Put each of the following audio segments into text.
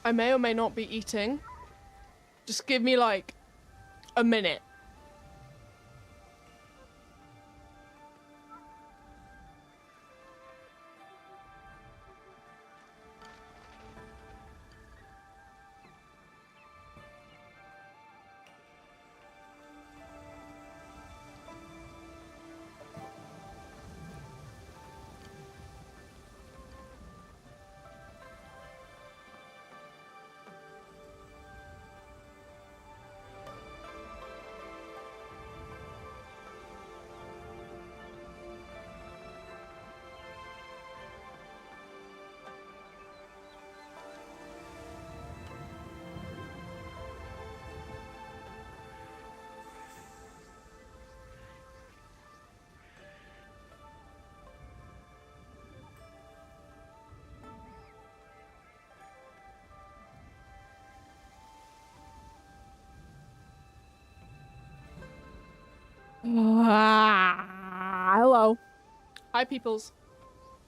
I may or may not be eating. Just give me like a minute. Hello. Hi, peoples.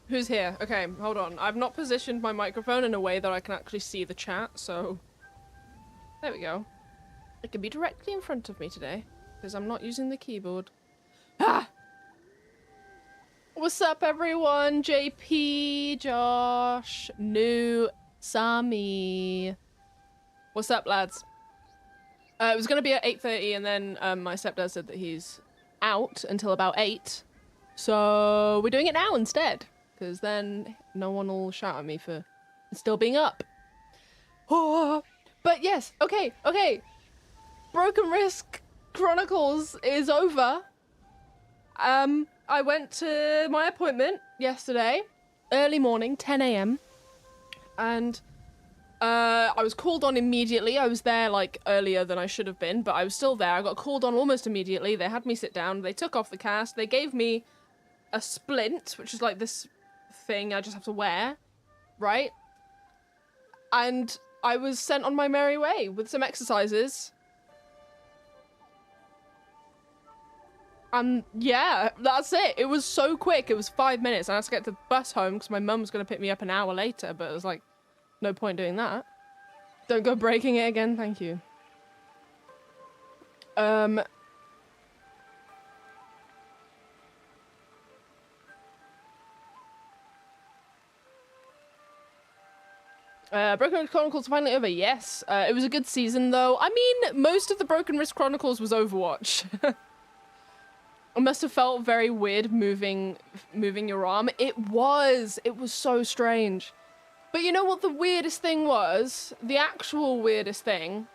Who's here? Okay, hold on. I've not positioned my microphone in a way that I can actually see the chat, so... There we go. It can be directly in front of me today, because I'm not using the keyboard. Ah! What's up, everyone? JP, Josh, New, Sami. What's up, lads? It was going to be at 8:30, and then my stepdad said that he's out until about 8. So we're doing it now instead, because then no one will shout at me for still being up. Oh, but yes, okay. Broken Risk Chronicles is over. I went to my appointment yesterday, early morning, 10 a.m. And I was called on immediately. I was there like earlier than I should have been, but I was still there. I got called on almost immediately. They had me sit down. They took off the cast. They gave me a splint, which is like this thing I just have to wear, right? And I was sent on my merry way with some exercises. And yeah, that's it. It was so quick. It was 5 minutes. I had to get the bus home because my mum was going to pick me up an hour later, but it was like, no point doing that. Don't go breaking it again, thank you. Broken Risk Chronicles finally over, yes. It was a good season though. I mean, most of the Broken Risk Chronicles was Overwatch. It must have felt very weird moving your arm. It was so strange. But you know what the weirdest thing was? The actual weirdest thing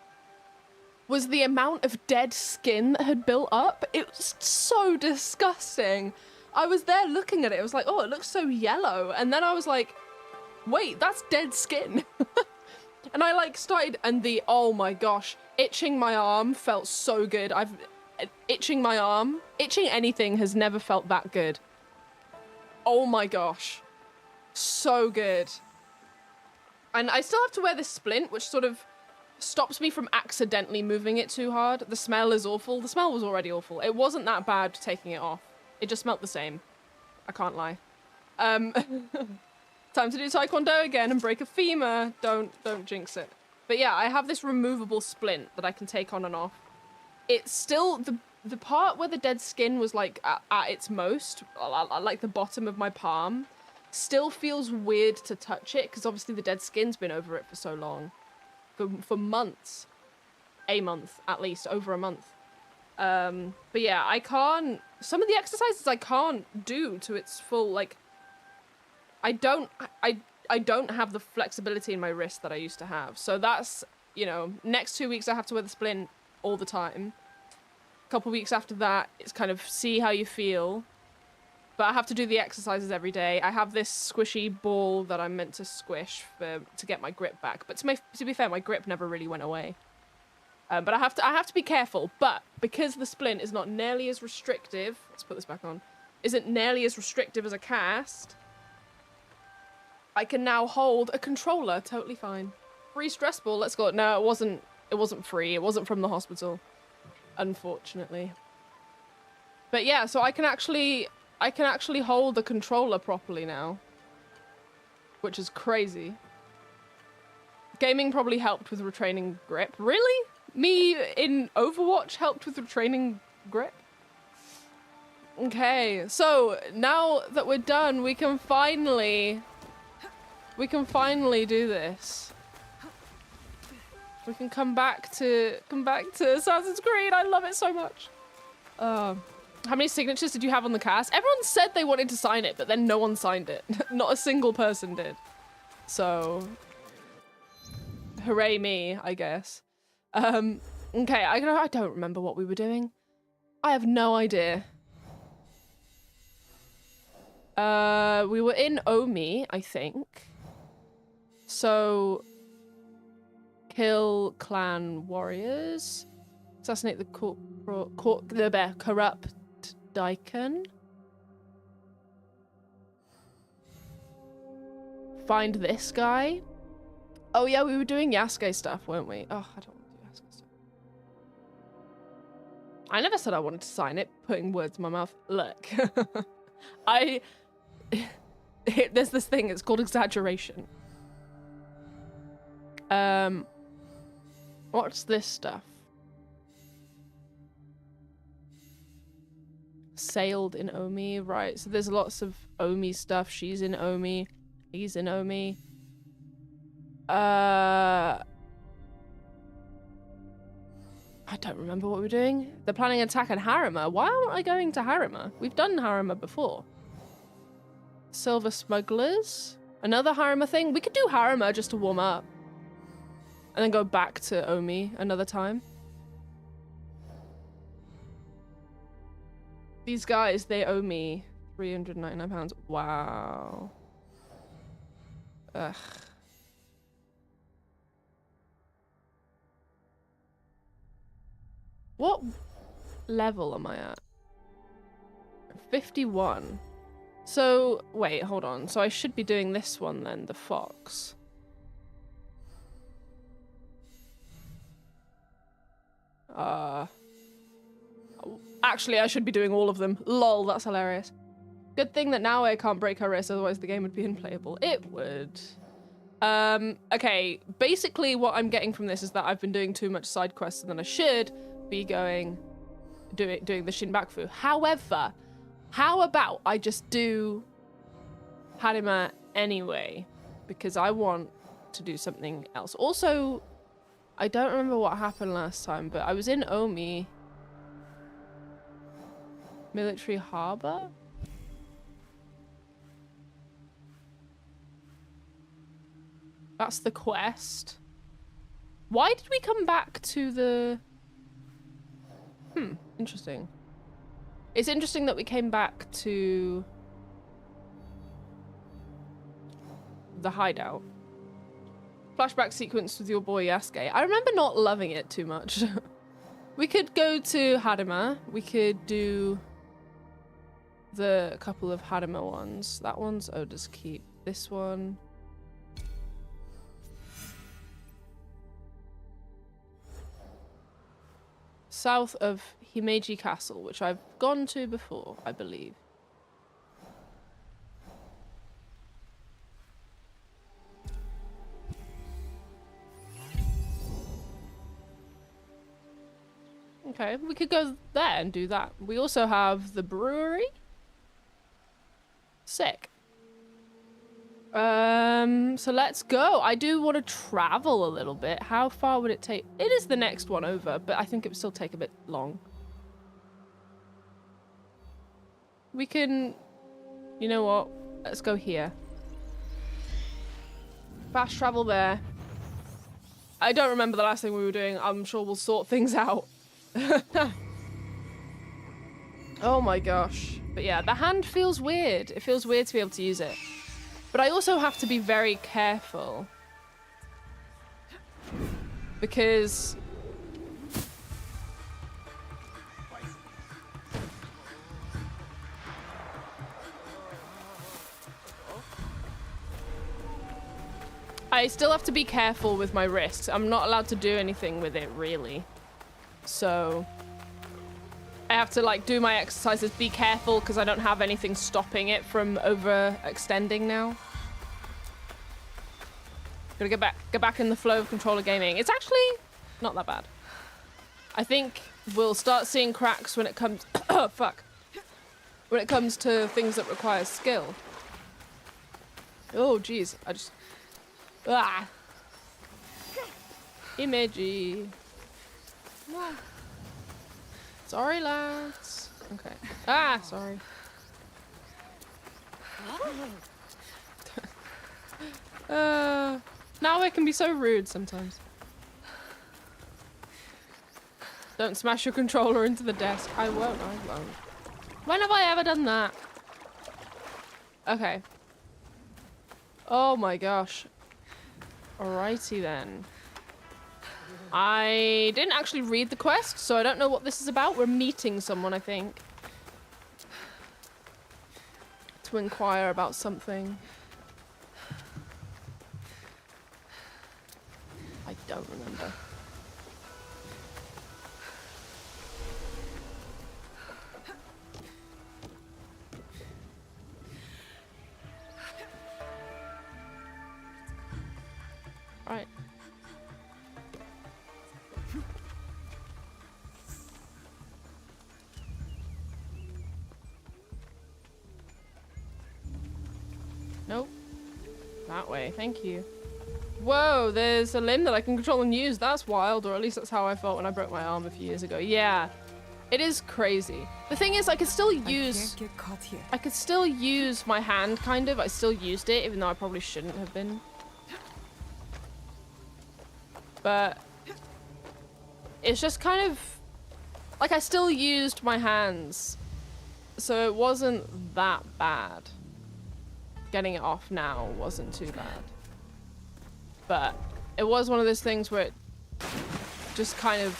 was the amount of dead skin that had built up. It was so disgusting. I was there looking at it. I was like, oh, it looks so yellow. And then I was like, wait, that's dead skin. And I like started, and oh my gosh, itching my arm felt so good. Itching my arm, itching anything has never felt that good. Oh my gosh, so good. And I still have to wear this splint, which sort of stops me from accidentally moving it too hard. The smell is awful. The smell was already awful. It wasn't that bad taking it off. It just smelled the same. I can't lie. Time to do Taekwondo again and break a femur. Don't jinx it. But yeah, I have this removable splint that I can take on and off. It's still, the part where the dead skin was like at its most, like the bottom of my palm, still feels weird to touch it because obviously the dead skin's been over it for so long. For months. A month, at least, over a month. But yeah, I can't, some of the exercises I can't do to its full, like, I don't have the flexibility in my wrist that I used to have. So that's, you know, next 2 weeks I have to wear the splint all the time. A couple weeks after that, it's kind of see how you feel. But I have to do the exercises every day. I have this squishy ball that I'm meant to squish to get my grip back. But to be fair, my grip never really went away. But I have to be careful. But because the splint is not nearly as restrictive, let's put this back on, isn't nearly as restrictive as a cast, I can now hold a controller totally fine. Free stress ball, let's go. No, it wasn't free. It wasn't from the hospital, unfortunately. But yeah, so I can actually hold the controller properly now, which is crazy. Gaming probably helped with retraining grip. Really? Me in Overwatch helped with retraining grip? Okay, so now that we're done, we can finally do this. We can come back to Assassin's Creed. I love it so much. How many signatures did you have on the cast? Everyone said they wanted to sign it, but then no one signed it. Not a single person did. So, hooray me, I guess. Okay, I don't remember what we were doing. I have no idea. We were in Omi, I think. So, kill clan warriors, assassinate the corrupt Daikon, find this guy. Oh yeah, we were doing Yasuke stuff, weren't we? Oh, I don't want to do Yasuke stuff. I never said I wanted to sign it, putting words in my mouth. Look, there's this thing, it's called exaggeration. What's this stuff? Sailed in Omi, right? So there's lots of Omi stuff. She's in Omi. He's in Omi. I don't remember what we're doing. They're planning an attack on Harima. Why aren't I going to Harima? We've done Harima before. Silver smugglers. Another Harima thing. We could do Harima just to warm up. And then go back to Omi another time. These guys, they owe me £399. Wow. Ugh. What level am I at? 51. So, wait, hold on. So I should be doing this one then, the fox. Actually, I should be doing all of them. Lol, that's hilarious. Good thing that now I can't break her wrist, otherwise the game would be unplayable. It would. Okay, basically what I'm getting from this is that I've been doing too much side quests and then I should be doing the Shinbaku. However, how about I just do Harima anyway? Because I want to do something else. Also, I don't remember what happened last time, but I was in Omi. Military Harbor? That's the quest. Why did we come back to the... interesting. It's interesting that we came back to the hideout. Flashback sequence with your boy Yasuke. I remember not loving it too much. We could go to Harima. We could do the couple of Harima ones. That one's Oda's Keep. This one. South of Himeji Castle, which I've gone to before, I believe. Okay, we could go there and do that. We also have the brewery. Sick. So let's go. I do want to travel a little bit. How far would it take? It is the next one over, but I think it would still take a bit long. We can... You know what? Let's go here. Fast travel there. I don't remember the last thing we were doing. I'm sure we'll sort things out. Oh my gosh. But yeah, the hand feels weird. It feels weird to be able to use it. But I also have to be very careful. Because... I still have to be careful with my wrists. I'm not allowed to do anything with it, really. So... I have to, like, do my exercises, be careful, because I don't have anything stopping it from overextending now. Gotta get back in the flow of controller gaming. It's actually not that bad. I think we'll start seeing cracks when it comes fuck. When it comes to things that require skill. Oh jeez, I just Imagey. Sorry lads. Okay. Sorry. Now I can be so rude sometimes. Don't smash your controller into the desk. I won't. When have I ever done that? Okay. Oh my gosh. Alrighty then. I didn't actually read the quest, so I don't know what this is about. We're meeting someone, I think. To inquire about something. I don't remember. Alright. Nope. That way, thank you. Whoa, there's a limb that I can control and use. That's wild, or at least that's how I felt when I broke my arm a few years ago. Yeah, it is crazy. The thing is, I could still use... I could still use my hand, kind of. I still used it, even though I probably shouldn't have been. But it's just kind of... Like, I still used my hands. So it wasn't that bad. Getting it off now wasn't too bad. But it was one of those things where it just kind of...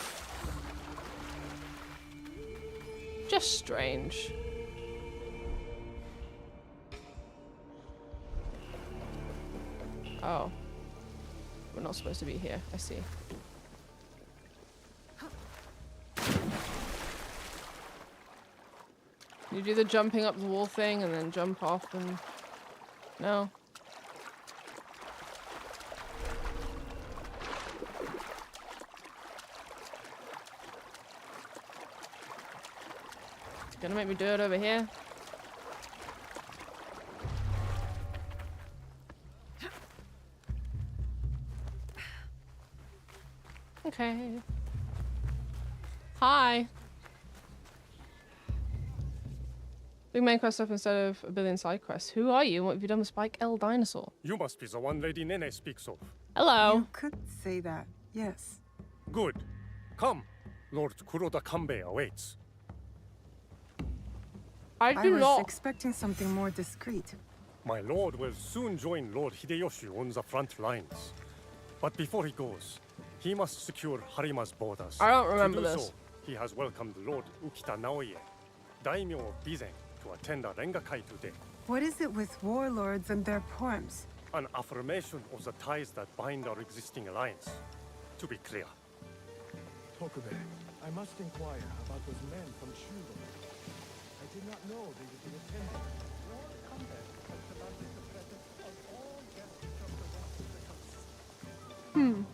just strange. Oh. We're not supposed to be here. I see. You do the jumping up the wall thing and then jump off and... No. It's gonna make me do it over here. Okay. Hi. Big main quest stuff instead of a billion side quests. Who are you? What have you done with Spike L Dinosaur? You must be the one Lady Nene speaks of. Hello. You could say that, yes. Good. Come. Lord Kuroda Kanbei awaits. I was expecting something more discreet. My lord will soon join Lord Hideyoshi on the front lines. But before he goes, he must secure Harima's borders. I don't remember to do this. So, he has welcomed Lord Ukita Naoye, daimyo of Bizen, to attend a Rengakai today. What is it with warlords and their poems? An affirmation of the ties that bind our existing alliance. To be clear. Tokube, I must inquire about those men from Shugo. I did not know they would be attending. Lord Kanbei has demanded the presence of all guests from the rest of the house.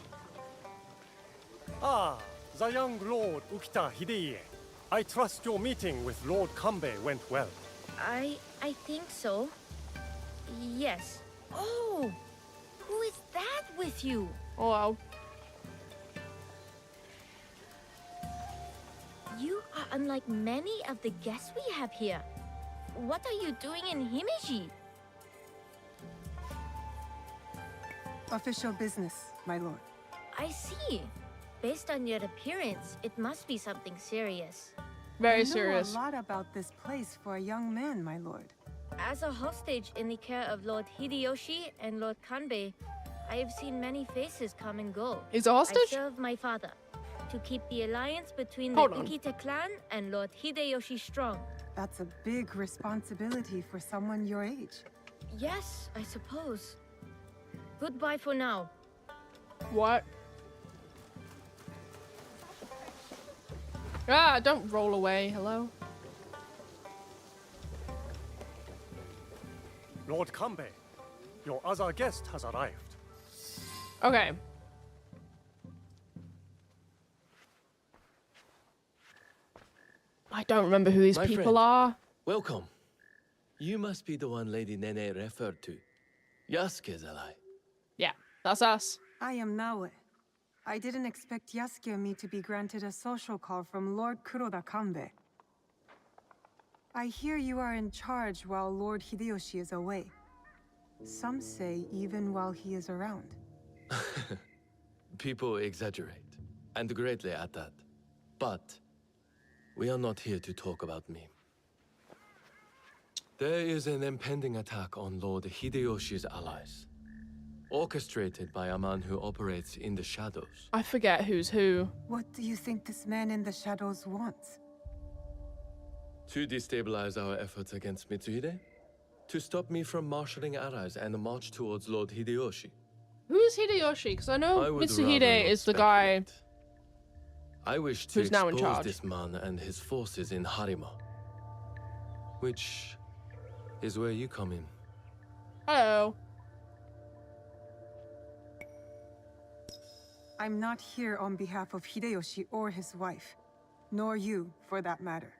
Ah, the young Lord Ukita Hideye. I trust your meeting with Lord Kanbei went well. I think so. Yes. Oh! Who is that with you? Oh, wow. You are unlike many of the guests we have here. What are you doing in Himeji? Official business, my lord. I see. Based on your appearance, it must be something serious. Very I know serious. a lot about this place for a young man, my lord. As a hostage in the care of Lord Hideyoshi and Lord Kanbei, I have seen many faces come and go. He's a I hostage? serve my father to keep the alliance between Hold the on. Ukita clan and Lord Hideyoshi strong. That's a big responsibility for someone your age. Yes, I suppose. Goodbye for now. What? Ah, don't roll away. Hello? Lord Kanbei, your other guest has arrived. Okay. I don't remember who these My people friend. are. Welcome. You must be the one Lady Nene referred to. Yasuke's ally. Yeah, that's us. I am Naue. I didn't expect Yasuke and me to be granted a social call from Lord Kuroda Kanbei. I hear you are in charge while Lord Hideyoshi is away. Some say even while he is around. People exaggerate, and greatly at that. But we are not here to talk about me. There is an impending attack on Lord Hideyoshi's allies, orchestrated by a man who operates in the shadows. I forget who's who. What do you think this man in the shadows wants? To destabilize our efforts against Mitsuhide? To stop me from marshaling allies and march towards Lord Hideyoshi. Who's Hideyoshi? Because I know I would rather Mitsuhide not is the guy speculate. I wish to who's now in expose charge. this man and his forces in Harima. Which is where you come in. Hello. I'm not here on behalf of Hideyoshi or his wife. Nor you, for that matter.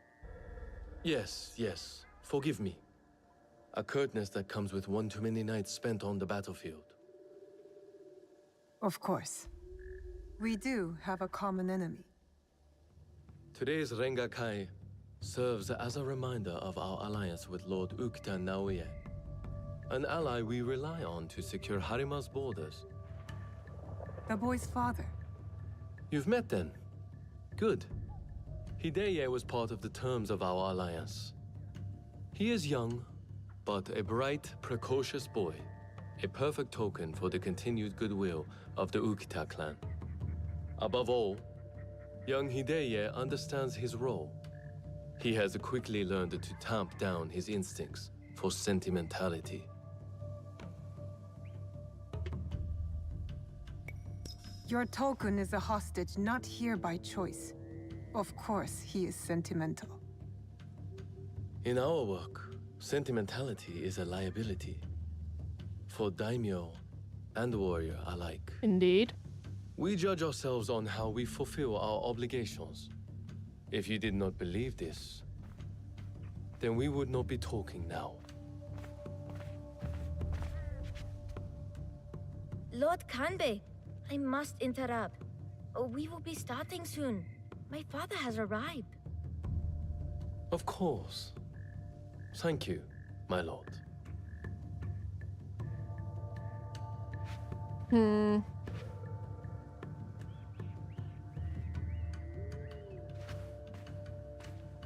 Yes. Forgive me. A curtness that comes with one too many nights spent on the battlefield. Of course. We do have a common enemy. Today's Rengakai serves as a reminder of our alliance with Lord Ukta Naoye, an ally we rely on to secure Harima's borders. The boy's father. You've met then? Good. Hideye was part of the terms of our alliance. He is young, but a bright, precocious boy, a perfect token for the continued goodwill of the Ukita clan. Above all, young Hideye understands his role. He has quickly learned to tamp down his instincts for sentimentality. Your token is a hostage not here by choice. Of course, he is sentimental. In our work, sentimentality is a liability. For daimyo and warrior alike. Indeed. We judge ourselves on how we fulfill our obligations. If you did not believe this, then we would not be talking now. Lord Kanbei, I must interrupt. We will be starting soon. My father has arrived. Of course. Thank you, my lord.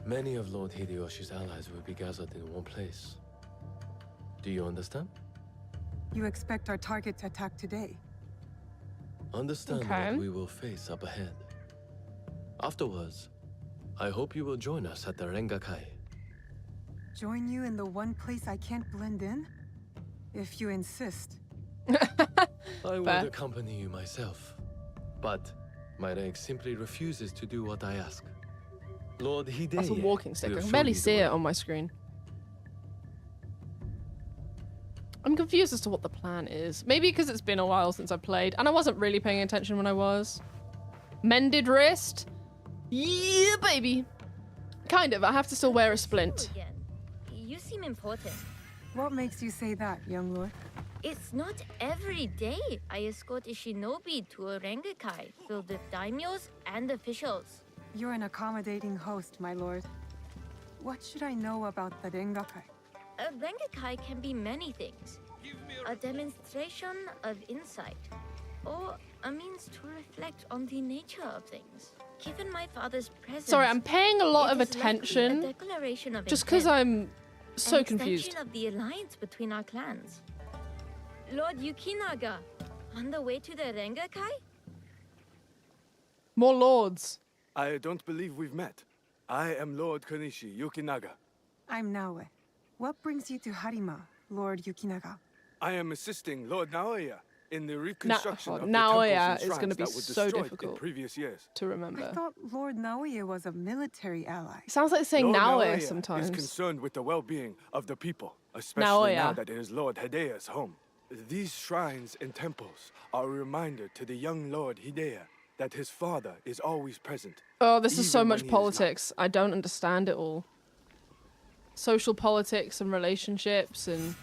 Many of Lord Hideyoshi's allies will be gathered in one place. Do you understand? You expect our target to attack today? Understand Okay. what we will face up ahead. Afterwards, I hope you will join us at the Rengakai. Join you in the one place I can't blend in? If you insist. I would Fair. accompany you myself, but my rank simply refuses to do what I ask. Lord Hideye That's a walking stick. I will can show barely you the see it way. on my screen. I'm confused as to what the plan is. Maybe because it's been a while since I played, and I wasn't really paying attention when I was. Mended wrist? Yeah, baby. Kind of. I have to still wear a splint. Again. You seem important. What makes you say that, young lord? It's not every day I escort a shinobi to a Rengakai filled with daimyos and officials. You're an accommodating host, my lord. What should I know about the Rengakai? A Rengakai can be many things. A demonstration of insight, or a means to reflect on the nature of things. Given my father's presence, Sorry, I'm paying a lot of it is likely a attention declaration of just because intent, I'm so an confused. extension of the alliance between our clans. Lord Yukinaga, on the way to the Rengakai? More lords. I don't believe we've met. I am Lord Konishi Yukinaga. I'm Naue. What brings you to Harima, Lord Yukinaga? I am assisting Lord Naoya in the reconstruction of the Naoya temples and is gonna shrines be that were so destroyed difficult. in previous years. To I remember. thought Lord Naoya was a military ally. It sounds like saying Lord Naoya Naoya sometimes. is concerned with the well-being of the people, especially now Naoya. that it is Lord Hideya's home. These shrines and temples are a reminder to the young Lord Hidea that his father is always present. Oh, this is so even when much he is politics. I don't understand it all. Social politics and relationships and...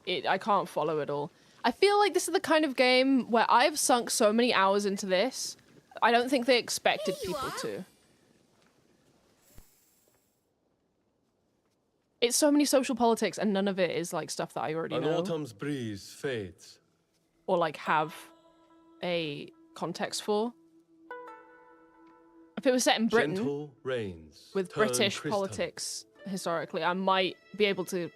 I can't follow it all. I feel like this is the kind of game where I've sunk so many hours into this, I don't think they expected people to. It's so many social politics and none of it is like stuff that I already An know. autumn's breeze fades. Or like have a context for. If it was set in Britain, Gentle rains with turn British crystal. politics historically, I might be able to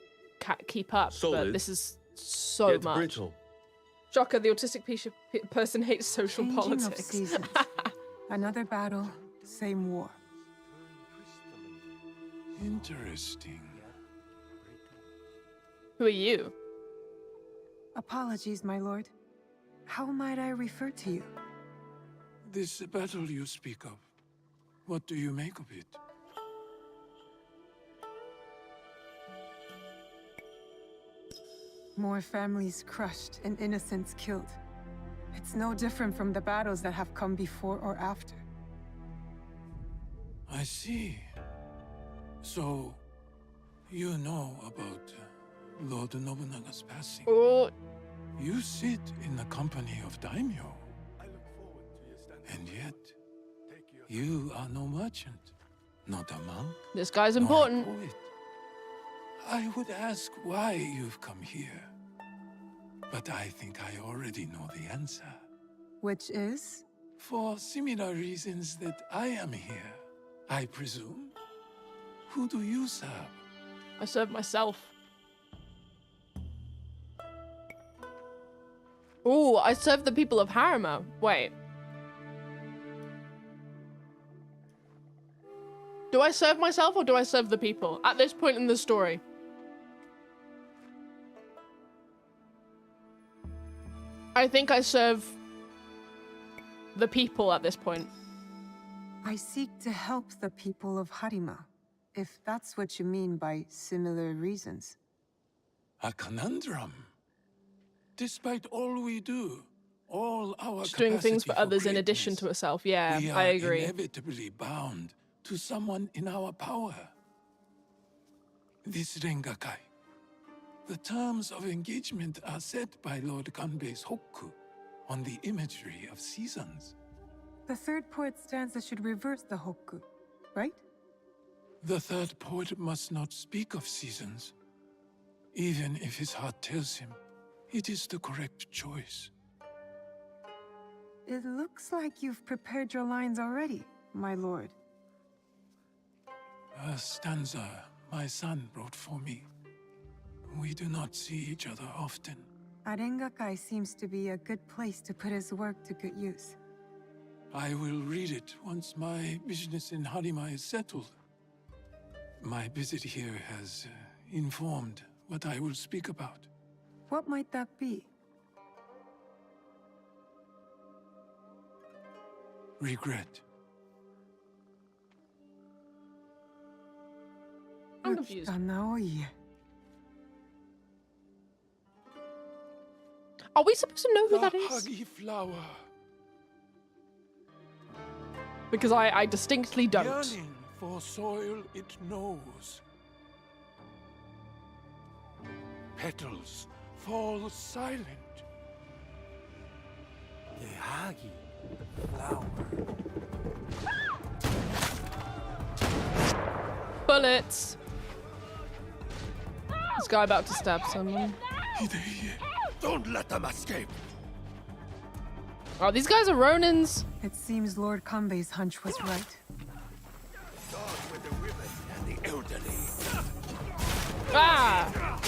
keep up, but Solid, this is so yet much. brittle. Shocker, the autistic person hates social Changing of politics. seasons. Another battle, same war. Interesting. Who are you? Apologies, my lord. How might I refer to you? This battle you speak of, what do you make of it? More families crushed and innocents killed. It's no different from the battles that have come before or after. I see. So, you know about Lord Nobunaga's passing. Oh, You sit in the company of daimyo. And yet, you are no merchant, not a monk, this guy's nor a important. poet. I would ask why you've come here. But I think I already know the answer. Which is? For similar reasons that I am here, I presume. Who do you serve? I serve myself. Oh, I serve the people of Harima. Wait. Do I serve myself or do I serve the people at this point in the story? I think I serve the people at this point. I seek to help the people of Harima, if that's what you mean by similar reasons. A conundrum. Despite all we do, all our Just doing things for capacity others in addition greatness, to herself. Yeah, we I are agree. inevitably bound to someone in our power. This Rengakai. The terms of engagement are set by Lord Kanbei's Hokku on the imagery of seasons. The third poet stanza should reverse the Hokku, right? The third poet must not speak of seasons, even if his heart tells him it is the correct choice. It looks like you've prepared your lines already, my lord. A stanza my son wrote for me. We do not see each other often. Arengakai seems to be a good place to put his work to good use. I will read it once my business in Harima is settled. My visit here has informed what I will speak about. What might that be? Regret. I'm confused. Naoye. Are we supposed to know who The that is? huggy flower. Because I distinctly don't. Yearning for soil it knows. Petals fall silent. The huggy flower. Bullets. This guy about to stab someone. Hideye, don't let them escape. Oh, these guys are Ronins. It seems Lord Kanbei's hunch was right. Start with the women and the elderly. Ah!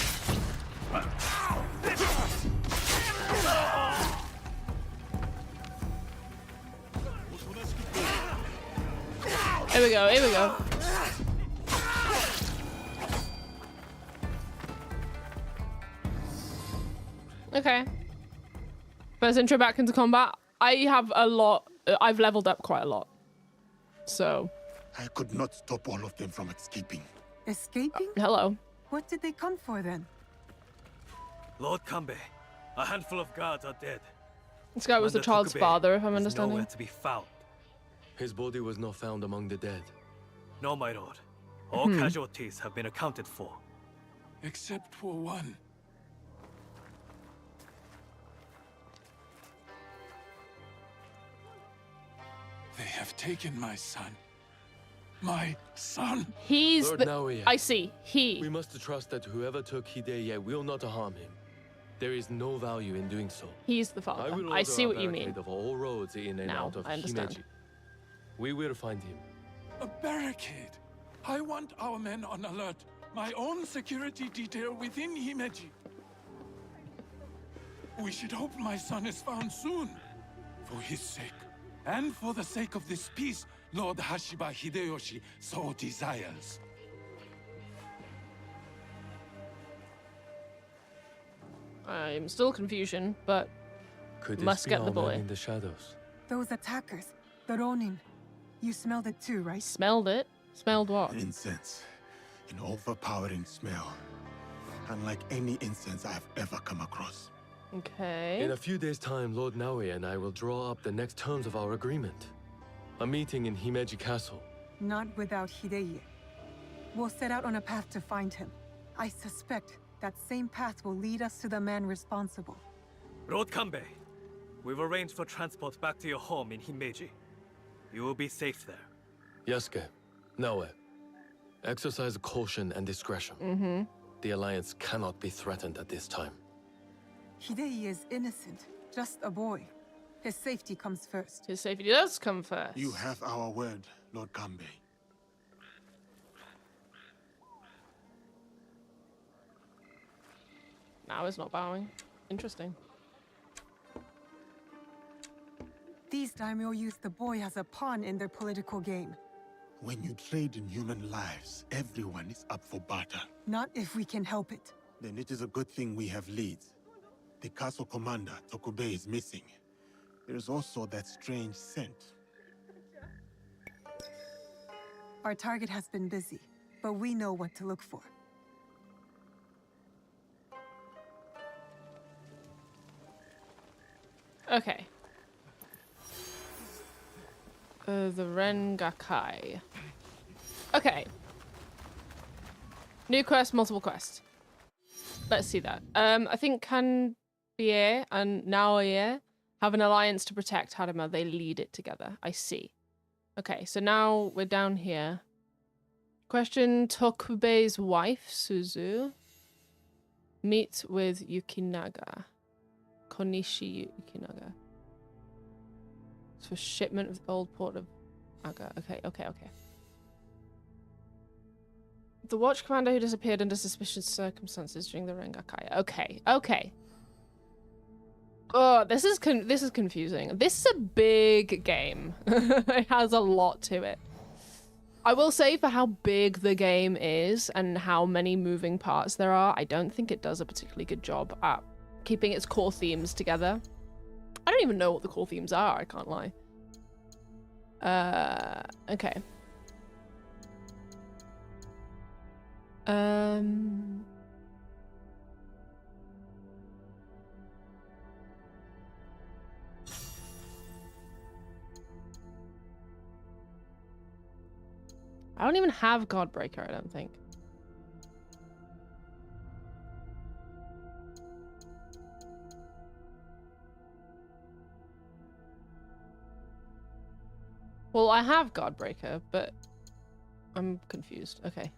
Here we go, here we go. Okay. First intro back into combat. I have a lot. I've leveled up quite a lot. So. I could not stop all of them from escaping. Escaping? Hello. What did they come for then? Lord Kanbei, a handful of guards are dead. This guy was the Commander child's Tokubei father, if I'm is understanding. nowhere to be found. His body was not found among the dead. No, my lord. All casualties have been accounted for. Except for one. They have taken my son. My son! He's Lord the... Naoya, I see. He. we must trust that whoever took Hideye will not harm him. There is no value in doing so. He's the father. will I order see a what you mean. barricade of all roads in and Now, out of I understand. Himeji. We will find him. A barricade! I want our men on alert. My own security detail within Himeji. We should hope my son is found soon. For his sake. And for the sake of this peace Lord Hashiba Hideyoshi so desires. I'm still confusion, but Could this must be get our the boy. man in the shadows? Those attackers, the Ronin. You smelled it too, right? Smelled it. Smelled what? Incense. An overpowering smell. Unlike any incense I have ever come across. Okay. In a few days' time, Lord Naoya and I will draw up the next terms of our agreement. A meeting in Himeji Castle. Not without Hideye. We'll set out on a path to find him. I suspect that same path will lead us to the man responsible. Lord Kanbei, we've arranged for transport back to your home in Himeji. You will be safe there. Yasuke, Naoya, exercise caution and discretion. The Alliance cannot be threatened at this time. Hideye is innocent, just a boy. His safety comes first. His safety does come first. You have our word, Lord Kanbei. Now he's not bowing. Interesting. These daimyo use the boy as a pawn in their political game. When you trade in human lives, everyone is up for barter. Not if we can help it. Then it is a good thing we have leads. The castle commander, Tokubei, is missing. There is also that strange scent. Our target has been busy, but we know what to look for. Okay. The Rengakai. Okay. New quest, multiple quests. Let's see that. I think Kanbei and Naoya have an alliance to protect Harima. They lead it together. I see. Okay, so now we're down here. Question Tokubei's wife, Suzu. Meet with Yukinaga. Konishi Yukinaga. It's for shipment of the old port of Aga. Okay. The watch commander who disappeared under suspicious circumstances during the Rengakai. Okay. Oh, this is confusing. This is a big game. It has a lot to it. I will say, for how big the game is and how many moving parts there are, I don't think it does a particularly good job at keeping its core themes together. I don't even know what the core themes are, I can't lie. Okay. I don't even have Godbreaker, I don't think. Well, I have Godbreaker, but I'm confused. Okay.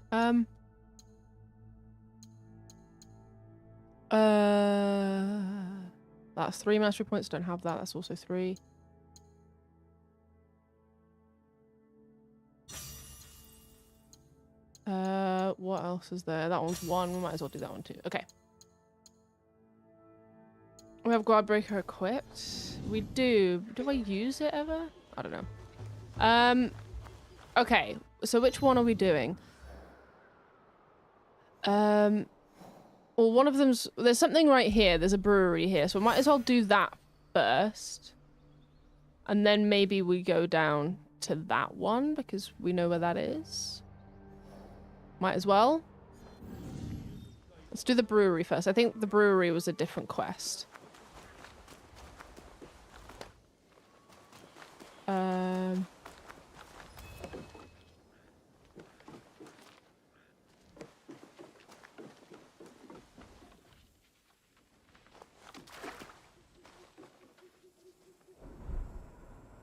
That's 3 mastery points. Don't have that. That's also 3. What else is there? That one's 1. We might as well do that one too. Okay. We have Godbreaker equipped. We do. Do I use it ever? I don't know. Okay. So which one are we doing? Well, one of them's... There's something right here. There's a brewery here. So we might as well do that first. And then maybe we go down to that one because we know where that is. Might as well. Let's do the brewery first. I think the brewery was a different quest.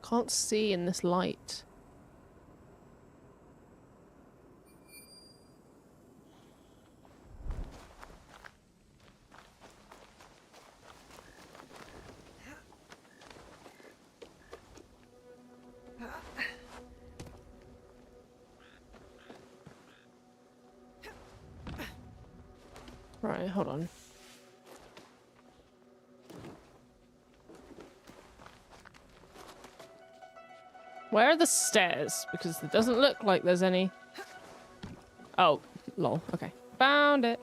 Can't see in this light. Right, hold on. Where are the stairs? Because it doesn't look like there's any. Oh, lol. Okay. Found it.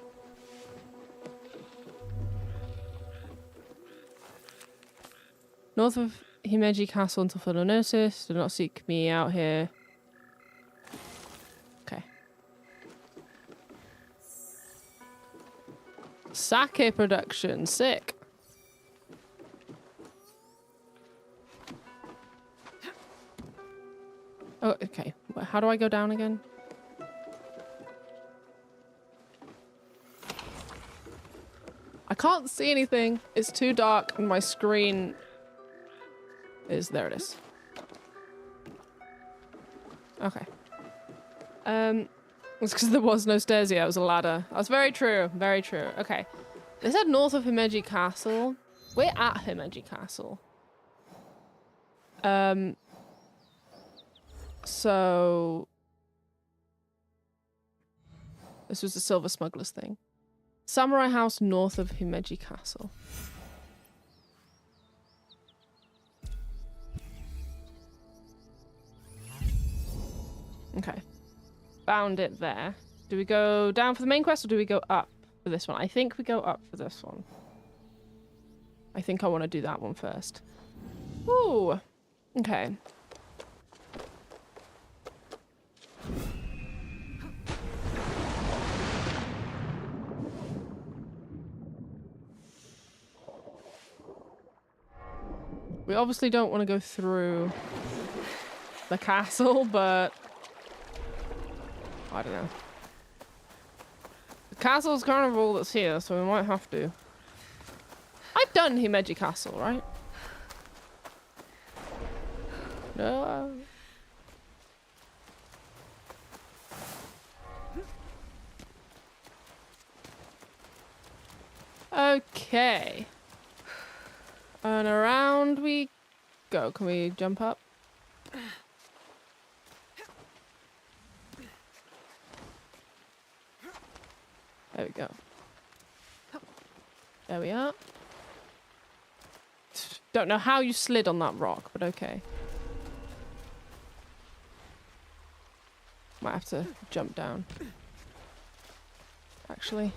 North of Himeji Castle until further notice. Do not seek me out here. Okay. Sake production. Sick. Oh, okay. How do I go down again? I can't see anything. It's too dark and my screen is... There it is. Okay. It's because there was no stairs yet. It was a ladder. That's very true. Very true. Okay. They said north of Himeji Castle. We're at Himeji Castle. So... This was the Silver Smugglers thing. Samurai House north of Himeji Castle. Okay. Found it there. Do we go down for the main quest or do we go up for this one? I think we go up for this one. I think I want to do that one first. Ooh. Okay. We obviously don't want to go through the castle, but I don't know. The castle's kind of all that's here, so we might have to. I've done Himeji Castle, right? No. Okay. And around we go. Can we jump up? There we go. There we are. Don't know how you slid on that rock, but okay. Might have to jump down. Actually.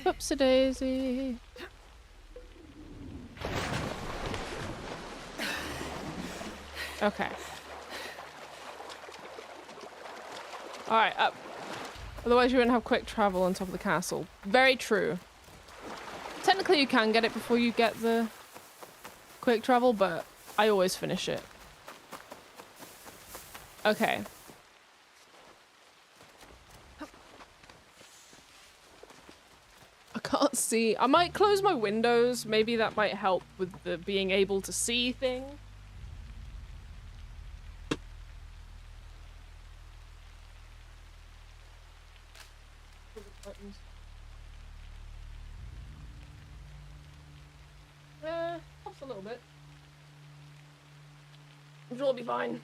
Oopsie daisy. Okay. Alright, up. Otherwise you wouldn't have quick travel on top of the castle. Very true. Technically you can get it before you get the quick travel, but I always finish it. Okay. I can't see. I might close my windows. Maybe that might help with the being able to see thing. Helps a little bit. I'm sure it'll be fine.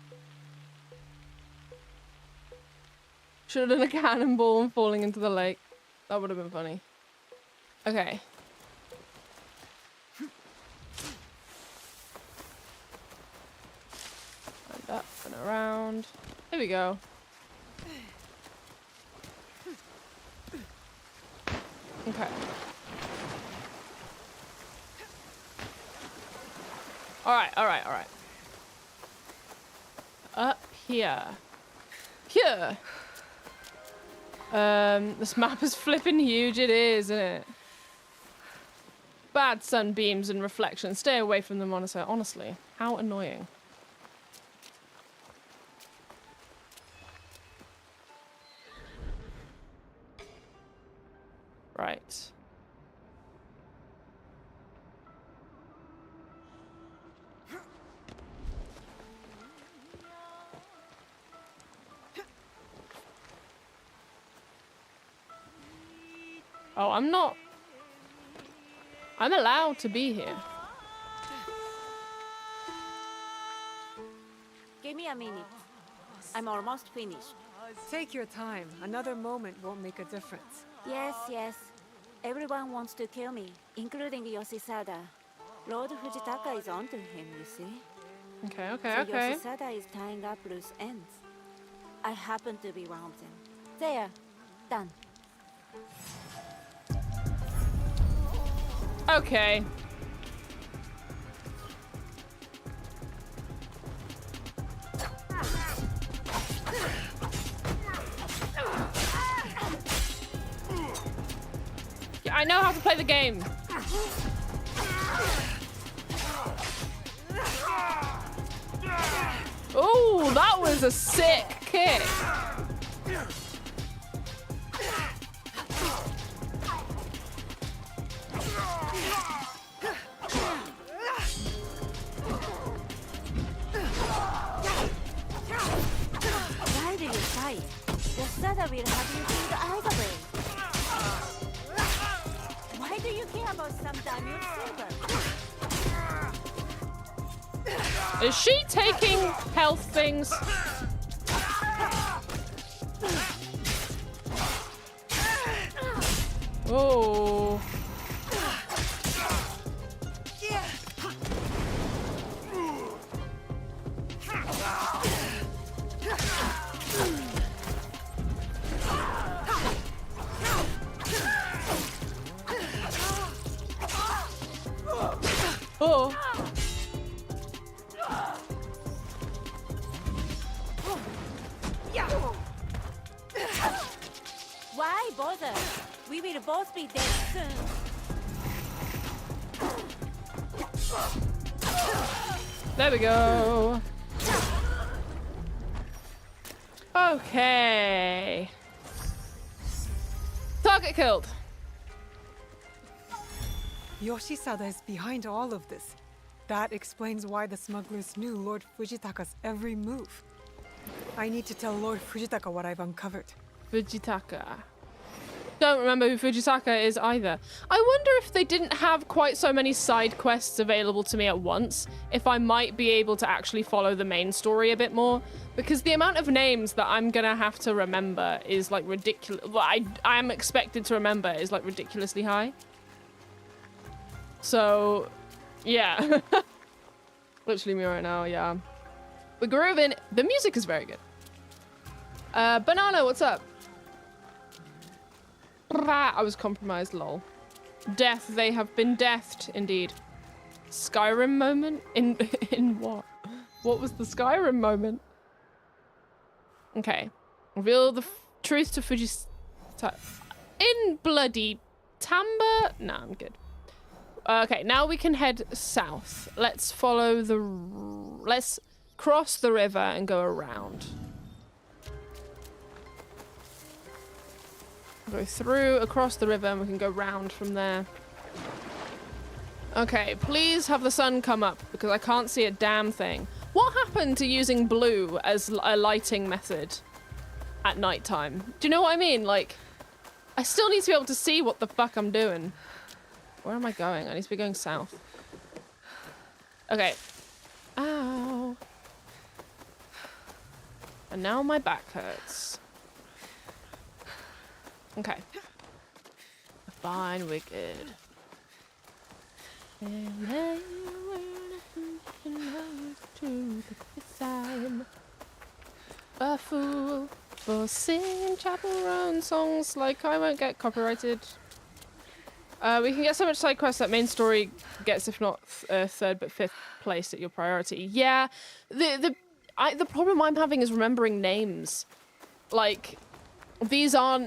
Should have done a cannonball and falling into the lake. That would have been funny. Okay. And up and around. Here we go. Okay. Alright, alright, alright. Up here. Here! This map is flipping huge. It is, isn't it? Bad sunbeams and reflections. Stay away from the monastery. Honestly, how annoying. Right. Oh, I'm not. I'm allowed to be here. Give me a minute. I'm almost finished. Take your time. Another moment won't make a difference. Yes, yes. Everyone wants to kill me, including Yoshisada. Lord Fujitaka is onto him, you see. Okay, okay, So okay. Yoshisada is tying up loose ends. I happen to be one of them. There. Done. Okay. Yeah, I know how to play the game. Oh, that was a sick kick. Why do you fight? Yoshisada will have you killed either way. Why do you care about some diamond silver? Is she taking health things? Oh. Oh. Why bother? We will both be dead soon. There we go. Okay. Target killed. Yoshisada is behind all of this. That explains why the smugglers knew Lord Fujitaka's every move. I need to tell Lord Fujitaka what I've uncovered. Fujitaka. Don't remember who Fujitaka is either. I wonder if they didn't have quite so many side quests available to me at once, if I might be able to actually follow the main story a bit more. Because the amount of names that I'm gonna have to remember is like ridiculous. Well, I'm expected to remember is like ridiculously high. So, yeah. Literally me right now, yeah. We're grooving. The music is very good. Banana, what's up? I was compromised, lol. Death, they have been deathed, indeed. Skyrim moment? In what? What was the Skyrim moment? Okay. Reveal the truth to Fujitaka. In bloody Tamba? Nah, I'm good. Okay, now we can head south. Let's follow the... Let's cross the river and go around. Go through, across the river, and we can go round from there. Okay, please have the sun come up, because I can't see a damn thing. What happened to using blue as a lighting method at nighttime? Do you know what I mean? Like, I still need to be able to see what the fuck I'm doing. Where am I going? I need to be going south. Okay. Ow. And now my back hurts. Okay. Fine, we're good. I'm a fool for singing chaperone songs like I won't get copyrighted. We can get so much side quests that main story gets, if not third but fifth place at your priority. Yeah, the problem I'm having is remembering names. Like, these are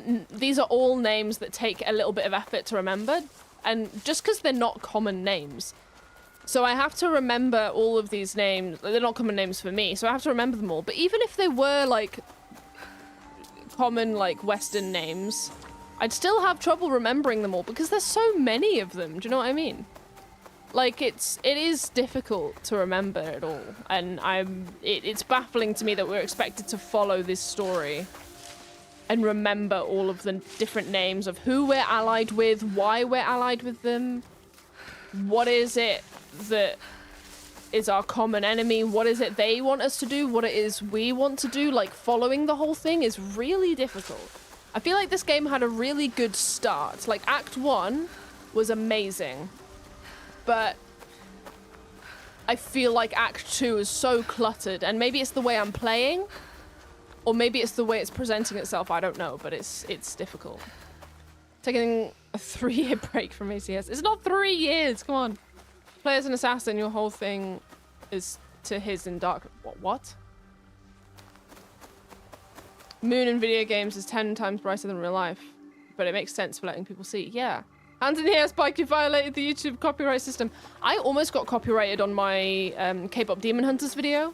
all names that take a little bit of effort to remember, and just because they're not common names. So I have to remember all of these names. They're not common names for me, so I have to remember them all. But even if they were, like, common, like, Western names, I'd still have trouble remembering them all because there's so many of them. Do you know what I mean? Like, it is difficult to remember it all. And it's baffling to me that we're expected to follow this story and remember all of the different names of who we're allied with, why we're allied with them, what is it that is our common enemy, what is it they want us to do, what it is we want to do. Like, following the whole thing is really difficult. I feel like this game had a really good start. Like, Act 1 was amazing, but I feel like Act 2 is so cluttered, and maybe it's the way I'm playing, or maybe it's the way it's presenting itself, I don't know, but it's difficult. Taking a 3-year break from ACS. It's not 3 years, come on. Play as an assassin, your whole thing is to his in dark. What? Moon in video games is 10 times brighter than real life, but it makes sense for letting people see. Yeah. Hands in the air, Spike, you violated the YouTube copyright system. I almost got copyrighted on my K-pop Demon Hunters video.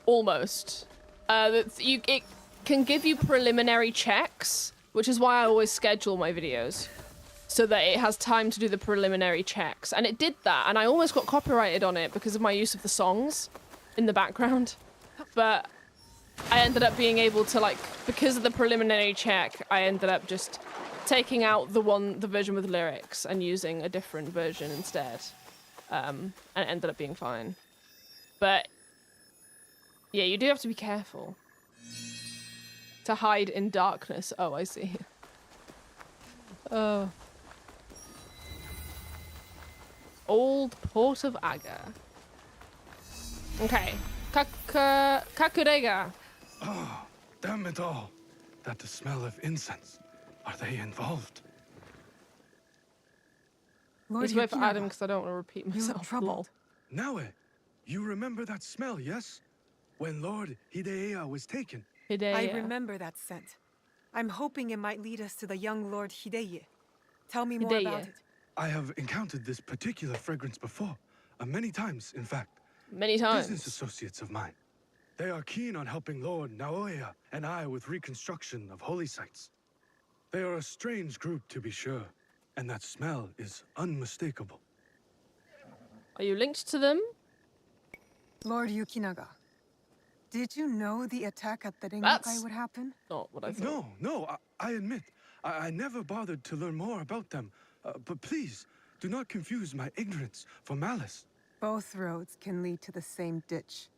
Almost. It can give you preliminary checks, which is why I always schedule my videos, so that it has time to do the preliminary checks. And it did that, and I almost got copyrighted on it because of my use of the songs in the background. But I ended up being able to, like, because of the preliminary check, I ended up just taking out the version with lyrics and using a different version instead. And it ended up being fine. But yeah, you do have to be careful. To hide in darkness. Oh, I see. Oh. Old Port of Aga. Okay. Kakurega. Oh, damn it all. That the smell of incense. Are they involved? Lord Let's wait for Yukinaga, Adam because I don't want to repeat myself. you look troubled. Naue, you remember that smell, yes? When Lord Hideya was taken. I remember that scent. I'm hoping it might lead us to the young Lord Hideye. Tell me more about it. I have encountered this particular fragrance before. Many times, in fact. Many times. Business associates of mine. They are keen on helping Lord Naoya and I with reconstruction of holy sites. They are a strange group, to be sure, and that smell is unmistakable. Are you linked to them? Lord Yukinaga, did you know the attack at the Ringakai would happen? Not what I thought. No, I admit, I never bothered to learn more about them. But please, do not confuse my ignorance for malice. Both roads can lead to the same ditch.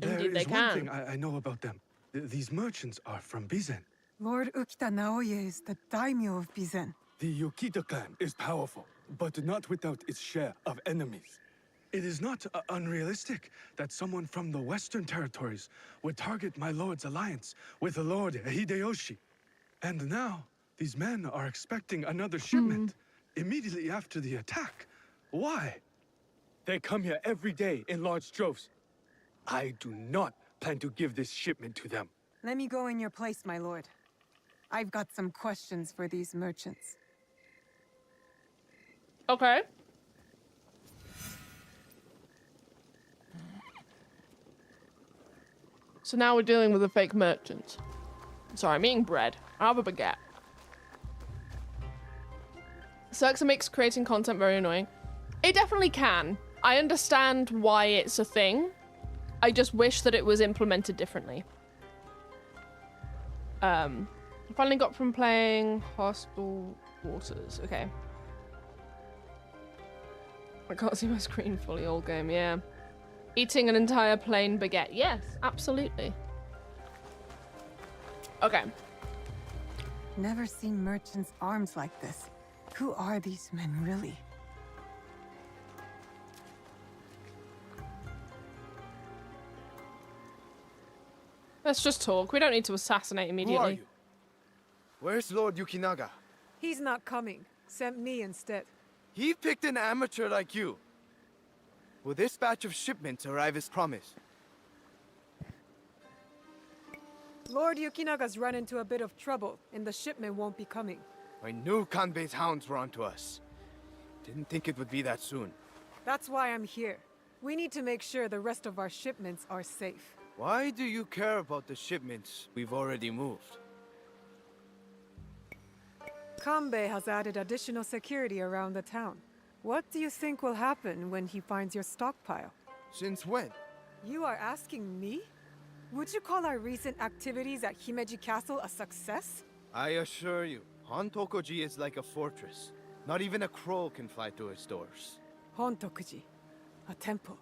Indeed, There is one thing I know about them. These merchants are from Bizen. Lord Ukita Naoye is the daimyo of Bizen. The Yukita clan is powerful, but not without its share of enemies. It is not unrealistic that someone from the Western territories would target my lord's alliance with the Lord Hideyoshi. And now, these men are expecting another shipment immediately after the attack. Why? They come here every day in large droves. I do not plan to give this shipment to them. Let me go in your place, my lord. I've got some questions for these merchants. Okay. So now we're dealing with a fake merchant. Sorry, I'm eating bread. I have a baguette. Cirxa makes creating content very annoying. It definitely can. I understand why it's a thing. I just wish that it was implemented differently. I finally got from playing Hostile Waters. Okay. I can't see my screen fully all game, yeah. Eating an entire plain baguette. Yes, absolutely. Okay. Never seen merchants' arms like this. Who are these men, really? Let's just talk. We don't need to assassinate immediately. Who are you? Where's Lord Yukinaga? He's not coming. Sent me instead. He picked an amateur like you. Will this batch of shipments arrive as promised? Lord Yukinaga's run into a bit of trouble, and the shipment won't be coming. I knew Kanbei's hounds were onto us. Didn't think it would be that soon. That's why I'm here. We need to make sure the rest of our shipments are safe. Why do you care about the shipments we've already moved? Kanbei has added additional security around the town. What do you think will happen when he finds your stockpile? Since when? You are asking me? Would you call our recent activities at Himeji Castle a success? I assure you, Hontokoji is like a fortress. Not even a crow can fly through its doors. Hontokuji, a temple.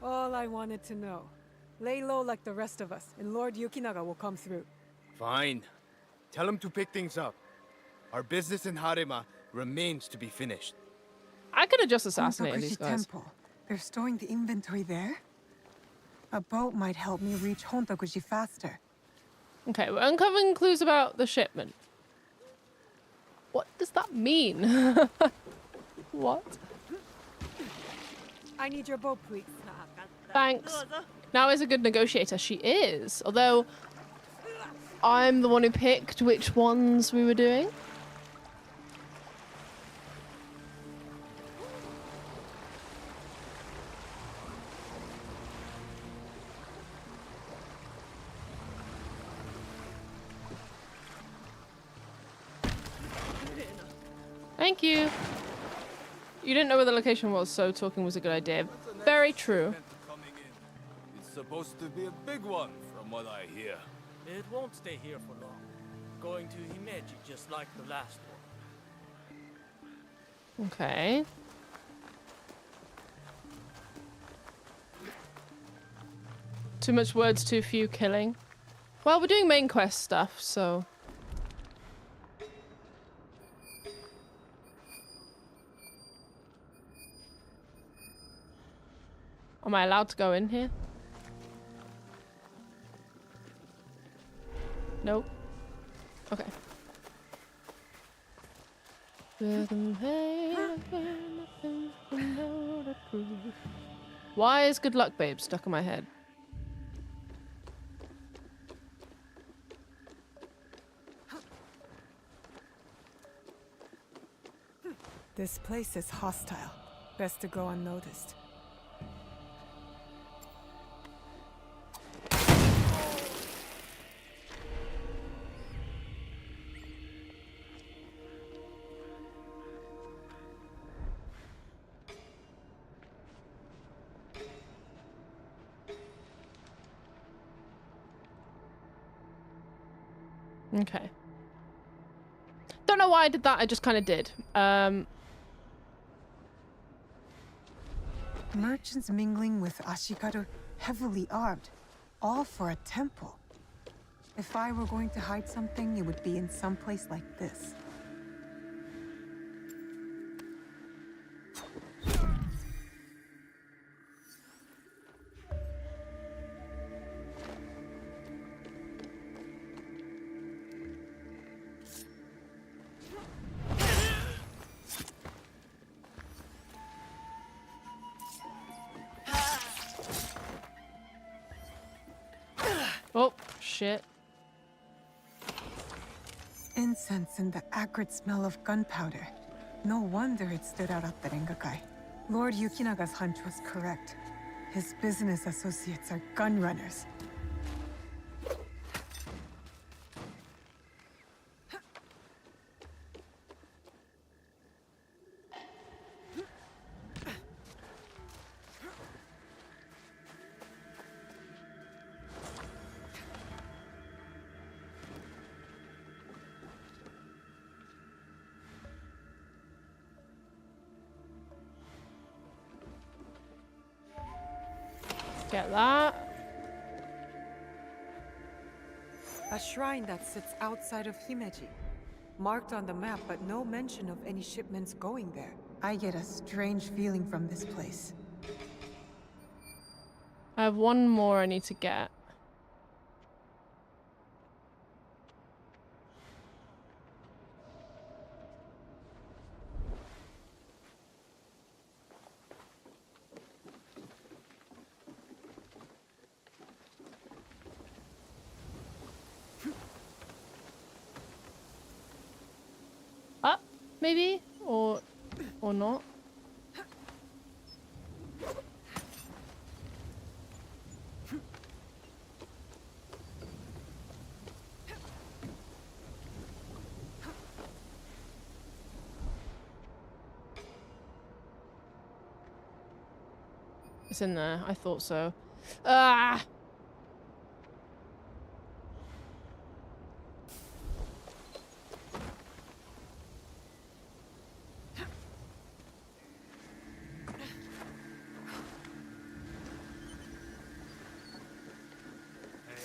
All I wanted to know. Lay low like the rest of us, and Lord Yukinaga will come through. Fine. Tell him to pick things up. Our business in Harima remains to be finished. I could have just assassinated Hontokuji these guys. Temple. They're storing the inventory there? A boat might help me reach Hontokuji faster. Okay, we're uncovering clues about the shipment. What does that mean? What? I need your boat, please. Thanks. Now is a good negotiator. She is. Although, I'm the one who picked which ones we were doing. Thank you. You didn't know where the location was, so talking was a good idea. Very true. It's supposed to be a big one, from what I hear. It won't stay here for long. Going to Himeji just like the last one. Okay. Too much words, too few killing. Well, we're doing main quest stuff, so... Am I allowed to go in here? Nope. Okay. Why is good luck, babe, stuck in my head? This place is hostile. Best to go unnoticed. Okay. Don't know why I did that, I just kind of did. Merchants mingling with Ashikaru, heavily armed. All for a temple. If I were going to hide something, it would be in some place like this. Oh, shit. Incense and the acrid smell of gunpowder. No wonder it stood out at the Rengakai. Lord Yukinaga's hunch was correct. His business associates are gun runners. Get that. A shrine that sits outside of Himeji. Marked on the map, but no mention of any shipments going there. I get a strange feeling from this place. I have one more I need to get. maybe? Or not? It's in there. I thought so. Ah!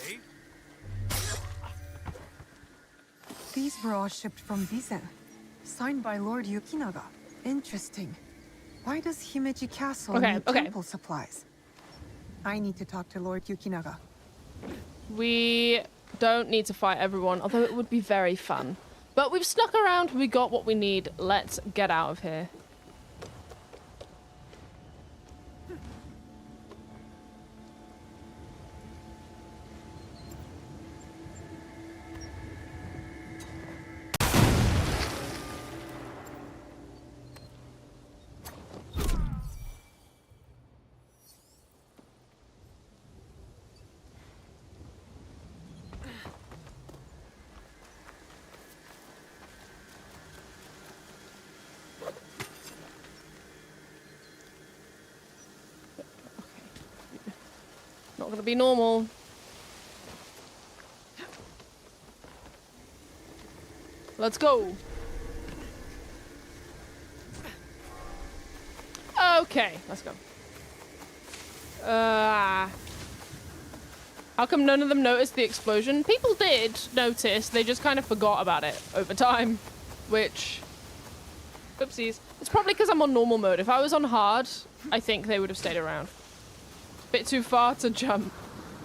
Hey. These were all shipped from Bizen. Signed by Lord Yukinaga. Interesting. Why does Himeji Castle need temple supplies? I need to talk to Lord Yukinaga. We don't need to fight everyone, although it would be very fun. But we've snuck around, we got what we need. Let's get out of here. Not gonna be normal. Let's go. Okay, let's go. How come none of them noticed the explosion? People did notice, they just kind of forgot about it over time, which... Oopsies. It's probably because I'm on normal mode. If I was on hard, I think they would have stayed around. Bit too far to jump.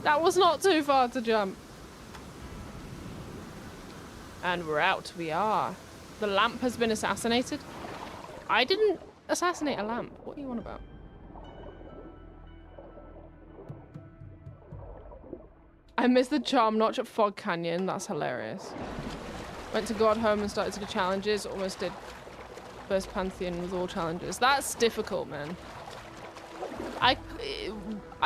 That was not too far to jump. And we're out. We are. The lamp has been assassinated. I didn't assassinate a lamp. What are you on about? I missed the charm notch at Fog Canyon. That's hilarious. Went to God Home and started to do challenges. Almost did first Pantheon with all challenges. That's difficult, man. I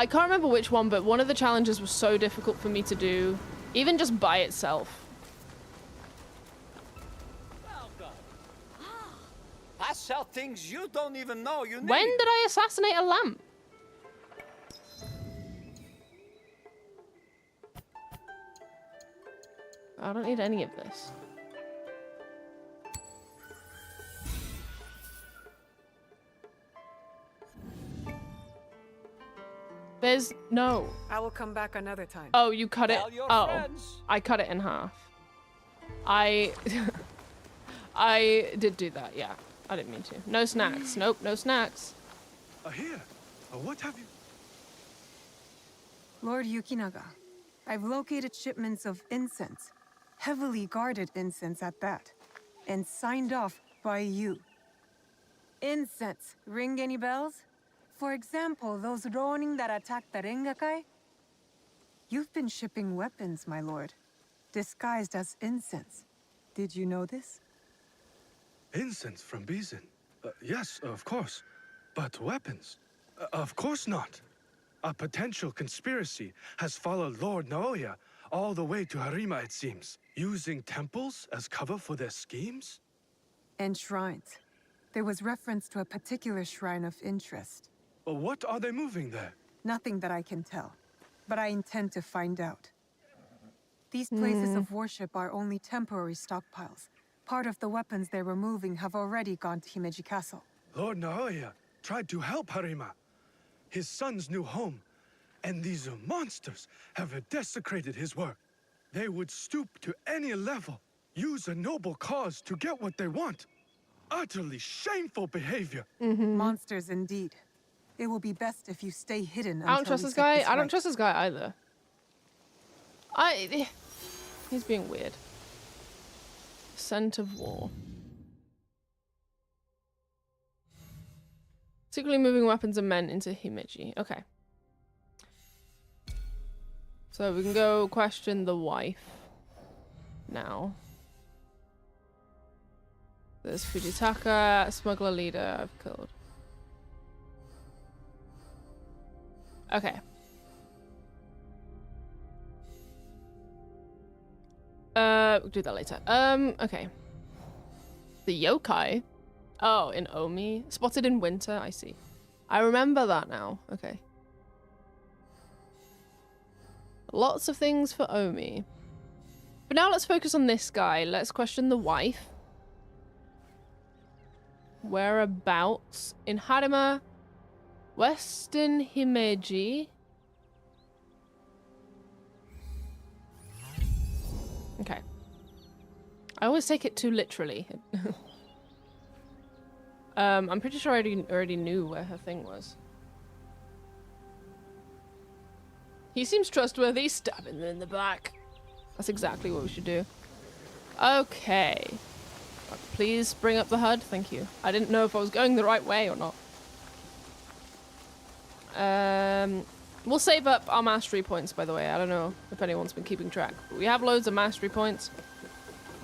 can't remember which one, but one of the challenges was so difficult for me to do, even just by itself. I sell things you don't even know you need. When did I assassinate a lamp? I don't need any of this. There's no. I will come back another time. Oh, you cut it? Tell your Oh, friends. I cut it in half. I did do that, yeah. I didn't mean to. No snacks. Nope, no snacks. Here. What have you... Lord Yukinaga, I've located shipments of incense. Heavily guarded incense at that. And signed off by you. Incense. Ring any bells? For example, those Ronin that attacked the Rengakai? You've been shipping weapons, my lord. Disguised as incense. Did you know this? Incense from Bizen? Yes, of course. But weapons? Of course not. A potential conspiracy has followed Lord Naoya all the way to Harima, it seems. Using temples as cover for their schemes? And shrines. There was reference to a particular shrine of interest. What are they moving there? Nothing that I can tell. But I intend to find out. These places of worship are only temporary stockpiles. Part of the weapons they're removing have already gone to Himeji Castle. Lord Naoya tried to help Harima, his son's new home, and these monsters have desecrated his work. They would stoop to any level, use a noble cause to get what they want. Utterly shameful behavior. Monsters indeed. It will be best if you stay hidden until I don't trust this guy. I don't trust this guy either. He's being weird. Scent of war. Secretly moving weapons and men into Himeji. Okay. So we can go question the wife now. There's Fujitaka, smuggler leader I've killed. Okay. We'll do that later. Okay. The yokai. Oh, in Omi. Spotted in winter, I see. I remember that now. Okay. Lots of things for Omi. But now let's focus on this guy. Let's question the wife. Whereabouts? In Harima. Western Himeji. Okay. I always take it too literally. I'm pretty sure I already knew where her thing was. He seems trustworthy. Stabbing them in the back. That's exactly what we should do. Okay. Please bring up the HUD. Thank you. I didn't know if I was going the right way or not. We'll save up our mastery points, by the way. I don't know if anyone's been keeping track. But we have loads of mastery points.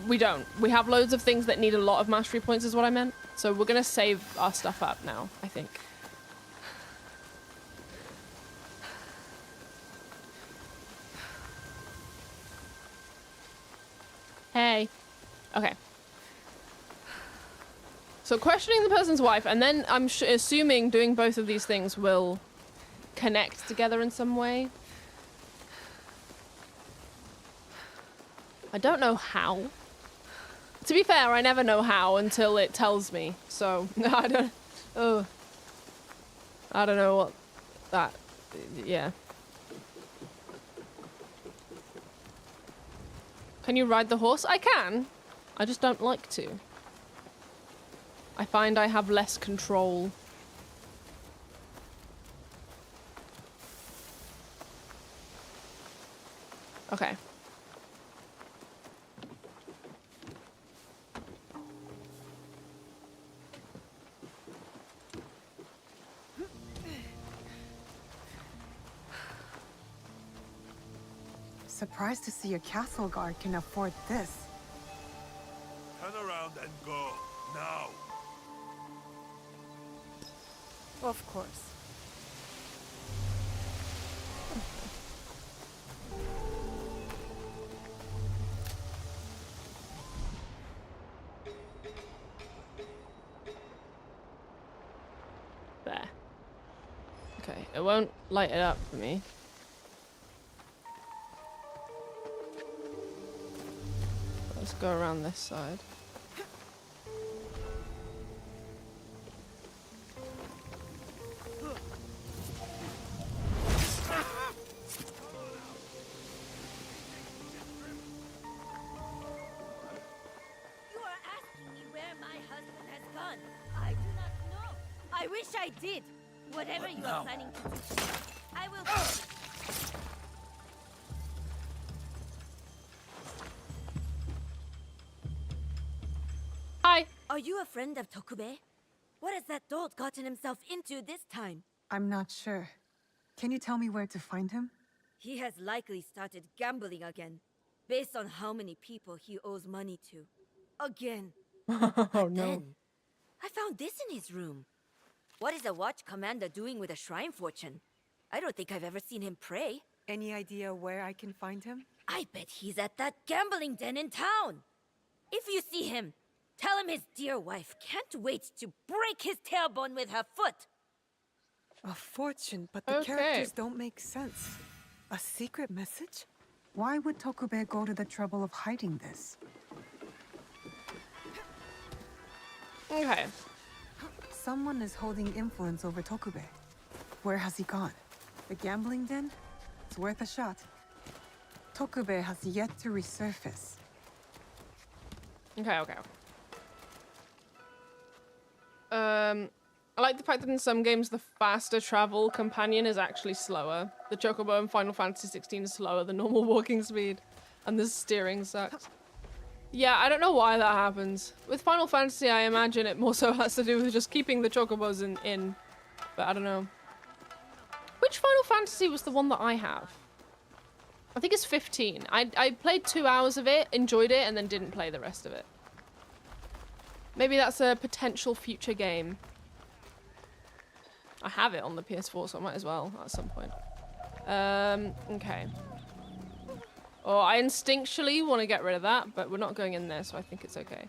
We don't. We have loads of things that need a lot of mastery points is what I meant. So we're gonna save our stuff up now, I think. Hey. Okay. So questioning the person's wife, and then I'm assuming doing both of these things will connect together in some way. I don't know how. To be fair, I never know how until it tells me. So I don't know what that. Yeah. Can you ride the horse? I can. I just don't like to. I find I have less control. Okay. Surprised to see a castle guard can afford this. Turn around and go, now. Of course. There. Okay, it won't light it up for me. Let's go around this side. I wish I did. Whatever you are planning to do, I will. Hi. Are you a friend of Tokube? What has that dolt gotten himself into this time? I'm not sure. Can you tell me where to find him? He has likely started gambling again, based on how many people he owes money to. Again. Oh no. Then, I found this in his room. What is a watch commander doing with a shrine fortune? I don't think I've ever seen him pray. Any idea where I can find him? I bet he's at that gambling den in town. If you see him, tell him his dear wife can't wait to break his tailbone with her foot. A fortune, but the characters don't make sense. A secret message? Why would Tokube go to the trouble of hiding this? Okay. Someone is holding influence over Tokube. Where has he gone? The gambling den? It's worth a shot. Tokube has yet to resurface. Okay. I like the fact that in some games the faster travel companion is actually slower. The Chocobo in Final Fantasy 16 is slower than normal walking speed. And the steering sucks. Yeah, I don't know why that happens. With Final Fantasy, I imagine it more so has to do with just keeping the Chocobos in. But I don't know. Which Final Fantasy was the one that I have? I think it's 15. I played 2 hours of it, enjoyed it, and then didn't play the rest of it. Maybe that's a potential future game. I have it on the PS4, so I might as well at some point. Okay. Oh, I instinctually want to get rid of that, but we're not going in there, so I think it's okay.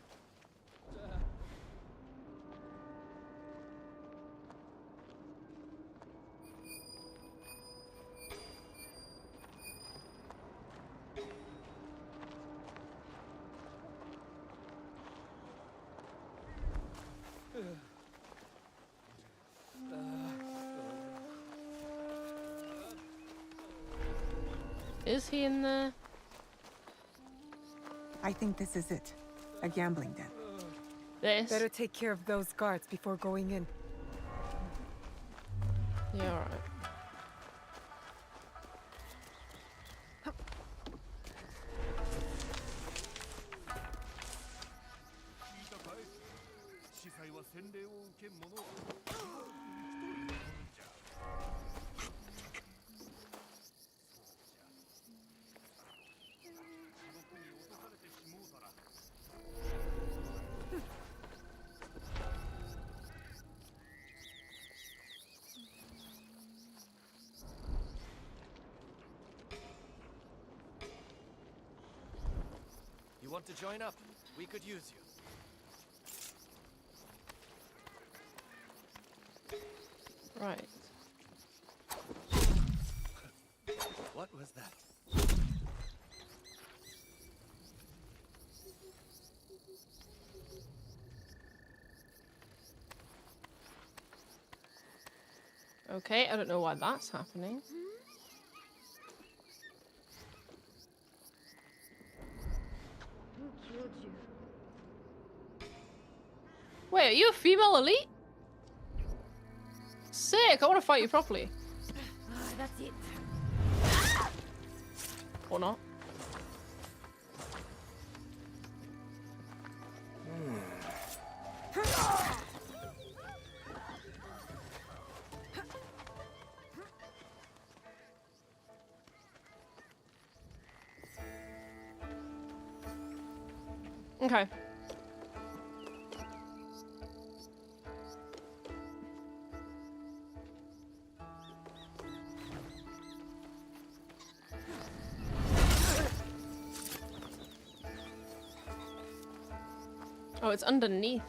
Is he in there? I think this is it. A gambling den. This? Better take care of those guards before going in. Yeah, alright. You want to join up? We could use you. Right. What was that? Okay, I don't know why that's happening. Who killed you? Wait, are you a female elite? Sick, I want to fight you properly. That's it. Or not. Okay. Oh, it's underneath.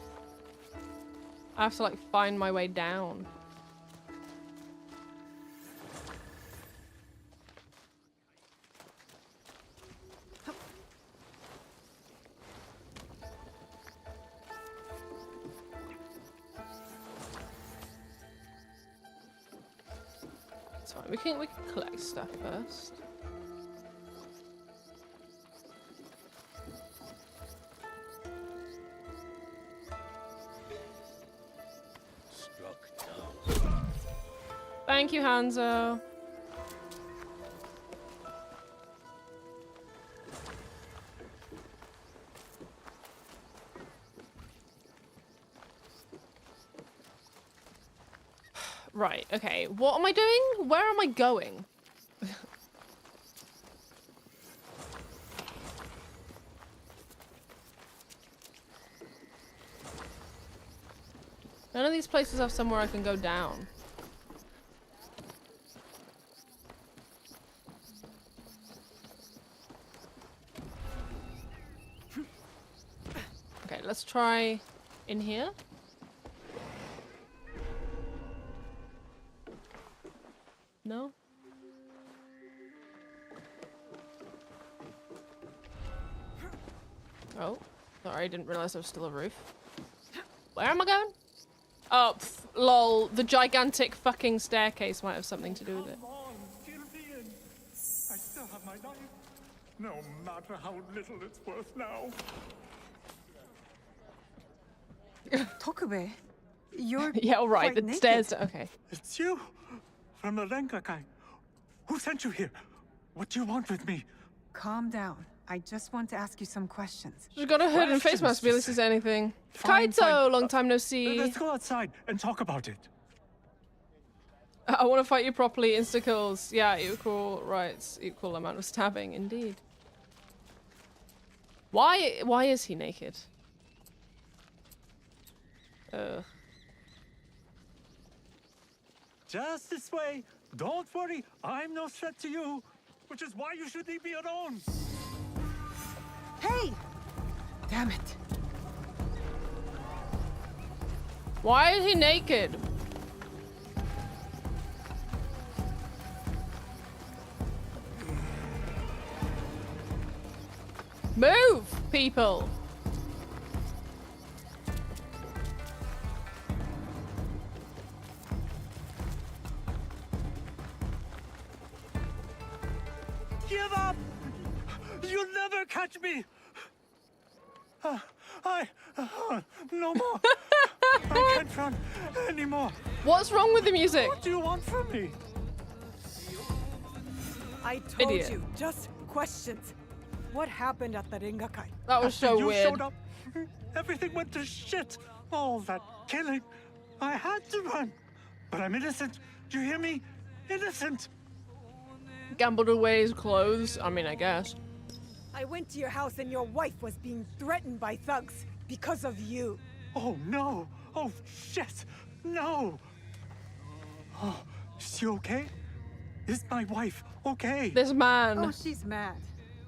I have to like find my way down. It's fine. We can collect stuff first. Thank you, Hanzo. Right, okay. What am I doing? Where am I going? None of these places have somewhere I can go down. Okay, let's try in here. No? Oh, sorry, I didn't realize there was still a roof. Where am I going? Oh, pff, lol. The gigantic fucking staircase might have something to do with it. Come on, get me in. I still have my knife. No matter how little it's worth now. Tokube, you're yeah, all right. quite The naked. stairs. Okay. It's you, from the Renkakai. Who sent you here? What do you want with me? Calm down. I just want to ask you some questions. She's got a hood and face mask. Really says anything. Kaito, long time no see. Let's go outside and talk about it. I want to fight you properly. Insta kills. Yeah, equal rights, equal amount of stabbing. Indeed. Why is he naked? Just this way. Don't worry, I'm no threat to you. Which is why you should leave me alone. Hey! Damn it. Why is he naked? Move, people! Give up! You'll never catch me! No more! I can't run anymore! What's wrong with the music? What do you want from me? I told Idiot. you, just questions. What happened at the Ringakai? That was so you weird. showed up, everything went to shit. All that killing. I had to run. But I'm innocent. Do you hear me? Innocent. Gambled away his clothes. I mean, I guess. I went to your house and your wife was being threatened by thugs because of you. Oh no! Oh shit! No! Oh, is she okay? Is my wife okay? This man. Oh, she's mad.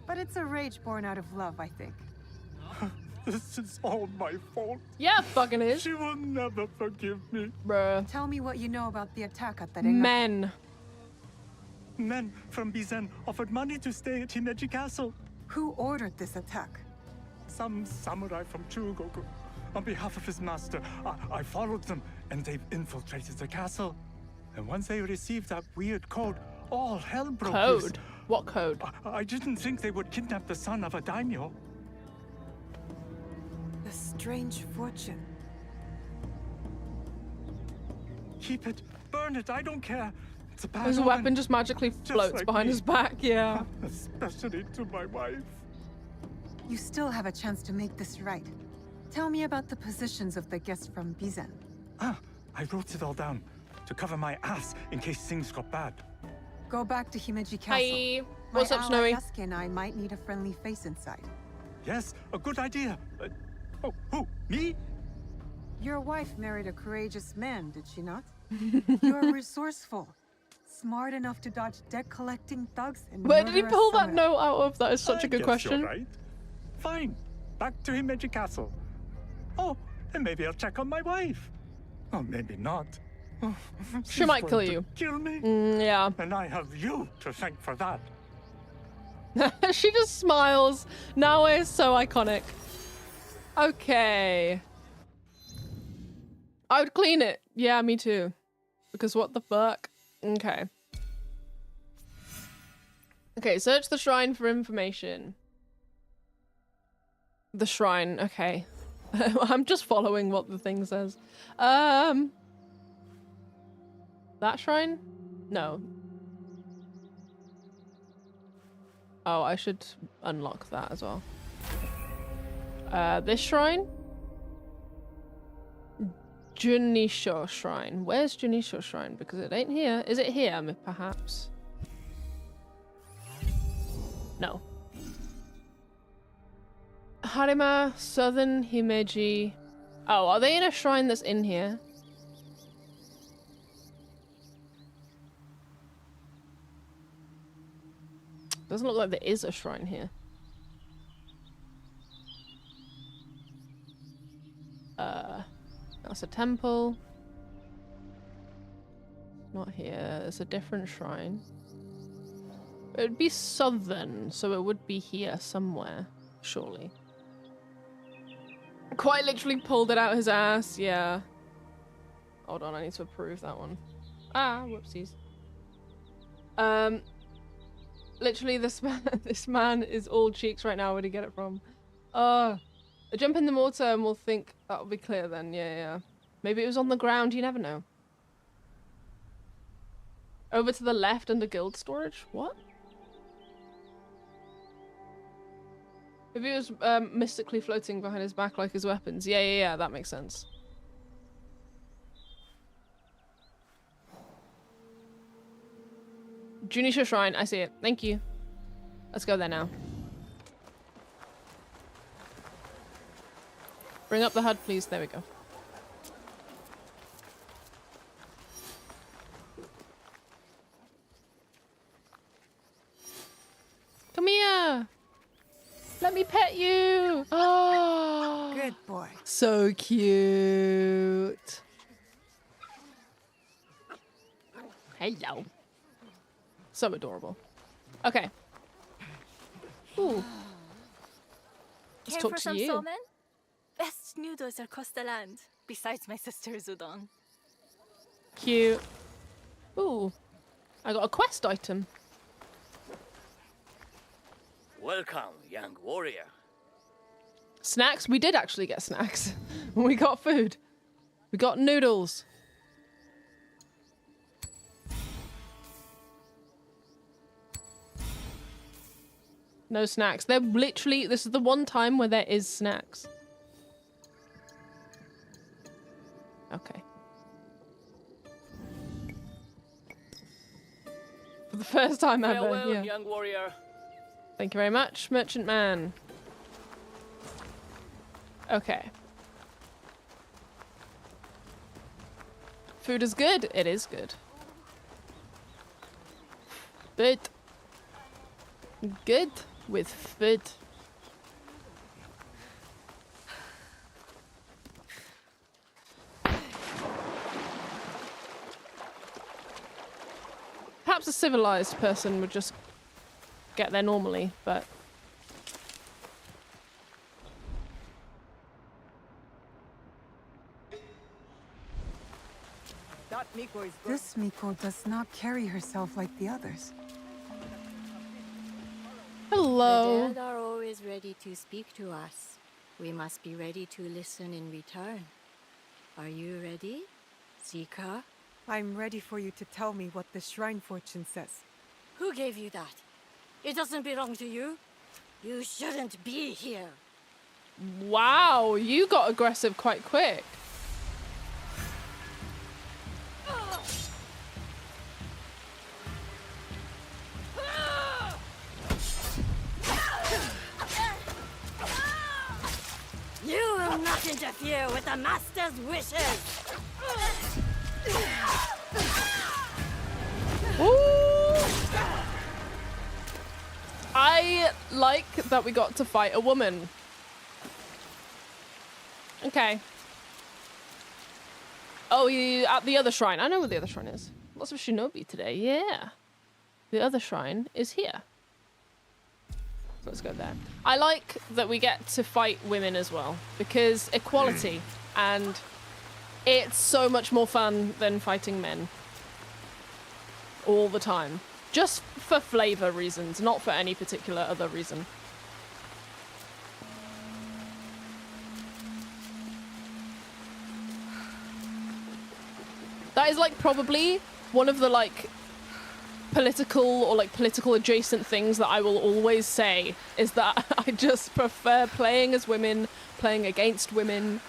But it's a rage born out of love, I think. This is all my fault. Yeah, fucking is. She will never forgive me. Bruh. Tell me what you know about the attack at the Ringakai. Men. Men from Bizen offered money to stay at Himeji Castle. Who ordered this attack? Some samurai from Chugoku. On behalf of his master, I followed them, and they've infiltrated the castle. And once they received that weird code, all hell broke loose. Code? What code? I didn't think they would kidnap the son of a daimyo. The strange fortune. Keep it, burn it, I don't care. It's a bad His omen. weapon just magically floats like behind me. his back, yeah. Especially to my wife. You still have a chance to make this right. Tell me about the positions of the guests from Bizen. I wrote it all down to cover my ass in case things got bad. Go back to Himeji Castle. Hi. What's My up, ally Snowy? Yasuke and I might need a friendly face inside. Yes, a good idea. Oh, who? Me? Your wife married a courageous man, did she not? You're resourceful. Smart enough to dodge debt-collecting thugs and Where did he murder a pull that samurai. note out of? That is such a good Guess question. You're right. Fine. Back to Himeji Castle. Oh, and maybe I'll check on my wife. Oh, maybe not. Oh, She she's might going kill to you. Kill me? Yeah. And I have you to thank for that. She just smiles. Now is so iconic. Okay. I would clean it. Yeah, me too. Because what the fuck? Okay. Okay, search the shrine for information. The shrine, okay. I'm just following what the thing says. That shrine? No. Oh, I should unlock that as well. This shrine? Junisho Shrine. Where's Junisho Shrine? Because it ain't here. Is it here, perhaps? No. Harima, Southern Himeji. Oh, are they in a shrine that's in here? Doesn't look like there is a shrine here. That's a temple. Not here. It's a different shrine. It would be southern, so it would be here somewhere, surely. Quite literally pulled it out his ass, yeah. Hold on, I need to approve that one. Ah, whoopsies. Literally, this man is all cheeks right now. Where did he get it from? A jump in the mortar and we'll think that'll be clear then. Yeah. Maybe it was on the ground. You never know. Over to the left under guild storage. What? Maybe it was mystically floating behind his back like his weapons. Yeah. That makes sense. Junisho Shrine. I see it. Thank you. Let's go there now. Bring up the HUD, please. There we go. Let me pet you. Oh, Good boy. So cute. Hello. So adorable. Okay. Ooh. Let's Care talk for to some you. somen? Best noodles across the land, besides my sister's udon. Cute. Ooh. I got a quest item. Welcome, young warrior. Snacks? We did actually get snacks. We got food. We got noodles. No snacks. They're literally, this is the one time where there is snacks. Okay. For the first time ever, Farewell, yeah. young warrior. Thank you very much, Merchant Man. Okay. Food is good? It is good. But good with food. Perhaps a civilized person would just get there normally, but This Miko does not carry herself like the others. Hello. The dead are always ready to speak to us. We must be ready to listen in return. Are you ready, Zika? I'm ready for you to tell me what the shrine fortune says. Who gave you that? It doesn't belong to you. You shouldn't be here. wow, you got aggressive quite quick. You will not interfere with the Master's wishes! Ooh. I like that we got to fight a woman. Okay. Oh, you at the other shrine. I know where the other shrine is. Lots of shinobi today. Yeah. The other shrine is here. So let's go there. I like that we get to fight women as well, because equality, and it's so much more fun than fighting men. All the time. Just for flavor reasons, not for any particular other reason. That is like probably one of the like political or like political adjacent things that I will always say, is that I just prefer playing as women, playing against women.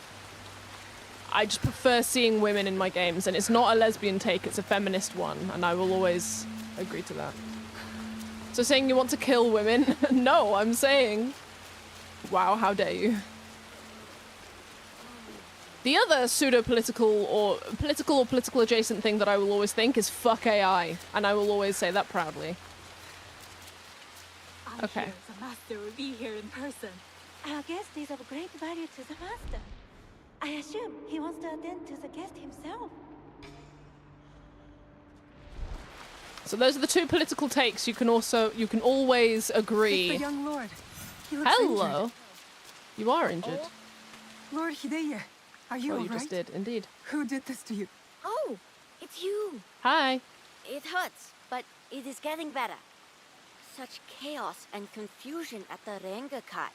I just prefer seeing women in my games, and it's not a lesbian take, it's a feminist one, and I will always agree to that. So saying you want to kill women? No, I'm saying, wow, how dare you. The other pseudo-political or political adjacent thing that I will always think is fuck AI, and I will always say that proudly. Okay. I'm sure the Master will be here in person. Our guest is of great value to the Master. I assume he wants to attend to the guest himself. So those are the two political takes. You can always agree. It's the young lord. He looks Hello. injured. You are injured. Lord Hideye, are you Well, all you right? just did, indeed. Who did this to you? Oh, it's you. Hi. It hurts, but it is getting better. Such chaos and confusion at the Rengakai.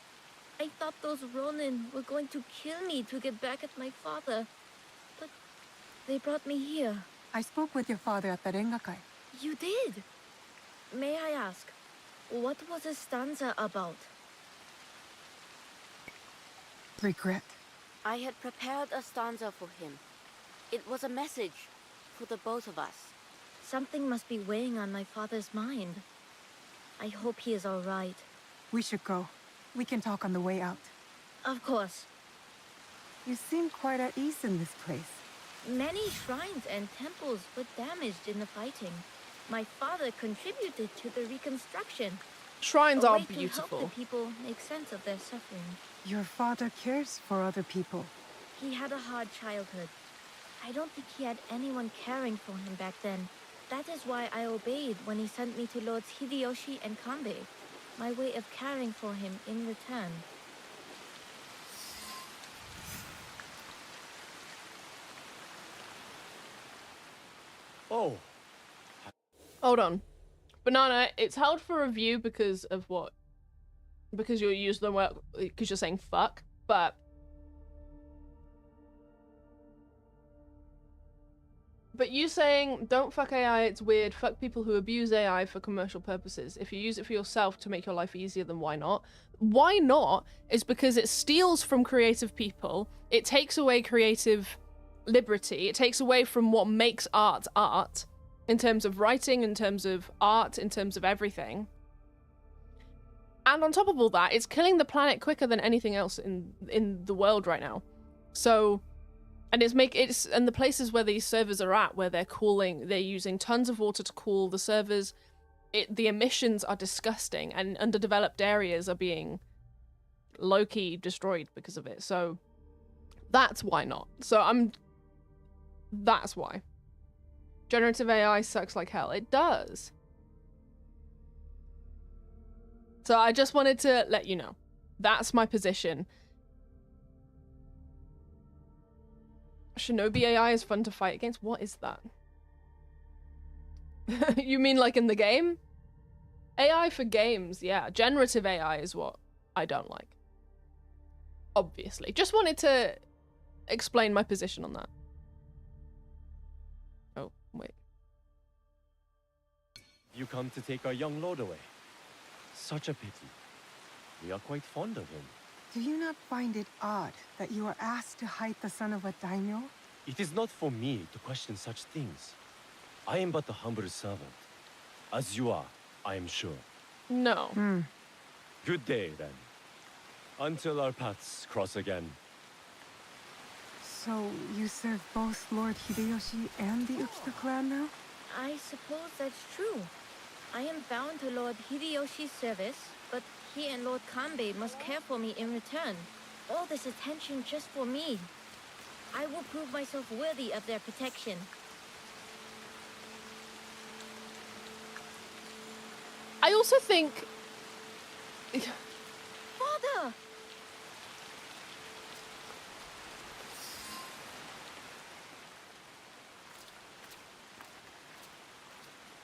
I thought those Ronin were going to kill me to get back at my father. But they brought me here. I spoke with your father at the Rengakai. You did? May I ask, what was the stanza about? Regret. I had prepared a stanza for him. It was a message for the both of us. Something must be weighing on my father's mind. I hope he is all right. We should go. We can talk on the way out. Of course. You seem quite at ease in this place. Many shrines and temples were damaged in the fighting. My father contributed to the reconstruction. Shrines A are way to help beautiful. the people make sense of their suffering. Your father cares for other people. He had a hard childhood. I don't think he had anyone caring for him back then. That is why I obeyed when he sent me to Lords Hideyoshi and Kanbei. My way of caring for him in return. Oh. Hold on. Banana, it's held for review because of what? Because you're using the word, because you're saying fuck, but you saying don't fuck AI, it's weird, fuck people who abuse AI for commercial purposes. If you use it for yourself to make your life easier, then why not? Why not is because it steals from creative people, it takes away creative liberty, it takes away from what makes art art, in terms of writing, in terms of art, in terms of everything. And on top of all that, it's killing the planet quicker than anything else in the world right now. So, and and the places where these servers are at, where they're using tons of water to cool the servers, the emissions are disgusting, and underdeveloped areas are being low-key destroyed because of it. So that's why not. That's why. Generative AI sucks like hell. It does. So I just wanted to let you know. That's my position. Shinobi AI is fun to fight against? What is that? You mean like in the game? AI for games, yeah. Generative AI is what I don't like. Obviously. Just wanted to explain my position on that. Oh, wait. You come to take our young lord away. Such a pity. We are quite fond of him. Do you not find it odd that you are asked to hide the son of a daimyo? It is not for me to question such things. I am but a humble servant. As you are, I am sure. No. Good day, then. Until our paths cross again. So, you serve both Lord Hideyoshi and the Ukita clan now? I suppose that's true. I am bound to Lord Hideyoshi's service, but he and Lord Kanbei must care for me in return. All this attention just for me. I will prove myself worthy of their protection. I also think... Father!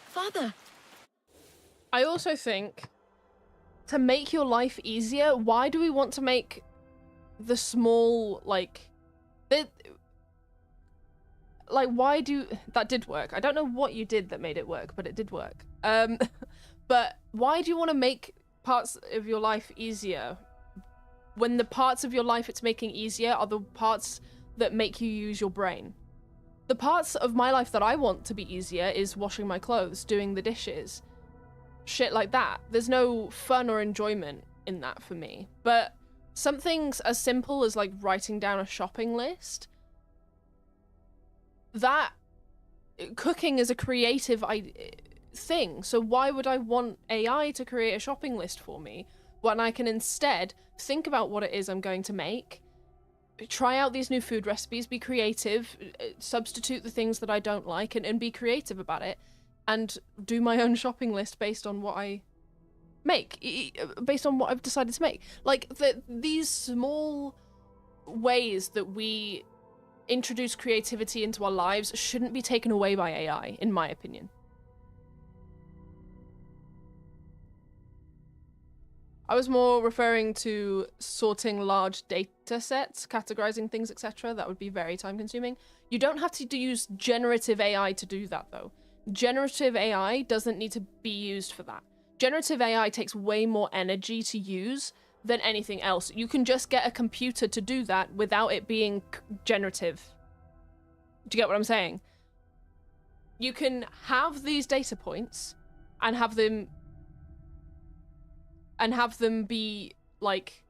Father! I also think, to make your life easier, why do we want to make the small, why do... That did work. I don't know what you did that made it work, but it did work. But why do you want to make parts of your life easier when the parts of your life it's making easier are the parts that make you use your brain? The parts of my life that I want to be easier is washing my clothes, doing the dishes, shit like that. There's no fun or enjoyment in that for me. But something as simple as like writing down a shopping list, that cooking is a creative thing. So why would I want AI to create a shopping list for me when I can instead think about what it is I'm going to make, try out these new food recipes, be creative, substitute the things that I don't like, and be creative about it, and do my own shopping list based on what I make, based on what I've decided to make. Like, these small ways that we introduce creativity into our lives shouldn't be taken away by AI, in my opinion. I was more referring to sorting large data sets, categorizing things, etc. That would be very time consuming. You don't have to use generative AI to do that though. Generative AI doesn't need to be used for that. Generative AI takes way more energy to use than anything else. You can just get a computer to do that without it being generative. Do you get what I'm saying? You can have these data points and have them be like,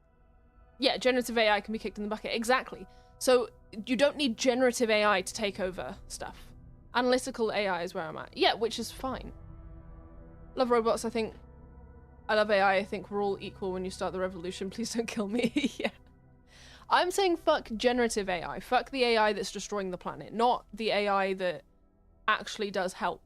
yeah, generative AI can be kicked in the bucket. Exactly. So you don't need generative AI to take over stuff. Analytical AI is where I'm at. Yeah, which is fine. Love Robots, I think I love AI. I think we're all equal when you start the revolution. Please don't kill me. Yeah. I'm saying fuck generative AI. Fuck the AI that's destroying the planet, not the AI that actually does help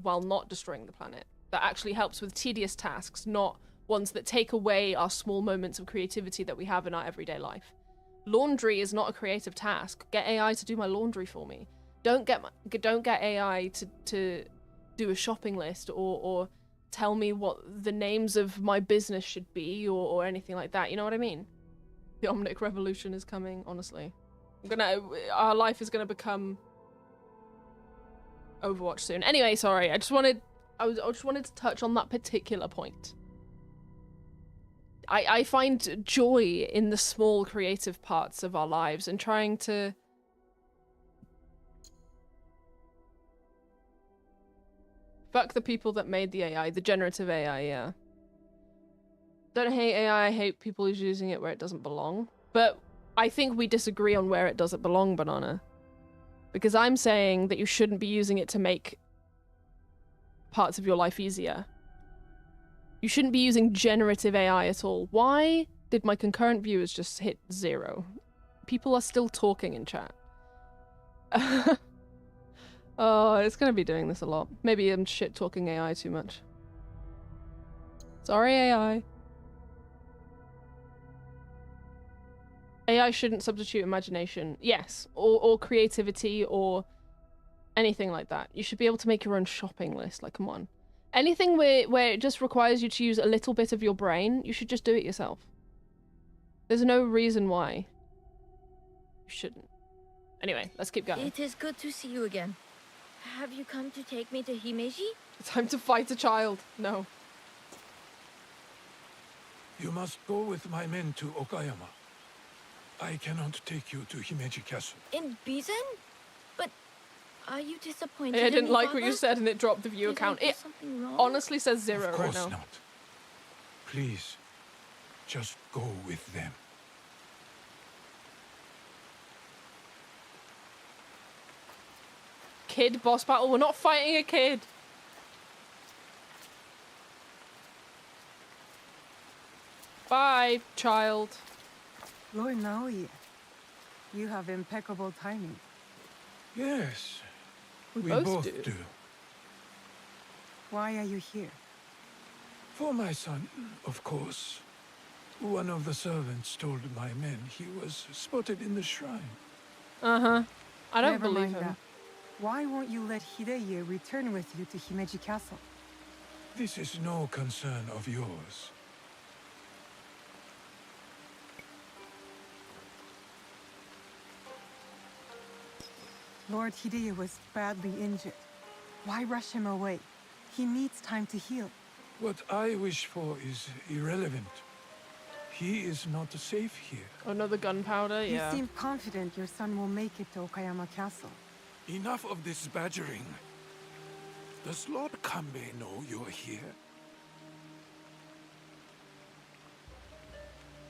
while not destroying the planet. That actually helps with tedious tasks, not ones that take away our small moments of creativity that we have in our everyday life. Laundry is not a creative task. Get AI to do my laundry for me. Don't get AI to do a shopping list or tell me what the names of my business should be or anything like that. You know what I mean? The Omnic Revolution is coming, honestly. Our life is gonna become Overwatch soon. Anyway, sorry. I just wanted to touch on that particular point. I find joy in the small creative parts of our lives and trying to fuck the people that made the AI, the generative AI, yeah. Don't hate AI, I hate people who's using it where it doesn't belong. But I think we disagree on where it doesn't belong, Banana. Because I'm saying that you shouldn't be using it to make parts of your life easier. You shouldn't be using generative AI at all. Why did my concurrent viewers just hit 0? People are still talking in chat. Oh, it's gonna be doing this a lot. Maybe I'm shit-talking AI too much. Sorry, AI. AI shouldn't substitute imagination. Yes, or creativity or anything like that. You should be able to make your own shopping list. Like, come on. Anything where it just requires you to use a little bit of your brain, you should just do it yourself. There's no reason why you shouldn't. Anyway, let's keep going. It is good to see you again. Have you come to take me to Himeji? Time to fight a child. No. You must go with my men to Okayama. I cannot take you to Himeji Castle. In Bizen? But are you disappointed? I didn't in me, like Father? what you said and it dropped the view count. It honestly says 0 right now. Of course not. Please, just go with them. Kid boss battle? We're not fighting a kid. Bye, child. Lord Naoya, you have impeccable timing. Yes, we both both do. do. Why are you here? For my son, of course. One of the servants told my men he was spotted in the shrine. Uh-huh. I don't Never believe mind him. that. Why won't you let Hideye return with you to Himeji Castle? This is no concern of yours. Lord Hideye was badly injured. Why rush him away? He needs time to heal. What I wish for is irrelevant. He is not safe here. Another gunpowder, yeah. You seem confident your son will make it to Okayama Castle. Enough of this badgering. Does Lord Kanbei know you're here?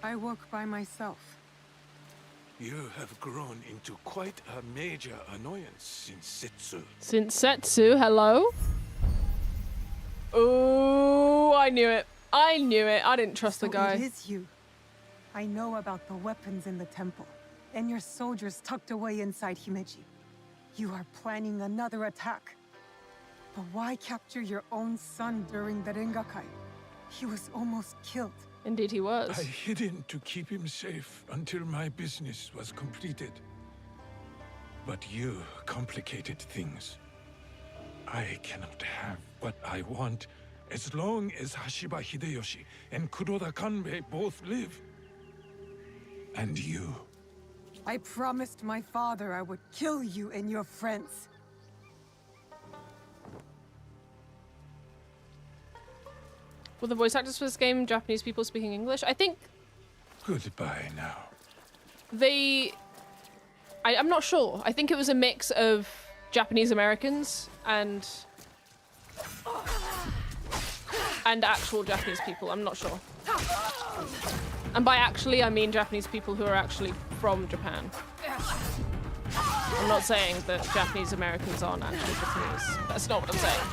I work by myself. You have grown into quite a major annoyance since Setsu. Since Setsu, hello? Oh, I knew it. I knew it. I didn't trust the guy. It is you. I know about the weapons in the temple, and your soldiers tucked away inside Himeji. You are planning another attack. But why capture your own son during the Rengakai? He was almost killed. Indeed he was. I hid him to keep him safe until my business was completed. But you complicated things. I cannot have what I want as long as Hashiba Hideyoshi and Kuroda Kanbei both live. And you. I promised my father I would kill you and your friends. Were the voice actors for this game Japanese people speaking English? I think Goodbye now. I'm not sure. I think it was a mix of Japanese Americans and actual Japanese people. I'm not sure. And by actually, I mean Japanese people who are actually from Japan. I'm not saying that Japanese Americans aren't actually Japanese. That's not what I'm saying.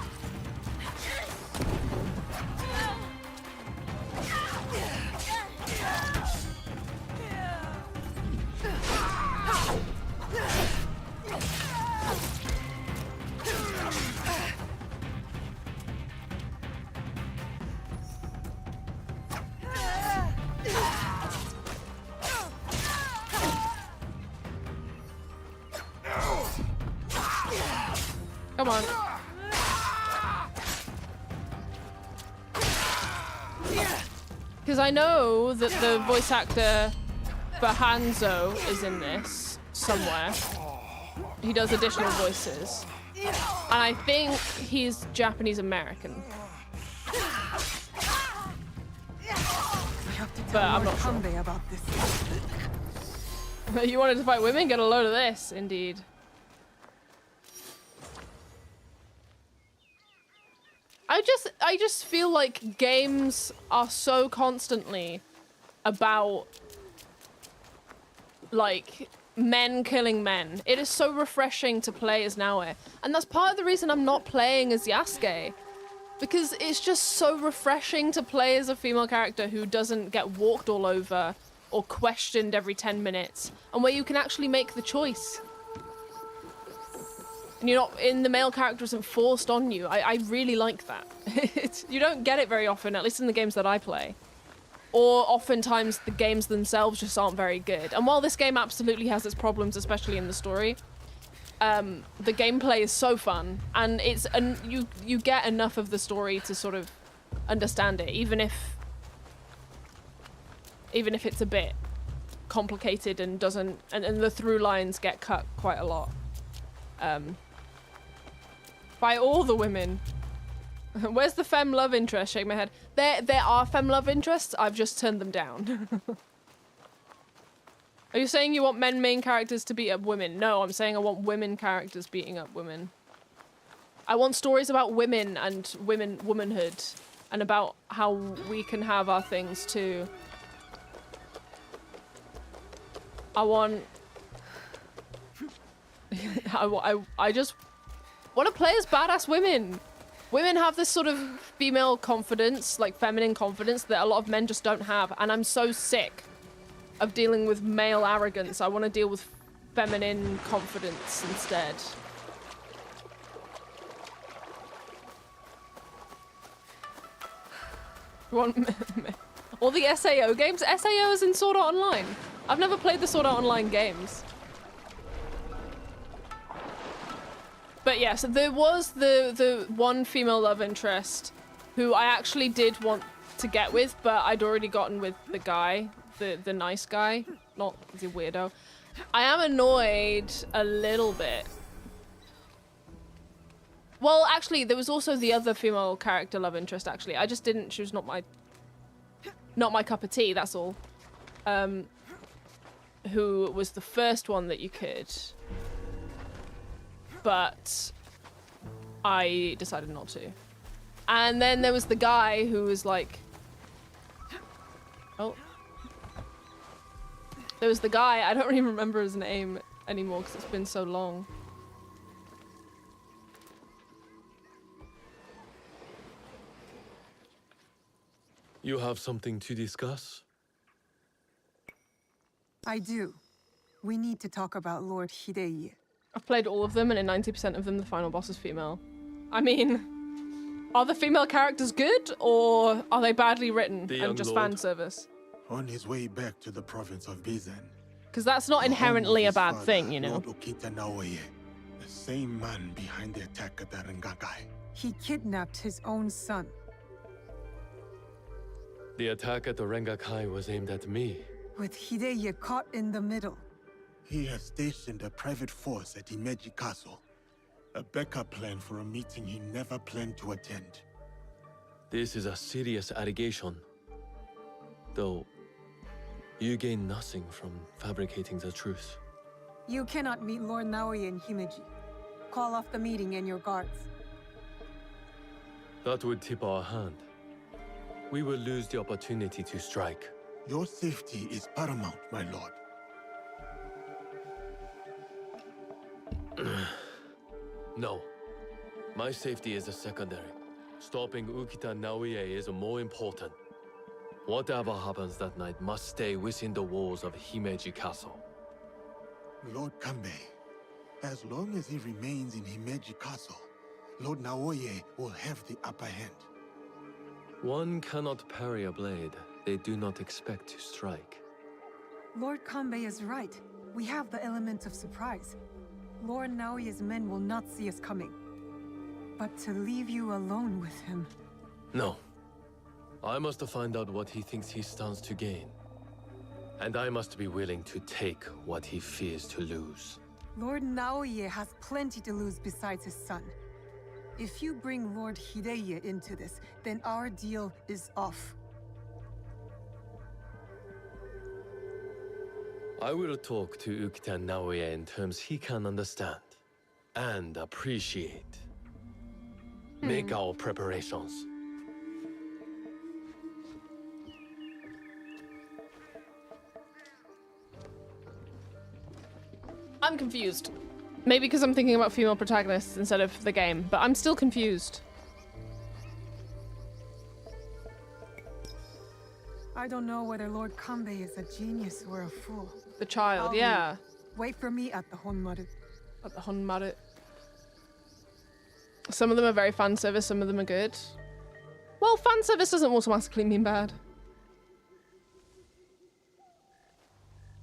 Come on. Because I know that the voice actor for Hanzo is in this somewhere. He does additional voices. And I think he's Japanese American. But I'm not sure. About this. You wanted to fight women? Get a load of this, indeed. I just feel like games are so constantly about like men killing men. It is so refreshing to play as Naoe. And that's part of the reason I'm not playing as Yasuke. Because it's just so refreshing to play as a female character who doesn't get walked all over or questioned every 10 minutes, and where you can actually make the choice. And you're not, the male character isn't forced on you. I really like that. You don't get it very often, at least in the games that I play. Or oftentimes the games themselves just aren't very good. And while this game absolutely has its problems, especially in the story, the gameplay is so fun, and you get enough of the story to sort of understand it, even if it's a bit complicated and doesn't, and the through lines get cut quite a lot. By all the women. Where's the femme love interest? Shake my head. There are femme love interests. I've just turned them down. Are you saying you want men main characters to beat up women? No, I'm saying I want women characters beating up women. I want stories about women and womanhood, and about how we can have our things too. I want... I just want to play as badass women. Women have this sort of female confidence, like feminine confidence, that a lot of men just don't have, and I'm so sick of dealing with male arrogance. I want to deal with feminine confidence instead. All the SAO games? SAO is in Sword Art Online. I've never played the Sword Art Online games. But yeah, so there was the one female love interest who I actually did want to get with, but I'd already gotten with the guy, the nice guy, not the weirdo. I am annoyed a little bit. Well, actually, there was also the other female character love interest, actually. I just didn't, she was not my cup of tea, that's all. Who was the first one that you could. But I decided not to. And then there was the guy who was like... Oh. There was the guy, I don't even remember his name anymore because it's been so long. You have something to discuss? I do. We need to talk about Lord Hidei. I've played all of them, and in 90% of them, the final boss is female. I mean, are the female characters good, or are they badly written and just fan service? On his way back to the province of Bizan. Because that's not inherently a bad thing, you know. Lord Okita Naoye, the same man behind the attack at the Rengakai. He kidnapped his own son. The attack at the Rengakai was aimed at me. With Hidei caught in the middle. He has stationed a private force at Himeji Castle. A backup plan for a meeting he never planned to attend. This is a serious allegation. Though, you gain nothing from fabricating the truth. You cannot meet Lord Naoye in Himeji. Call off the meeting and your guards. That would tip our hand. We will lose the opportunity to strike. Your safety is paramount, my lord. No. My safety is a secondary. Stopping Ukita Naoye is more important. Whatever happens that night must stay within the walls of Himeji Castle. Lord Kanbei, as long as he remains in Himeji Castle, Lord Naoye will have the upper hand. One cannot parry a blade they do not expect to strike. Lord Kanbei is right. We have the element of surprise. Lord Naoye's men will not see us coming. But to leave you alone with him... No. I must find out what he thinks he stands to gain. And I must be willing to take what he fears to lose. Lord Naoye has plenty to lose besides his son. If you bring Lord Hideye into this, then our deal is off. I will talk to Uktan Naoye in terms he can understand and appreciate. Make our preparations. I'm confused. Maybe because I'm thinking about female protagonists instead of the game, but I'm still confused. I don't know whether Lord Kanbei is a genius or a fool. The child, yeah. Wait for me at the Honmaru. At the Honmaru. Some of them are very fan service, some of them are good. Well, fan service doesn't automatically mean bad.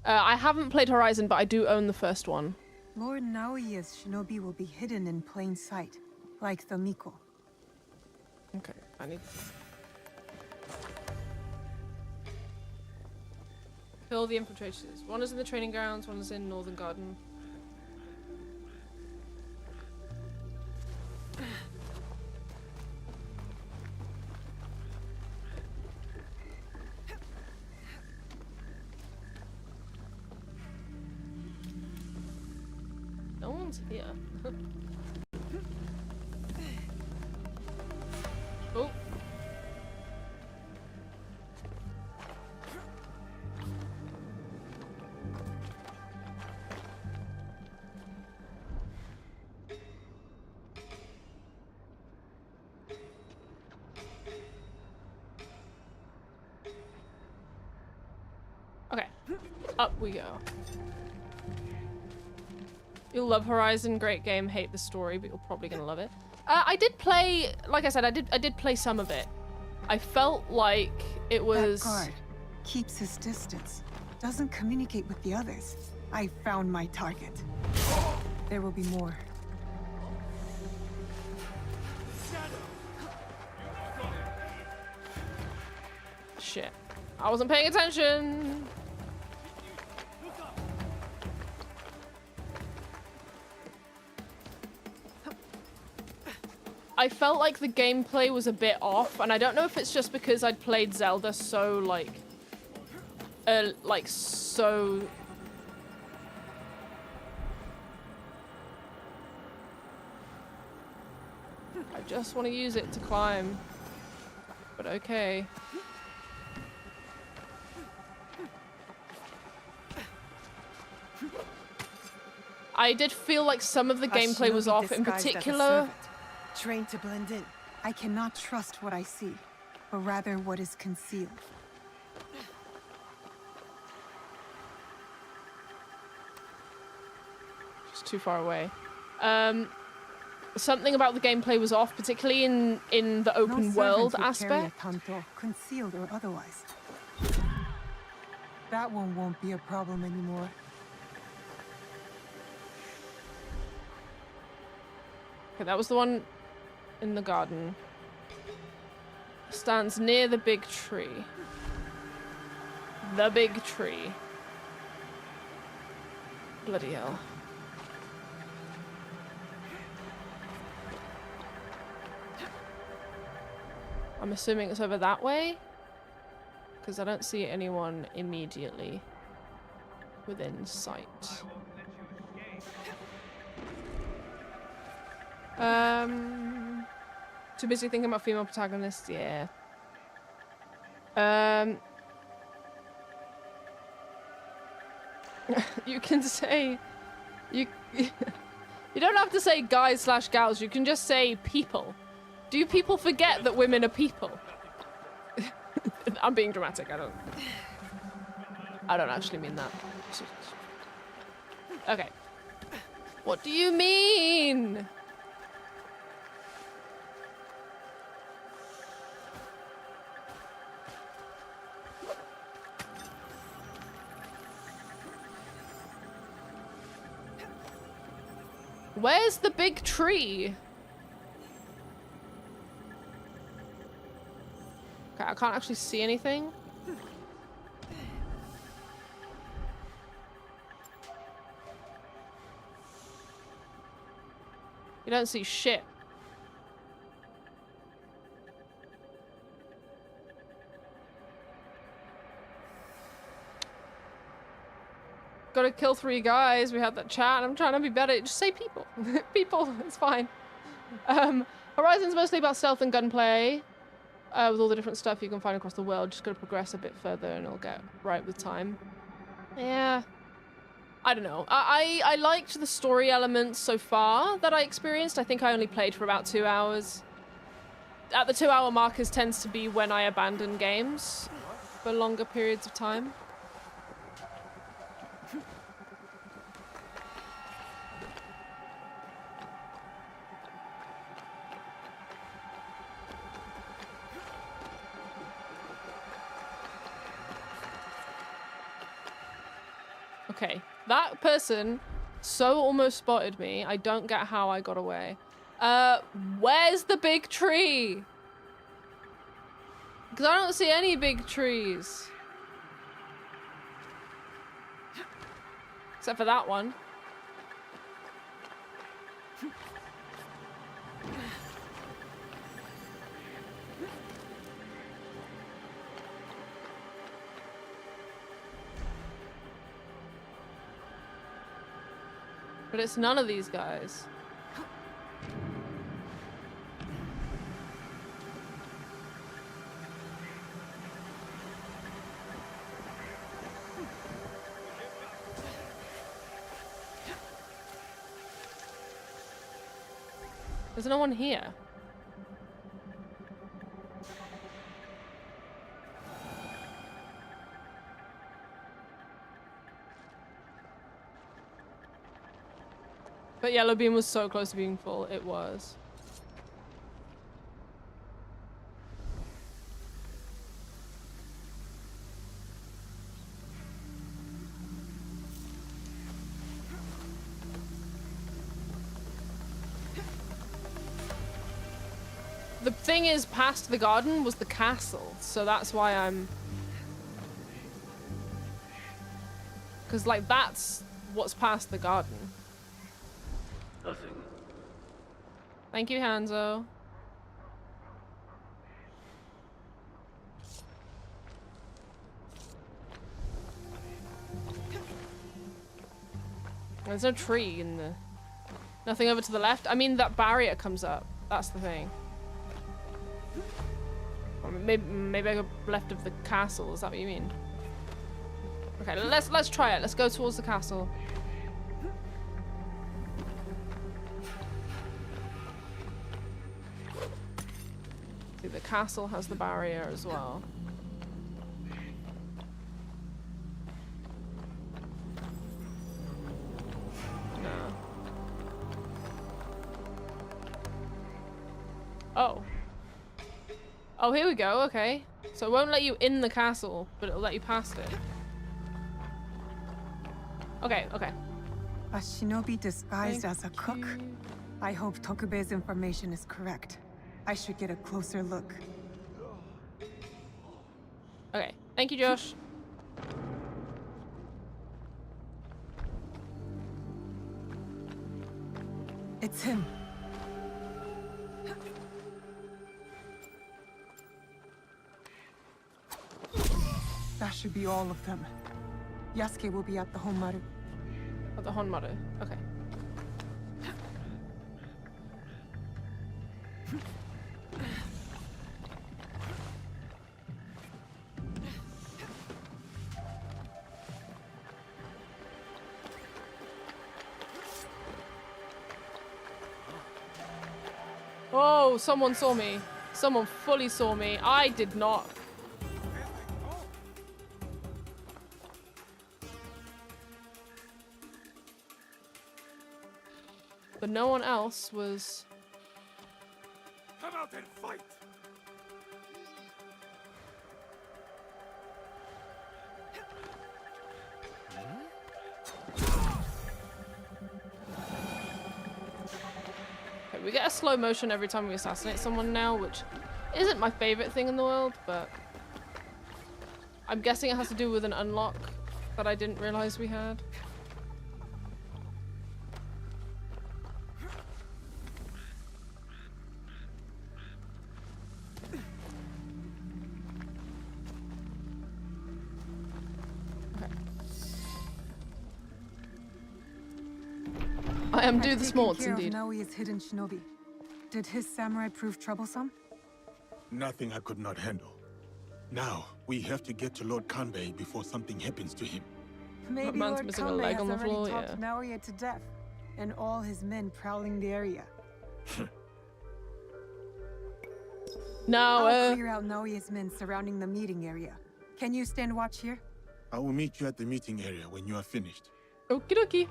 I haven't played Horizon, but I do own the first one. Lord Naoye's shinobi will be hidden in plain sight, like the Miko. Okay, I need... Kill the infiltrators. One is in the training grounds, one is in Northern Garden. No one's here. Oh. Okay, up we go. You'll love Horizon, great game, hate the story, but you're probably gonna love it. I did play, like I said, I did play some of it. I felt like it was... That guard keeps his distance, doesn't communicate with the others. I found my target. There will be more. Shit. I wasn't paying attention. I felt like the gameplay was a bit off, and I don't know if it's just because I'd played Zelda so, like so... I just want to use it to climb. But okay. I did feel like some of the gameplay was off, in particular... Trained to blend in. I cannot trust what I see, but rather what is concealed. Just too far away. Something about the gameplay was off, particularly in the open world aspect. Tanto, concealed or otherwise. That one won't be a problem anymore. Okay, that was the one in the garden. Stands near the big tree. The big tree. Bloody hell. I'm assuming it's over that way, because I don't see anyone immediately within sight. Too busy thinking about female protagonists, yeah. You can say... You don't have to say guys/gals, you can just say people. Do people forget that women are people? I'm being dramatic, I don't actually mean that. Okay. What do you mean? Where's the big tree? can't actually see anything. You don't see shit. Gotta kill 3 guys. We had that chat. I'm trying to be better. Just say people. People. It's fine. Horizon's mostly about stealth and gunplay. With all the different stuff you can find across the world. Just gotta progress a bit further and it'll get right with time. Yeah. I don't know. I liked the story elements so far that I experienced. I think I only played for about 2 hours. At the 2-hour markers tends to be when I abandon games for longer periods of time. Okay, that person so almost spotted me. I don't get how I got away. Where's the big tree? Because I don't see any big trees. Except for that one. But it's none of these guys. There's no one here. But Yellow Beam was so close to being full. It was. The thing is, past the garden was the castle, so that's why I'm... Because, like, that's what's past the garden. Nothing. Thank you, Hanzo. There's no tree in the... Nothing over to the left. I mean, that barrier comes up. That's the thing. Or maybe I go left of the castle. Is that what you mean? Okay, let's try it. Let's go towards the castle. See, the castle has the barrier as well. No. Oh. Oh, here we go. Okay. So it won't let you in the castle, but it'll let you past it. Okay, okay. A shinobi disguised as a cook? I hope Tokube's information is correct. I should get a closer look. Okay. Thank you, Josh. It's him. That should be all of them. Yasuke will be at the Honmaru. At the Honmaru. Okay. Oh, someone saw me. Someone fully saw me. I did not. But no one else was... Come out and fight! Okay, we get a slow motion every time we assassinate someone now, which isn't my favorite thing in the world, but I'm guessing it has to do with an unlock that I didn't realize we had. I am do the smarts indeed. Naoi's hidden shinobi. Did his samurai prove troublesome? Nothing I could not handle. Now, we have to get to Lord Kanbei before something happens to him. Maybe man's Lord missing a Kanbei leg has on the already floor, talked yeah. Naoya to death, and all his men prowling the area. Now, I'll clear out Naoya's men surrounding the meeting area. Can you stand watch here? I will meet you at the meeting area when you are finished. Okie dokie.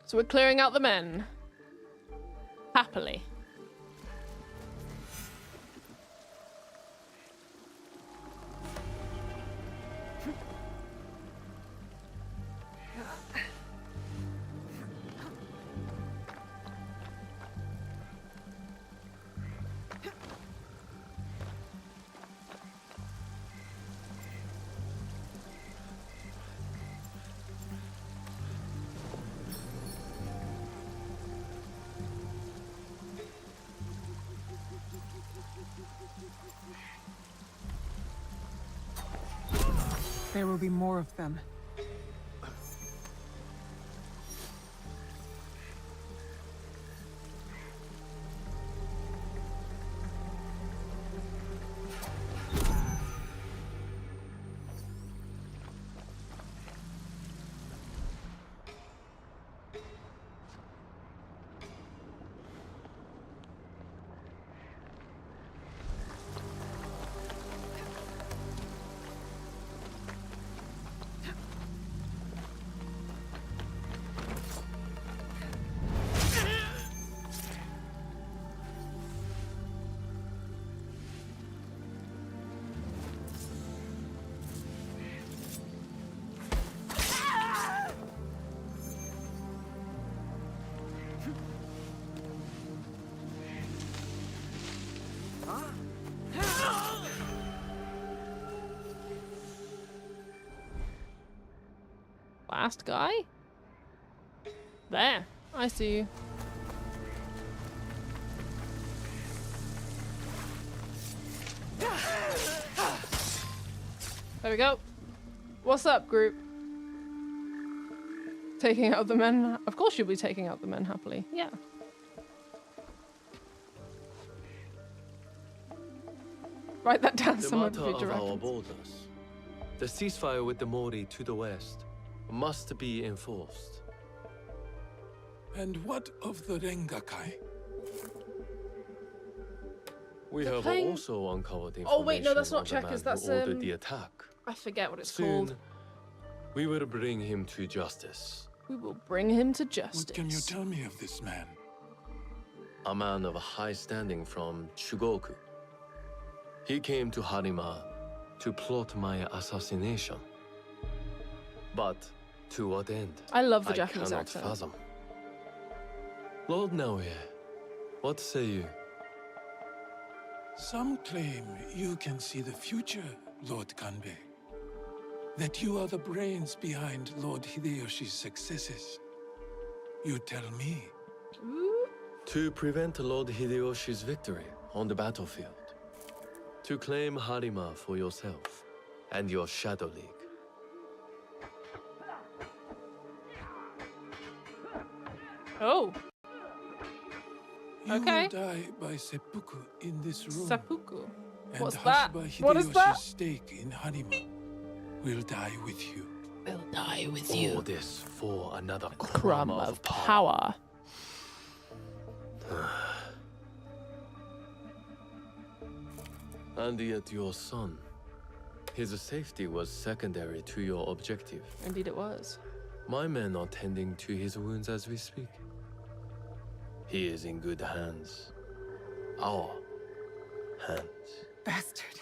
So we're clearing out the men. Happily. There will be more of them. Last guy? There. I see you. There we go. What's up, group? Taking out the men? Of course you'll be taking out the men happily. Yeah. Write that down The somewhere matter for future of our reference. borders. The ceasefire with the Mori to the west must be enforced. And what of the Rengakai? We They're have playing- also uncovered information Oh wait, no, that's not on the man checkers. who That's ordered the attack. I forget what it's Soon, called. we will bring him to justice. We will bring him to justice. What can you tell me of this man? A man of high standing from Chugoku. He came to Harima to plot my assassination. But to what end? I love the Japanese cannot accent. fathom. Lord Naoya, what say you? Some claim you can see the future, Lord Kanbei. That you are the brains behind Lord Hideyoshi's successes. You tell me. To prevent Lord Hideyoshi's victory on the battlefield. To claim Harima for yourself and your Shadow League. Oh. You Okay. will die by seppuku in this room. Seppuku. And What's that? Hashiba What is that? Hideyoshi's stake in Harima will die with you. Will die with All this for another Crumb of power. And yet your son, his safety was secondary to your objective. Indeed it was. My men are tending to his wounds as we speak. He is in good hands. Our hands. Bastard.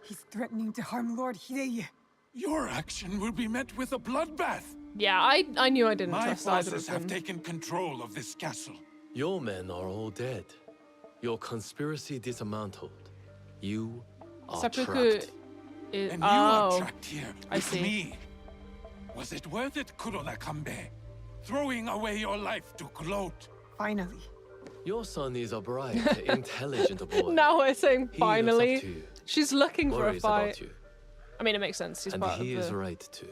He's threatening to harm Lord Hideye. Your action will be met with a bloodbath. Yeah, I knew I didn't My trust either of forces have them. taken control of this castle. Your men are all dead. Your conspiracy dismantled. You are Seppuku trapped. is. And you are trapped here I with see. me. Was it worth it, Kuroda Kambe? Throwing away your life to gloat? Finally. Your son is a bright, intelligent boy. Now we're saying He looks up finally. to you, She's looking for a worries fight. about you, I mean, it makes sense. He's and part he of is the right too.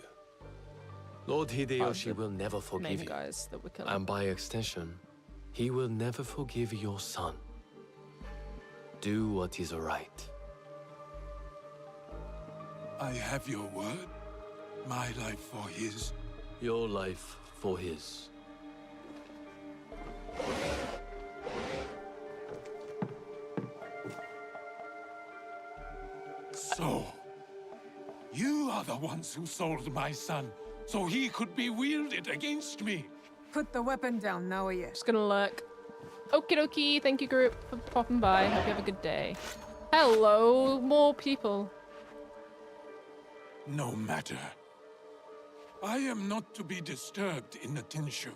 Lord Hideyoshi will never forgive main you, guys that we're killing. and by extension, he will never forgive your son. Do what is right. I have your word. My life for his. Your life for his. So, you are the ones who sold my son, so he could be wielded against me. Put the weapon down, Naoya. Just gonna look. Okie dokie. Thank you, group, for popping by. Hope you have a good day. Hello, more people. No matter. I am not to be disturbed in the Tenshu.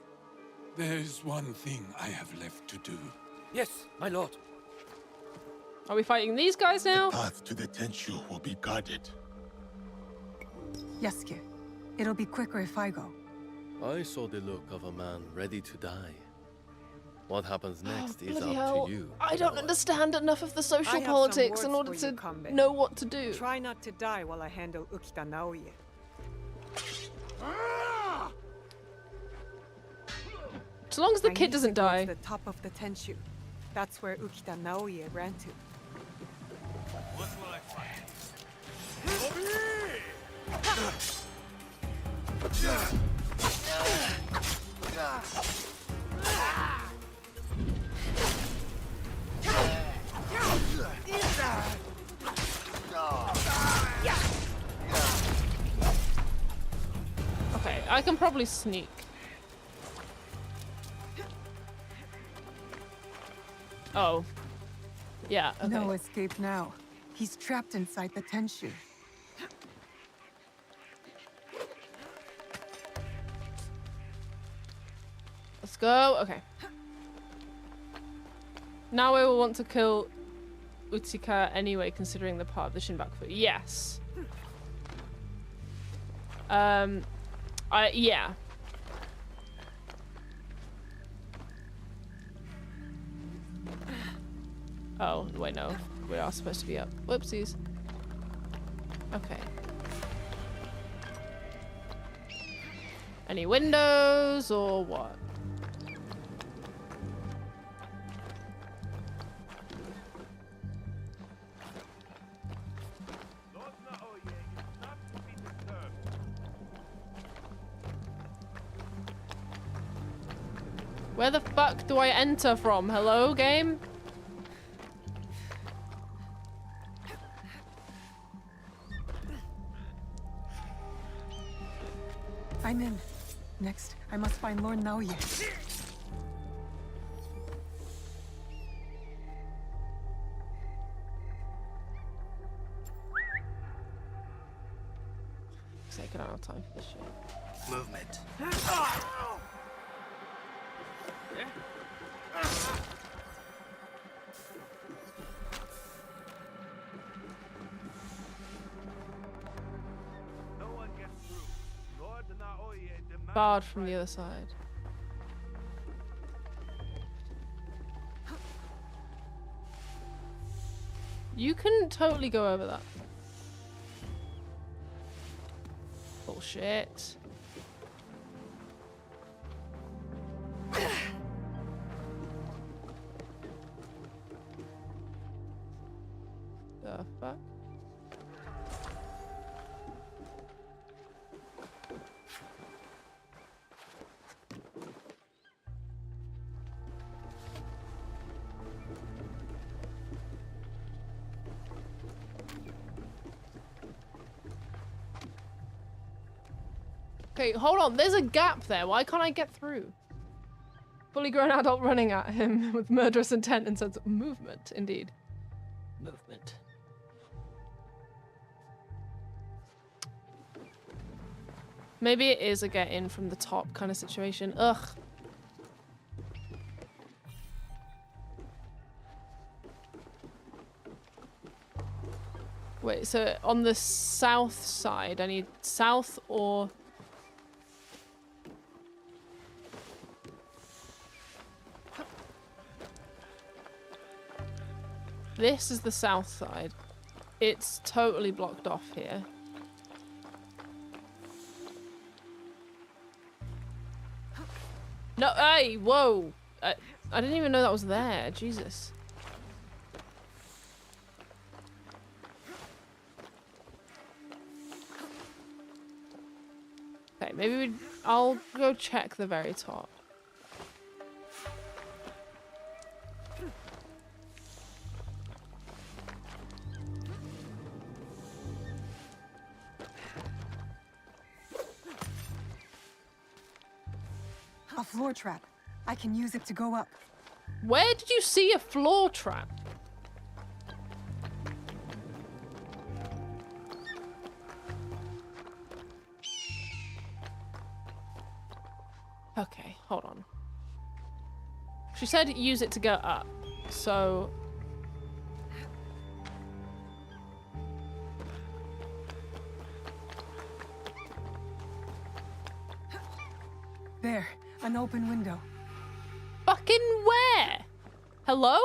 There is one thing I have left to do. Yes, my lord. Are we fighting these guys now? The path to the Tenshu will be guarded. Yasuke, it'll be quicker if I go. I saw the look of a man ready to die. What happens next is Bloody up hell. to you. I don't understand enough of the I social have some politics in words order for you, to Kanbei. know what to do. Try not to die while I handle Ukita Naoya. As long as the I kid need doesn't to go to die. the top of the Tenshu. That's where Ukita Naoya ran to. What will I find? Okay, I can probably sneak. Oh. Yeah, okay. No escape now. He's trapped inside the Tenshu. Let's go. Okay. Now I will want to kill Utsika anyway, considering the part of the Shinbaku. Yes. Yeah. Oh, wait, no. We are supposed to be up. Whoopsies. Okay. Any windows or what? Where the fuck do I enter from? Hello, game? I'm in. Next, I must find Lord Naoya. I don't have time for this shit. Movement. Barred from the other side. You can totally go over that. Bullshit. The fuck? Okay, hold on. There's a gap there. Why can't I get through? Fully grown adult running at him with murderous intent and sense of movement. Indeed. Movement. Maybe it is a get in from the top kind of situation. Ugh. Wait, so on the south side, I need south or... This is the south side. It's totally blocked off here. No, hey, whoa! I didn't even know that was there. Jesus. Okay, maybe I'll go check the very top. A floor trap. I can use it to go up. Where did you see a floor trap? Okay, hold on. She said use it to go up, so... There, an open window. Fucking where? Hello?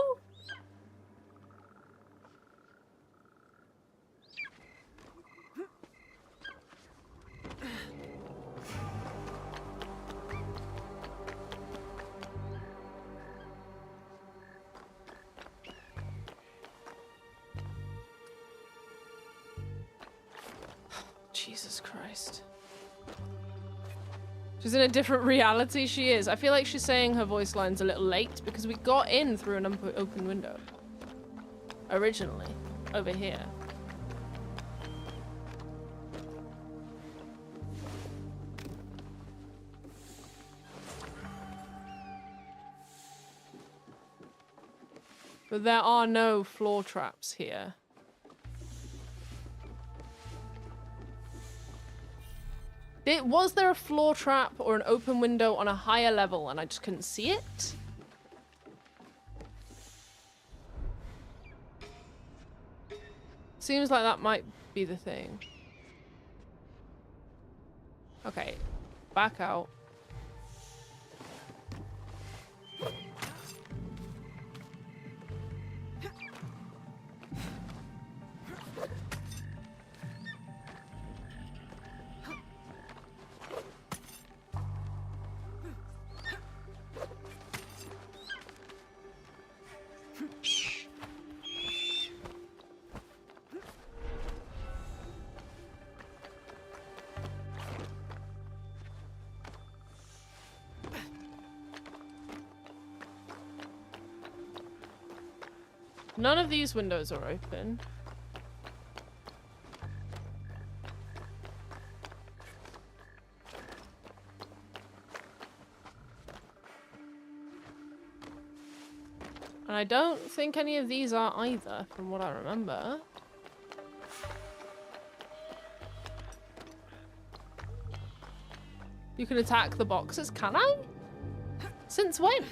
Jesus Christ. She's in a different reality. She is. I feel like she's saying her voice line's a little late because we got in through an open window. Originally. Over here. But there are no floor traps here. Was there a floor trap or an open window on a higher level and I just couldn't see it? Seems like that might be the thing. Okay, back out. None of these windows are open. And I don't think any of these are either, from what I remember. You can attack the boxes, can I? Since when?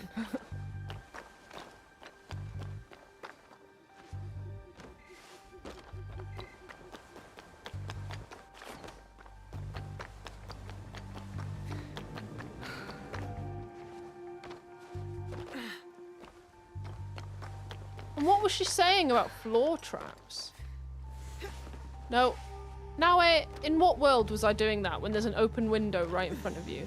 And what was she saying about floor traps? No. Now, in what world was I doing that when there's an open window right in front of you?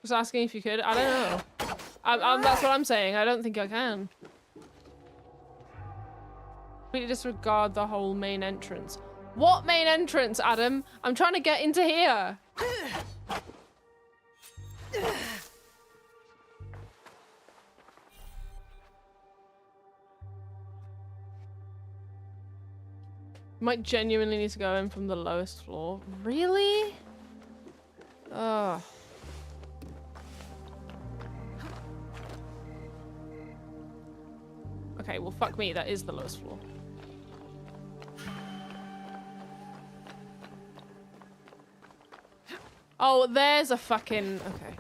Just asking if you could. I don't know. That's what I'm saying. I don't think I can. Completely disregard the whole main entrance. What main entrance, Adam? I'm trying to get into here. Might genuinely need to go in from the lowest floor. Really? Ugh. Okay, well, fuck me. That is the lowest floor. Oh, there's a fucking... Okay.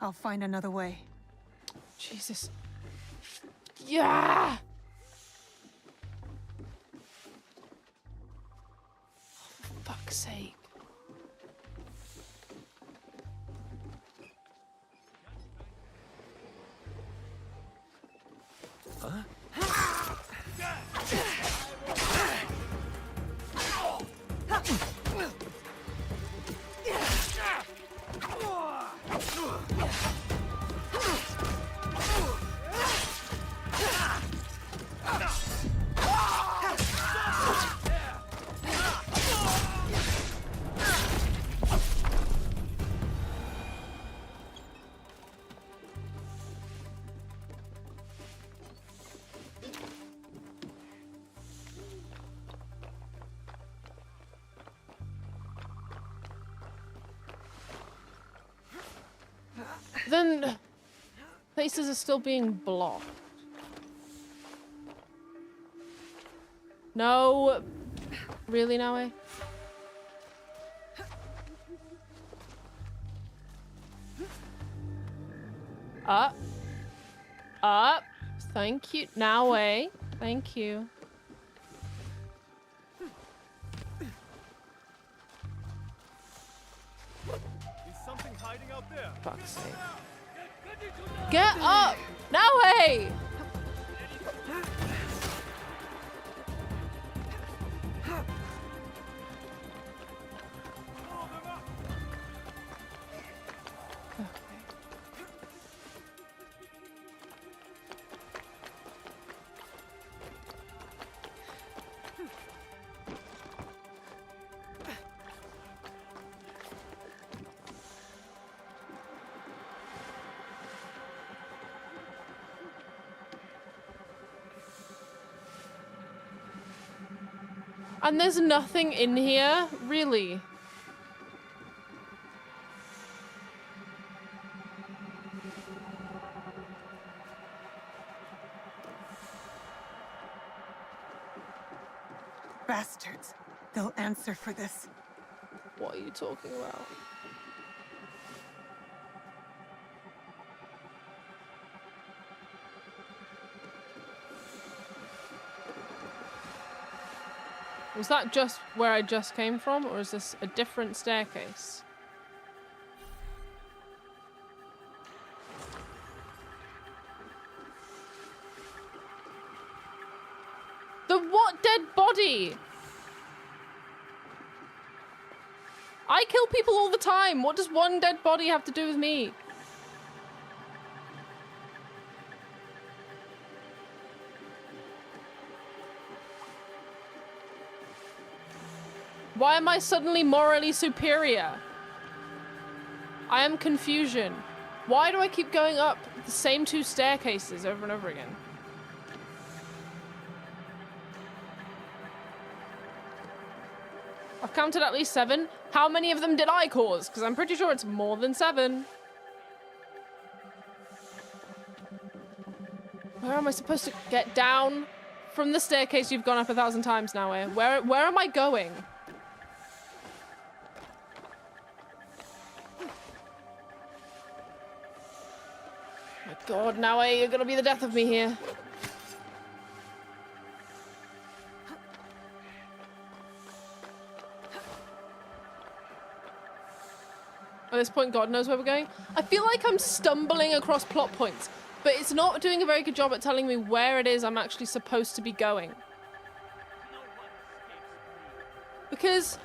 I'll find another way. Jesus. Yeah! For fuck's sake. Huh? Then places are still being blocked. No. Really, Naue? Up. Up. Thank you. Naue. Thank you. Something hiding out there. Fuck's sake. Get up! Naue! And there's nothing in here, really. Bastards. They'll answer for this. What are you talking about? Was that just where I just came from, or is this a different staircase? The what dead body? I kill people all the time. What does one dead body have to do with me? Why am I suddenly morally superior? I am confusion. Why do I keep going up the same two staircases over and over again? I've counted at least 7. How many of them did I cause? Because I'm pretty sure it's more than 7. Where am I supposed to get down from the staircase you've gone up 1,000 times now? Where am I going? My God, now you're gonna be the death of me here. At this point, God knows where we're going. I feel like I'm stumbling across plot points, but it's not doing a very good job at telling me where it is I'm actually supposed to be going. Because,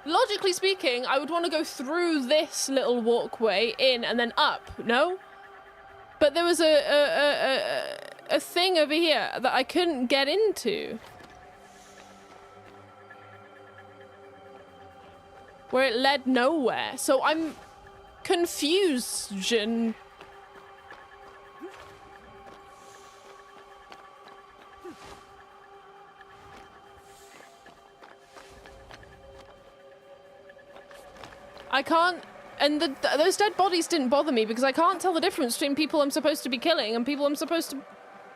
logically speaking, I would want to go through this little walkway in and then up, no? But there was a thing over here that I couldn't get into. Where it led nowhere. So I'm confusion. I can't And those dead bodies didn't bother me because I can't tell the difference between people I'm supposed to be killing and people I'm supposed to...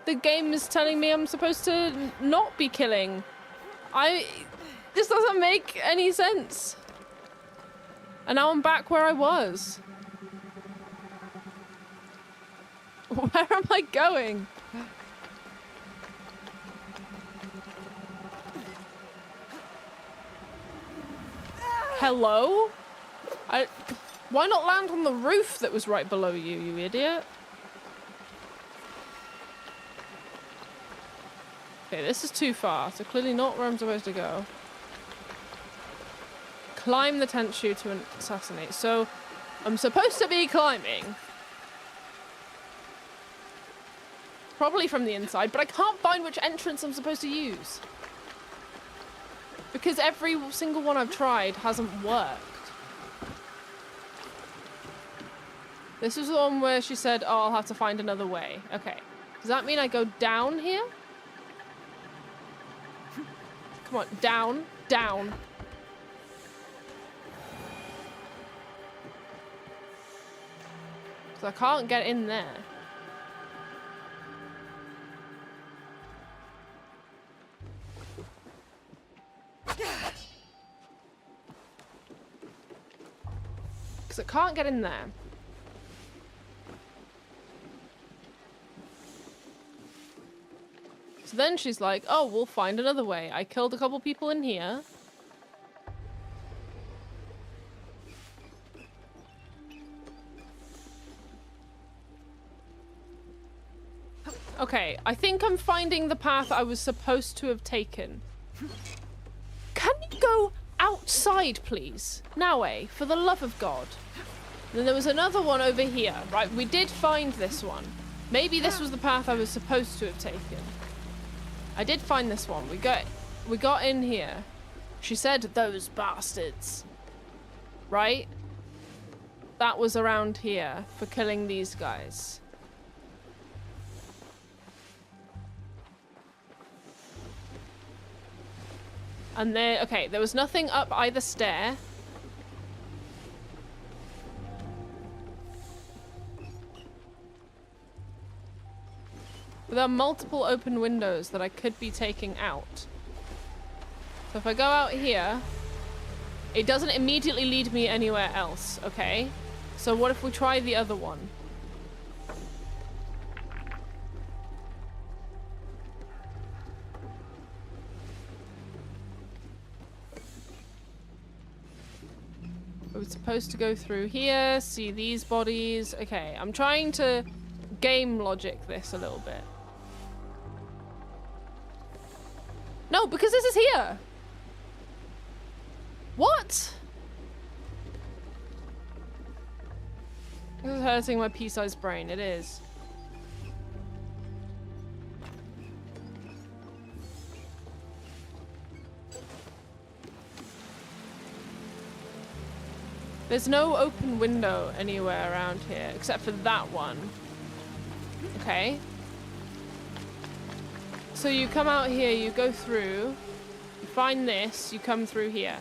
The game is telling me I'm supposed to not be killing. This doesn't make any sense. And now I'm back where I was. Where am I going? Hello? Why not land on the roof that was right below you, you idiot? Okay, this is too far, so clearly not where I'm supposed to go. Climb the tent shoe to assassinate. So, I'm supposed to be climbing. Probably from the inside, but I can't find which entrance I'm supposed to use. Because every single one I've tried hasn't worked. This is the one where she said, oh, I'll have to find another way. Okay. Does that mean I go down here? Come on, down, down. Because I can't get in there. Because I can't get in there. So then she's like, oh, we'll find another way. I killed a couple people in here. Okay, I think I'm finding the path I was supposed to have taken. Can you go outside, please? Naue, for the love of God. And then there was another one over here. Right, we did find this one. Maybe this was the path I was supposed to have taken. I did find this one. We got in here. She said, those bastards. Right? That was around here for killing these guys. And there, okay, there was nothing up either stair. But there are multiple open windows that I could be taking out. So if I go out here, it doesn't immediately lead me anywhere else, okay? So what if we try the other one? We're supposed to go through here, see these bodies. Okay, I'm trying to game logic this a little bit. No, because this is here. What? This is hurting my pea-sized brain. It is. There's no open window anywhere around here, except for that one. Okay. So you come out here, you go through, you find this, you come through here.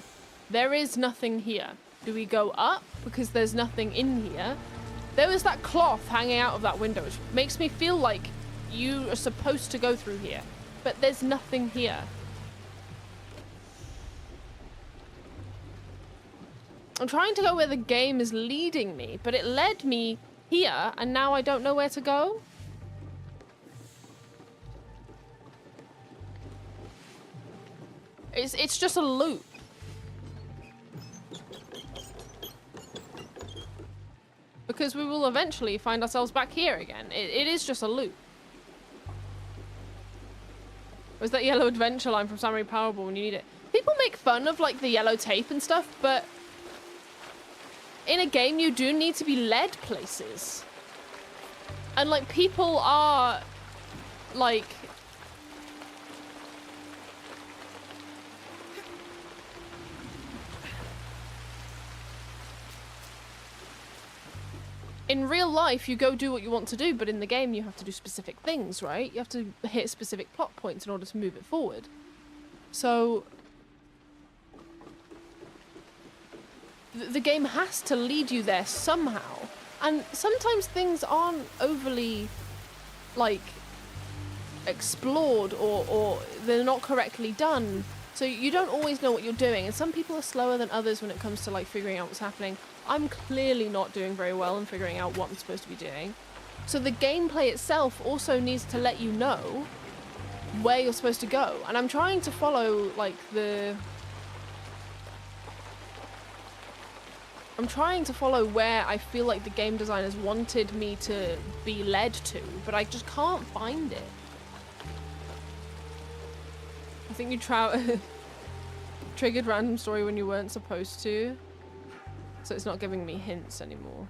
There is nothing here. Do we go up? Because there's nothing in here. There was that cloth hanging out of that window, which makes me feel like you are supposed to go through here. But there's nothing here. I'm trying to go where the game is leading me, but it led me here, and now I don't know where to go. It's just a loop. Because we will eventually find ourselves back here again. It is just a loop. Was that yellow adventure line from Samurai Powerball when you need it? People make fun of like the yellow tape and stuff, but in a game you do need to be led places. And like people are like in real life, you go do what you want to do, but in the game, you have to do specific things, right? You have to hit specific plot points in order to move it forward. So the game has to lead you there somehow. And sometimes things aren't overly, like, explored or they're not correctly done. So you don't always know what you're doing. And some people are slower than others when it comes to, like, figuring out what's happening. I'm clearly not doing very well in figuring out what I'm supposed to be doing. So the gameplay itself also needs to let you know where you're supposed to go. And I'm trying to follow, like, I'm trying to follow where I feel like the game designers wanted me to be led to, but I just can't find it. I think you triggered random story when you weren't supposed to, so it's not giving me hints anymore.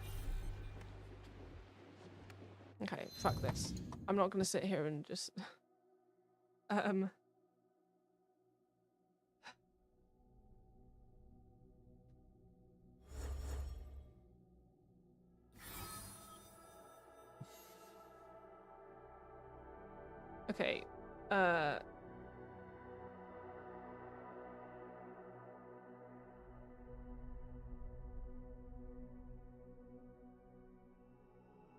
Okay, fuck this. I'm not gonna sit here and just... Okay,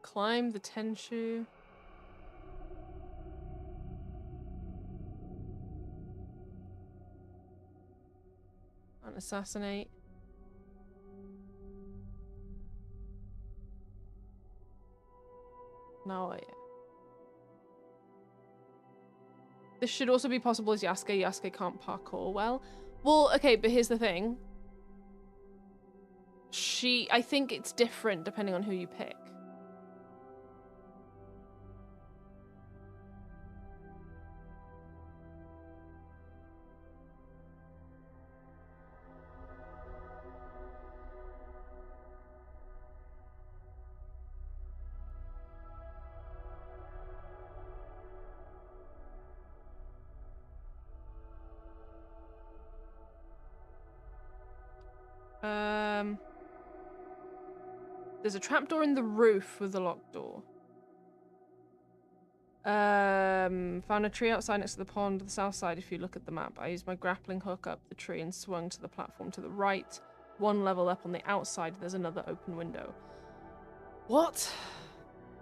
climb the Tenshu. And assassinate. No, yeah. This should also be possible as Yasuke. Yasuke can't parkour well. Well, okay, but here's the thing. I think it's different depending on who you pick. There's a trapdoor in the roof with a locked door. Found a tree outside next to the pond to the south side if you look at the map. I used my grappling hook up the tree and swung to the platform to the right. One level up on the outside, there's another open window. What?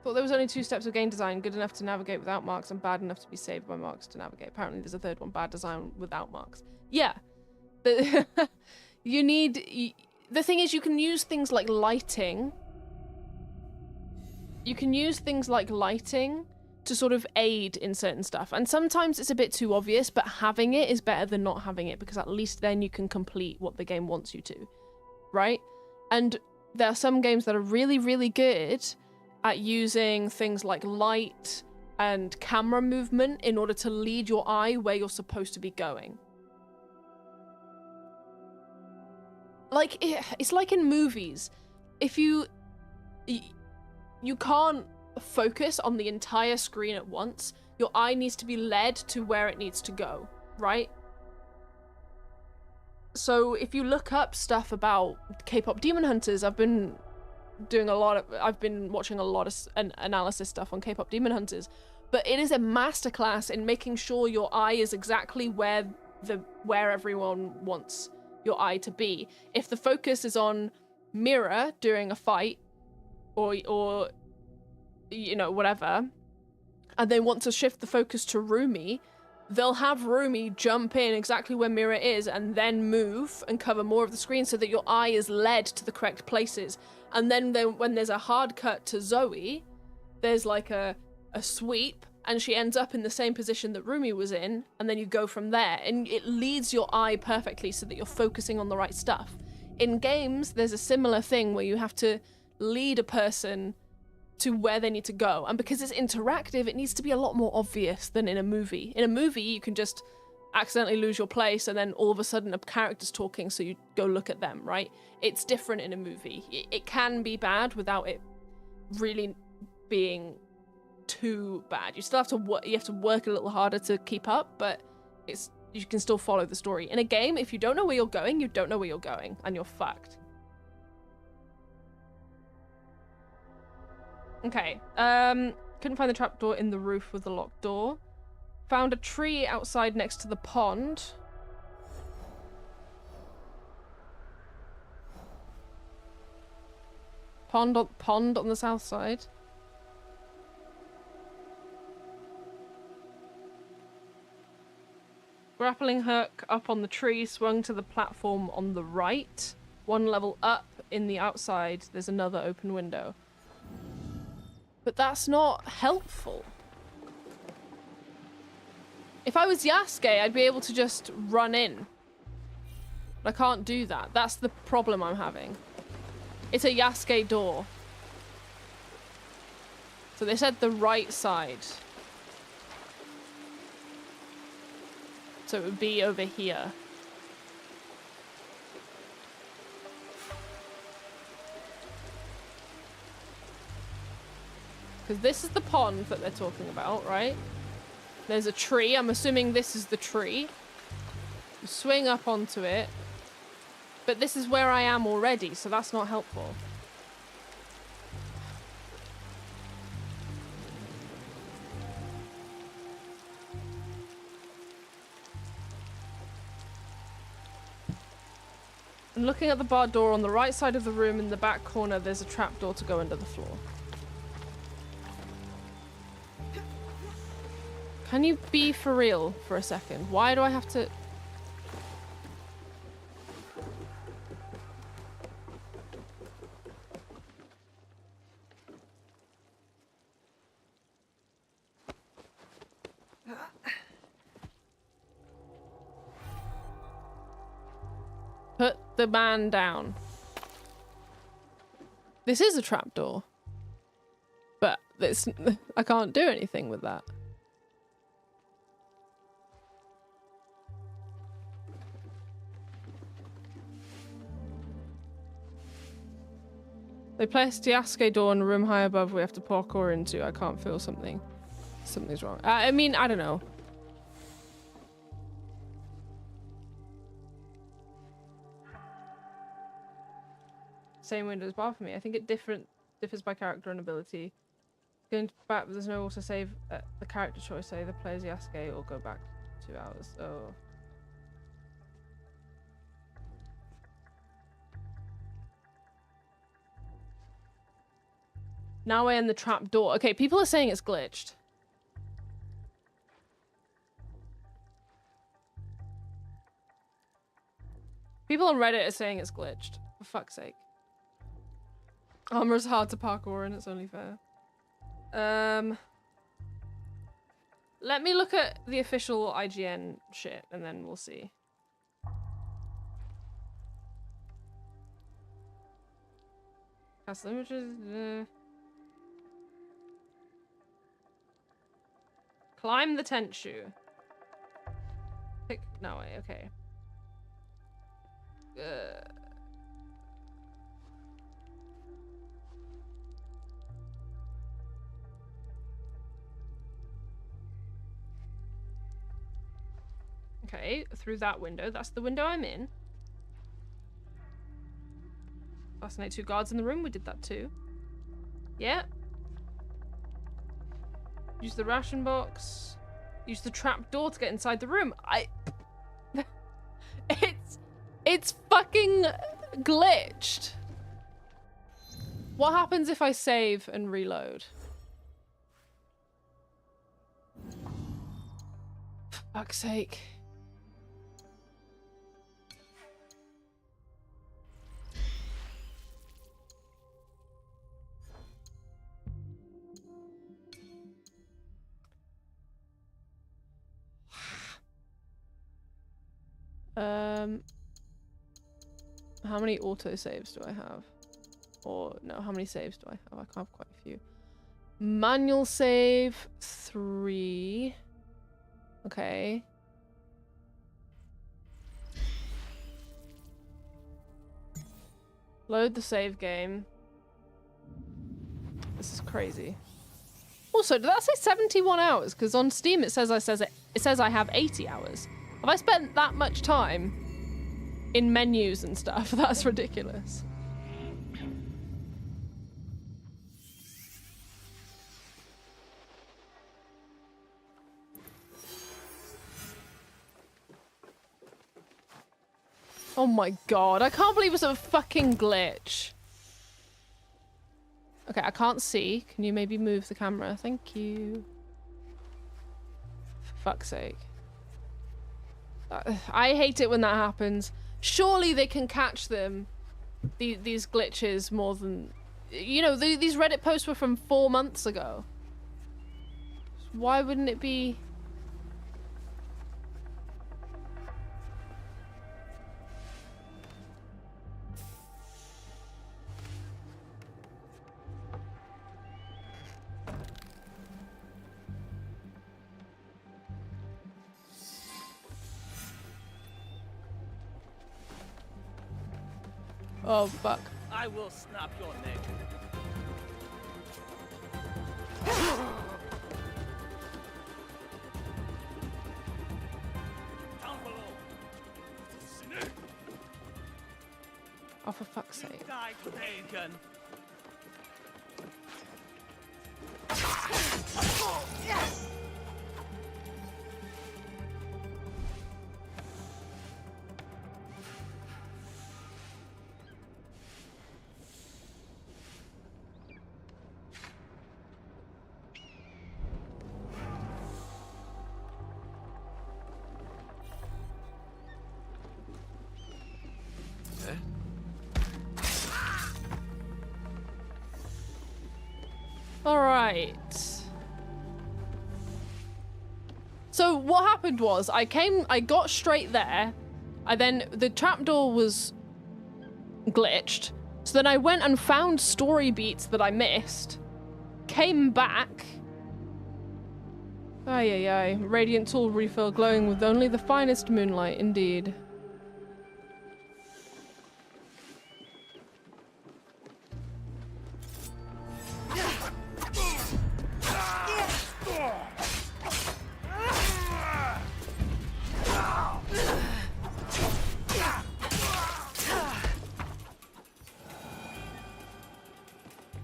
Thought there was only 2 steps of game design, good enough to navigate without marks and bad enough to be saved by marks to navigate. Apparently there's a third one, bad design without marks. Yeah. You need... The thing is, you can use things like lighting. You can use things like lighting to sort of aid in certain stuff. And sometimes it's a bit too obvious, but having it is better than not having it, because at least then you can complete what the game wants you to, right? And there are some games that are really, really good at using things like light and camera movement in order to lead your eye where you're supposed to be going. Like, it's like in movies. If you can't focus on the entire screen at once, your eye needs to be led to where it needs to go, right? So if you look up stuff about K-pop demon hunters, I've been watching a lot of analysis stuff on K-pop demon hunters, but it is a masterclass in making sure your eye is exactly where everyone wants your eye to be. If the focus is on Mira during a fight, or you know, whatever, and they want to shift the focus to Rumi, they'll have Rumi jump in exactly where Mira is and then move and cover more of the screen so that your eye is led to the correct places. And then when there's a hard cut to Zoe, there's like a sweep, and she ends up in the same position that Rumi was in, and then you go from there, and it leads your eye perfectly so that you're focusing on the right stuff. In games, there's a similar thing where you have to lead a person to where they need to go, and because it's interactive, it needs to be a lot more obvious than in a movie. In a movie, you can just accidentally lose your place, and then all of a sudden a character's talking, so you go look at them, right? It's different in a movie. It can be bad without it really being too bad. You still have to work a little harder to keep up, but you can still follow the story. In a game, if you don't know where you're going, you don't know where you're going, and you're fucked. Okay, couldn't find the trapdoor in the roof with the locked door. Found a tree outside next to the pond. Pond on the south side. Grappling hook up on the tree, swung to the platform on the right. One level up in the outside, there's another open window. But that's not helpful. If I was Yasuke, I'd be able to just run in. But I can't do that. That's the problem I'm having. It's a Yasuke door. So they said the right side. So it would be over here. Because this is the pond that they're talking about, right? There's a tree. I'm assuming this is the tree. You swing up onto it. But this is where I am already, so that's not helpful. And looking at the bar door on the right side of the room in the back corner, there's a trapdoor to go under the floor. Can you be for real for a second? Why do I have to... Put the man down. This is a trapdoor. But this, I can't do anything with that. They placed the Yasuke door in a room high above we have to parkour into. I can't feel something. Something's wrong. I mean, I don't know. Same Windows bar for me. I think it differs by character and ability. Going back, there's no autosave at the character choice. So either play as Yasuke or go back 2 hours. Oh. Now we're in the trap door. Okay, people are saying it's glitched. People on Reddit are saying it's glitched. For fuck's sake. Armor's hard to parkour and it's only fair. Let me look at the official IGN shit and then we'll see. Cast images. Climb the tent shoe. Pick no way, okay. Okay, through that window. That's the window I'm in. Fascinate 2 guards in the room. We did that too. Yeah. Use the ration box. Use the trap door to get inside the room. It's fucking glitched. What happens if I save and reload? For fuck's sake. How many autosaves do I have? Or no, how many saves do I have? I have quite a few. Manual save 3. Okay. Load the save game. This is crazy. Also, did that say 71 hours? Because on Steam it says I have 80 hours. Have I spent that much time in menus and stuff? That's ridiculous. Oh my god, I can't believe it's a fucking glitch. Okay, I can't see. Can you maybe move the camera? Thank you. For fuck's sake. I hate it when that happens. Surely they can catch them, these glitches, more than... You know, these Reddit posts were from 4 months ago. Why wouldn't it be... Oh, fuck. I will snap your neck. Down below. Oh, for fuck's sake. You die today, Gun. Alright. So what happened was I got straight there. The trapdoor was glitched. So then I went and found story beats that I missed. Came back. Ay ay ay. Radiant tool refill glowing with only the finest moonlight, indeed.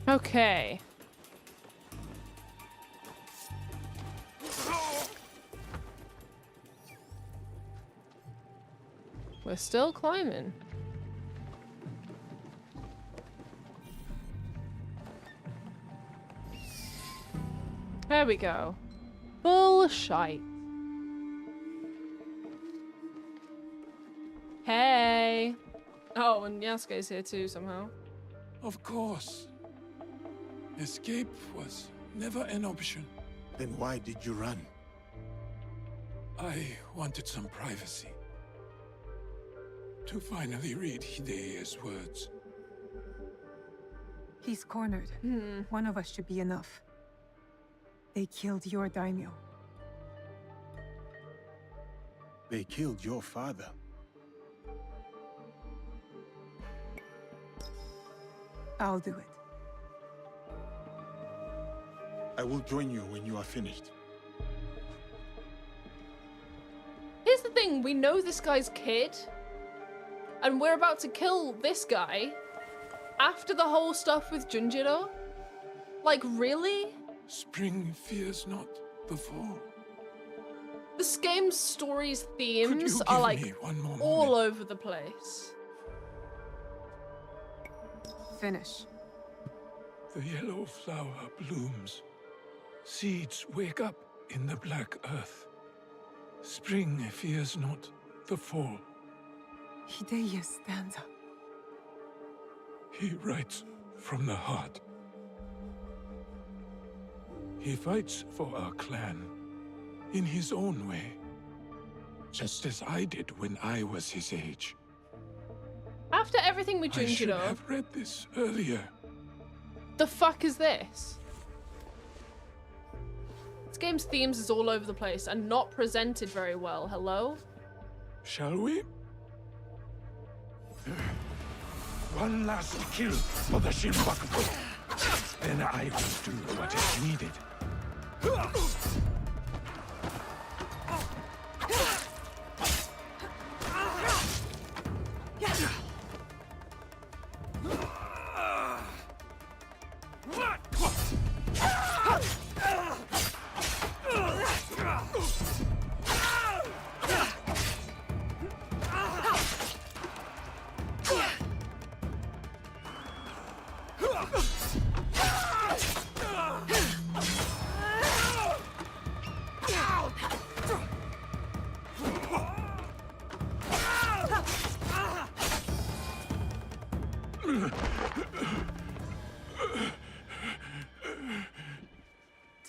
Okay. We're still climbing. There we go. Bullshit. Hey. Oh, and Yasuke's here too somehow. Of course. Escape was never an option. Then why did you run? I wanted some privacy. To finally read Hideya's words. He's cornered. One of us should be enough. They killed your daimyo. They killed your father. I'll do it. I will join you when you are finished. Here's the thing, we know this guy's kid. And we're about to kill this guy after the whole stuff with Junjiro? Like, really? Spring fears not the fall. This game's story's themes are like all over the place. Finish. The yellow flower blooms. Seeds wake up in the black earth. Spring fears not the fall. Hideya stands up. He writes from the heart. He fights for our clan in his own way, just as I did when I was his age. After everything with I should Junjiro, have read this earlier. the fuck is this? This game's themes is all over the place and not presented very well. Hello? Shall we? One last kill for the Shinbaku. Then I will do what is needed.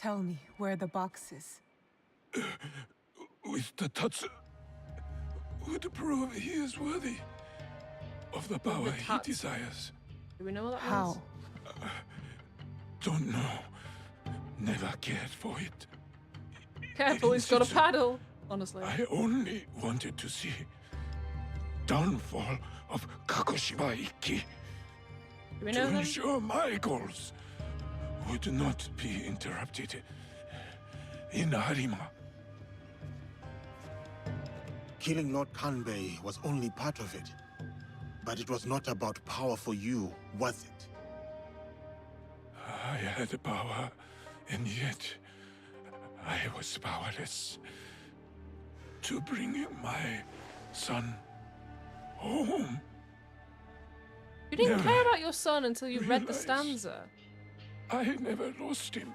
Tell me where the box is. With the Tatsu, would prove he is worthy of the power he desires. Do we know what that How? means? Don't know. Never cared for it. Careful, he's got a paddle. Honestly. I only wanted to see downfall of Kagoshima Ikki. Do we to know him? ensure my goals would not be interrupted in Harima. Killing Lord Kanbei was only part of it. But it was not about power for you, was it? I had power, and yet I was powerless to bring my son home. You didn't Never care about your son until you read the realized stanza. I never lost him.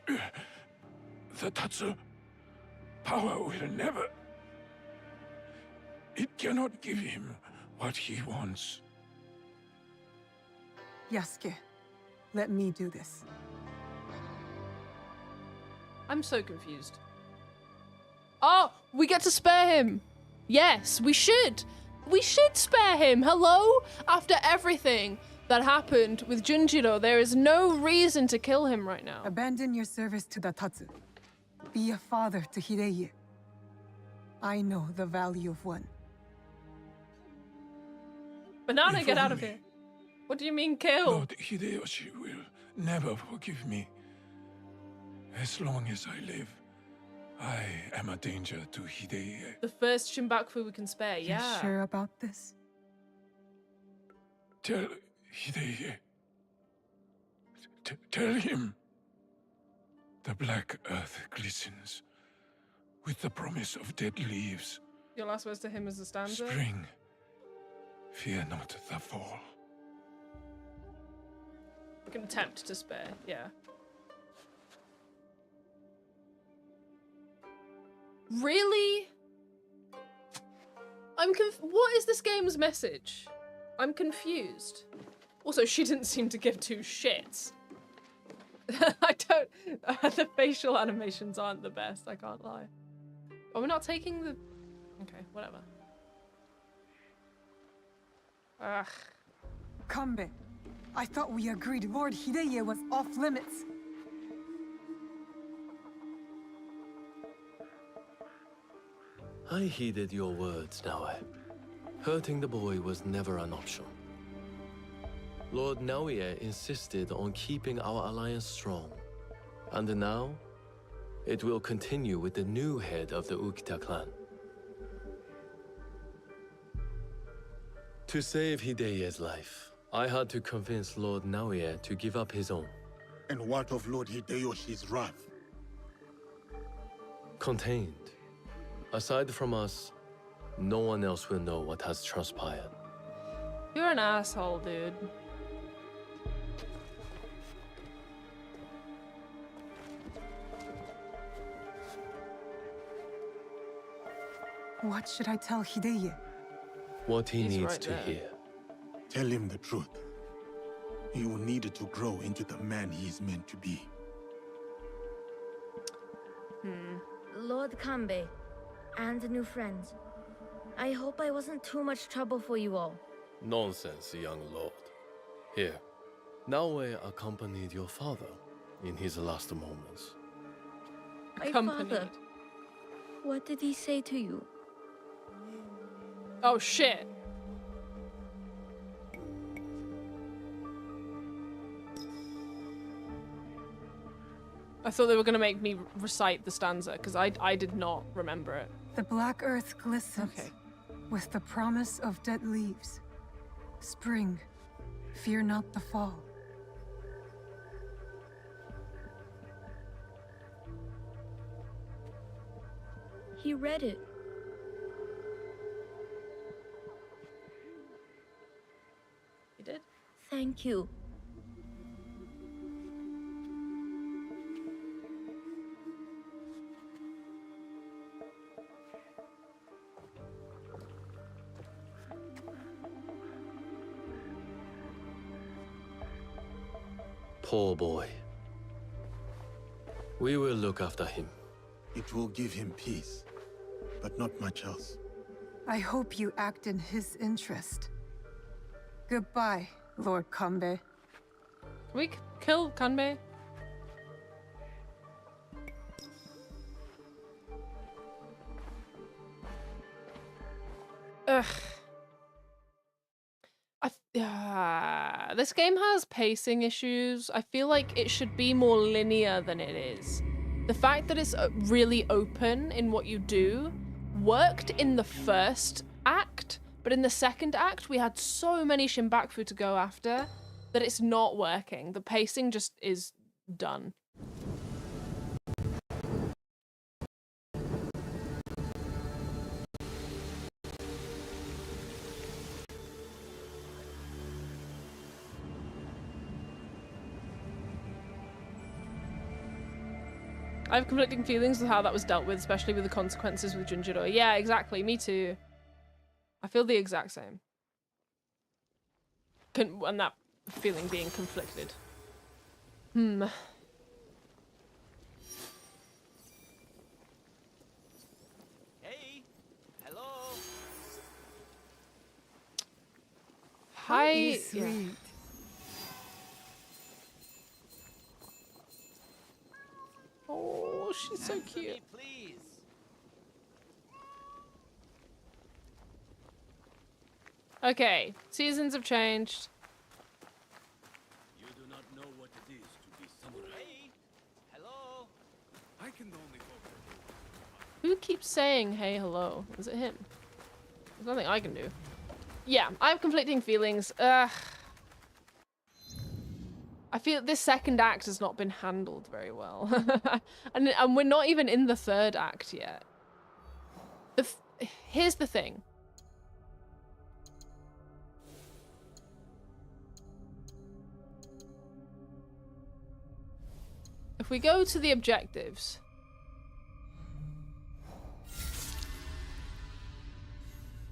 The Tatsu power will never. It cannot give him what he wants. Yasuke, let me do this. I'm so confused. Oh, we get to spare him. Yes, we should. We should spare him. Hello? After everything that happened with Junjiro, there is no reason to kill him right now. Abandon your service to the Tatsu. Be a father to Hideye. I know the value of one. Banana, If get out of only here. What do you mean kill? Lord Hideyoshi will never forgive me. As long as I live, I am a danger to Hideye. The first Shinbaku we can spare, You yeah. sure about this? Tell Hideye. Tell him. The black earth glistens with the promise of dead leaves. Your last words to him is a stanza? Spring. Fear not the fall. We can attempt to spare, yeah. Really? What is this game's message? I'm confused. Also, she didn't seem to give two shits. I don't... the facial animations aren't the best, I can't lie. Are we not taking the... Okay, whatever. Ugh. Kanbei, I thought we agreed Lord Hideye was off limits. I heeded your words, Naue. Hurting the boy was never an option. Lord Naoya insisted on keeping our alliance strong. And now, it will continue with the new head of the Ukita clan. To save Hideye's life, I had to convince Lord Naoya to give up his own. And what of Lord Hideyoshi's wrath? Contained. Aside from us, no one else will know what has transpired. You're an asshole, dude. What should I tell Hideye? What he He's needs right to there. hear. Tell him the truth. He will need to grow into the man he is meant to be. Lord Kanbei, and new friends. I hope I wasn't too much trouble for you all. Nonsense, young lord. Here, Naoya accompanied your father in his last moments. My Accompanied. father. What did he say to you? Oh, shit. I thought they were going to make me recite the stanza, because I did not remember it. The black earth glistens Okay. with the promise of dead leaves. Spring, fear not the fall. He read it. You did? Thank you. Poor boy. We will look after him. It will give him peace, but not much else. I hope you act in his interest. Goodbye, Lord Kanbei. We kill Kanbei? Ugh. This game has pacing issues. I feel like it should be more linear than it is. The fact that it's really open in what you do worked in the first act, but in the second act we had so many Shinbaku to go after that it's not working. The pacing just is done. I have conflicting feelings with how that was dealt with, especially with the consequences with Junjiro. Yeah, exactly. Me too. I feel the exact same. And that feeling being conflicted. Hey! Hello! Hi. You're sweet. Oh, she's so cute. Please. Okay, seasons have changed. You do not know what it is to be samurai. Hey! Hello! I can only hope. Who keeps saying hey, hello? Is it him? There's nothing I can do. Yeah, I have conflicting feelings. I feel this second act has not been handled very well. and we're not even in the third act yet. Here's the thing. If we go to the objectives,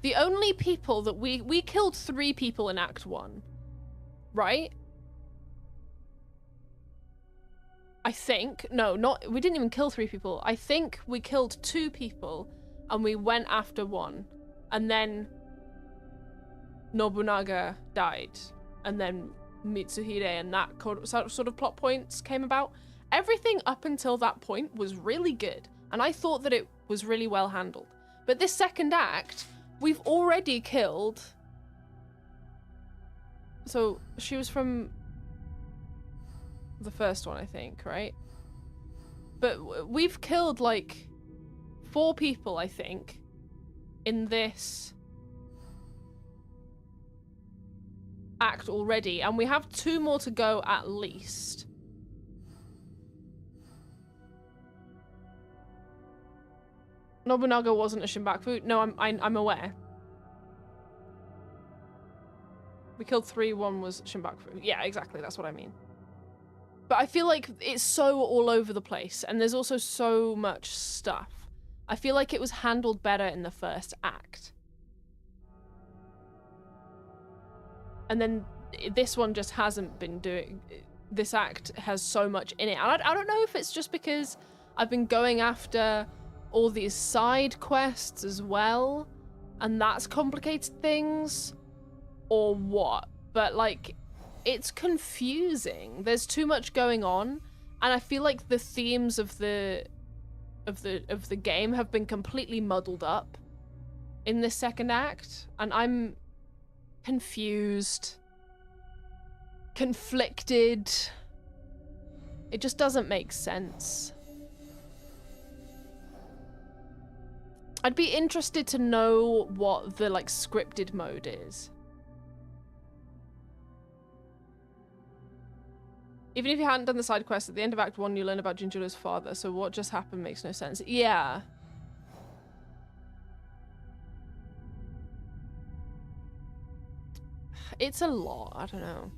the only people that we killed 3 people in Act 1, right? I think. No, we didn't even kill 3 people. I think we killed 2 people and we went after 1. And then Nobunaga died. And then Mitsuhide and that sort of plot points came about. Everything up until that point was really good. And I thought that it was really well handled. But this second act, we've already killed... So, she was from... the first one, I think, right? But we've killed like 4 people, I think, in this act already, and we have 2 more to go at least. Nobunaga wasn't a Shinbaku. No, I'm aware. We killed 3, 1 was Shinbaku. Yeah, exactly, that's what I mean. But I feel like it's so all over the place, and there's also so much stuff. I feel like it was handled better in the first act. And then this one just hasn't been doing... This act has so much in it. And I don't know if it's just because I've been going after all these side quests as well, and that's complicated things, or what. But, like... It's confusing. There's too much going on, and I feel like the themes of the game have been completely muddled up in this second act, and I'm confused, conflicted. It just doesn't make sense. I'd be interested to know what the like scripted mode is. Even if you hadn't done the side quest, at the end of Act 1, you learn about Jinjiro's father, so what just happened makes no sense. Yeah. It's a lot, I don't know.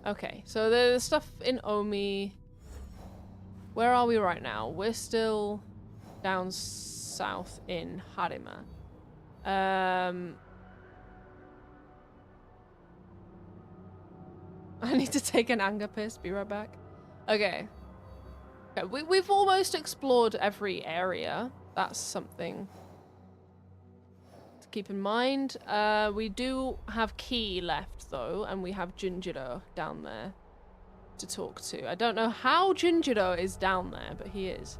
Okay, so there's stuff in Omi. Where are we right now? We're still down south in Harima. I need to take an anger piss. Be right back. Okay. Okay, we've almost explored every area. That's something to keep in mind. We do have Key left, though, and we have Junjiro down there to talk to. I don't know how Junjiro is down there, but he is.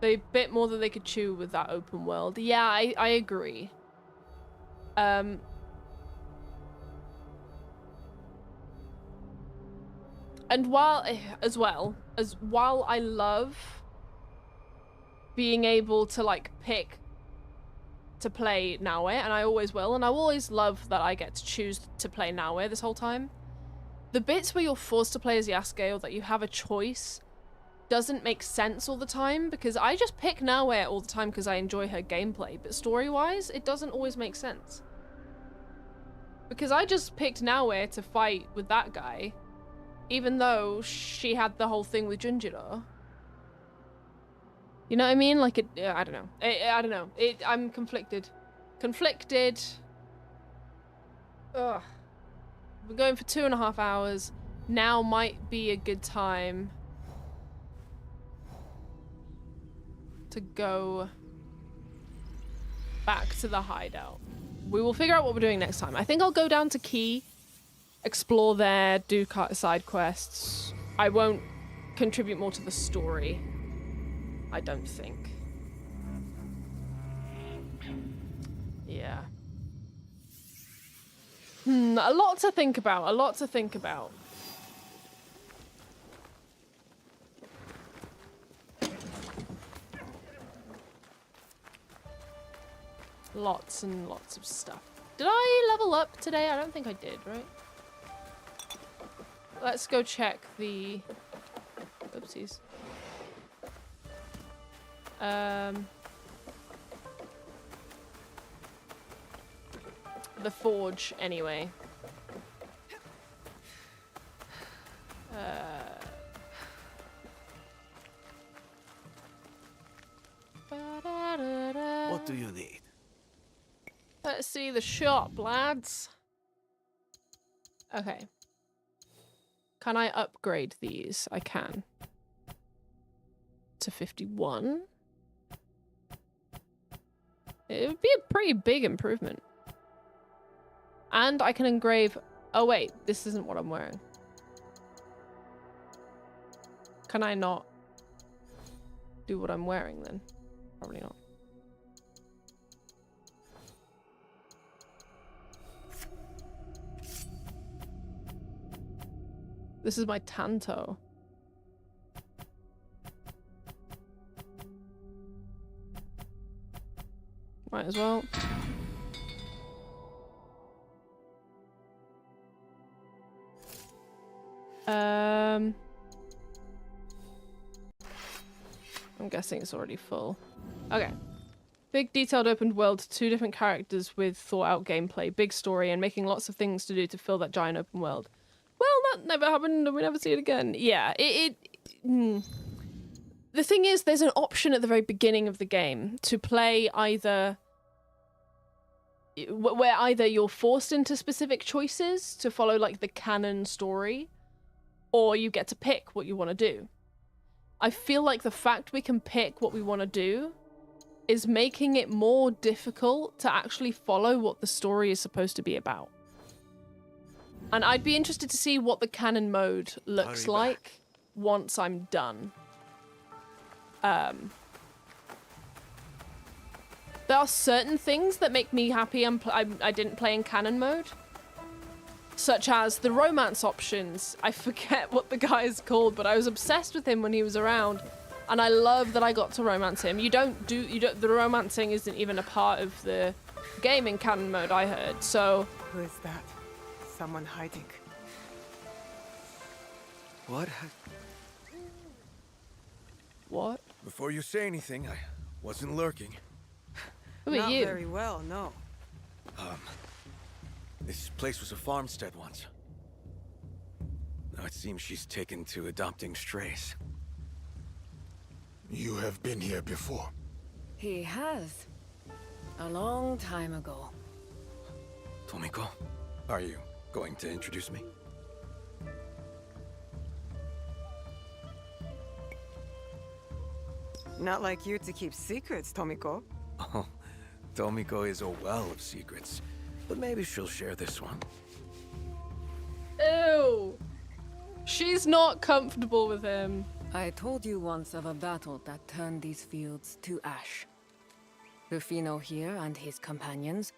They bit more than they could chew with that open world. Yeah, I agree. And while I love being able to like pick to play Naue, and I always will, and I always love that I get to choose to play Naue this whole time, the bits where you're forced to play as Yasuke or that you have a choice doesn't make sense all the time, because I just pick Naue all the time because I enjoy her gameplay, but story-wise, it doesn't always make sense. Because I just picked Naue to fight with that guy, even though she had the whole thing with Junjiro. You know what I mean? Like, I don't know. I don't know. I'm conflicted. Conflicted. Ugh. We're going for 2.5 hours. Now might be a good time to go back to the hideout. We will figure out what we're doing next time. I think I'll go down to Key, explore there, do side quests. I won't contribute more to the story, I don't think. Yeah. A lot to think about, a lot to think about. Lots and lots of stuff. Did I level up today? I don't think I did, right? Let's go check the... Oopsies. The forge, anyway. What do you need? Let's see the shop, lads. Okay. Can I upgrade these? I can. To 51. It would be a pretty big improvement. And I can engrave... Oh wait, this isn't what I'm wearing. Can I not do what I'm wearing then? Probably not. This is my Tanto. Might as well. I'm guessing it's already full. Okay. Big detailed open world, 2 different characters with thought out gameplay, big story, and making lots of things to do to fill that giant open world. Well, that never happened and we never see it again. Yeah, the thing is, there's an option at the very beginning of the game to play either... where either you're forced into specific choices to follow, like, the canon story, or you get to pick what you want to do. I feel like the fact we can pick what we want to do is making it more difficult to actually follow what the story is supposed to be about. And I'd be interested to see what the canon mode looks like once I'm done. There are certain things that make me happy I didn't play in canon mode. Such as the romance options. I forget what the guy is called, but I was obsessed with him when he was around. And I love that I got to romance him. The romancing isn't even a part of the game in canon mode, I heard, so... Who is that? Someone hiding. What? What? Before you say anything, I wasn't lurking. Who are you? Not very well, no. This place was a farmstead once. Now it seems she's taken to adopting strays. You have been here before. He has. A long time ago. Tomiko, are you going to introduce me? Not like you to keep secrets, Tomiko. Oh, Tomiko is a well of secrets. But maybe she'll share this one. Ew. She's not comfortable with him. I told you once of a battle that turned these fields to ash. Rufino here and his companions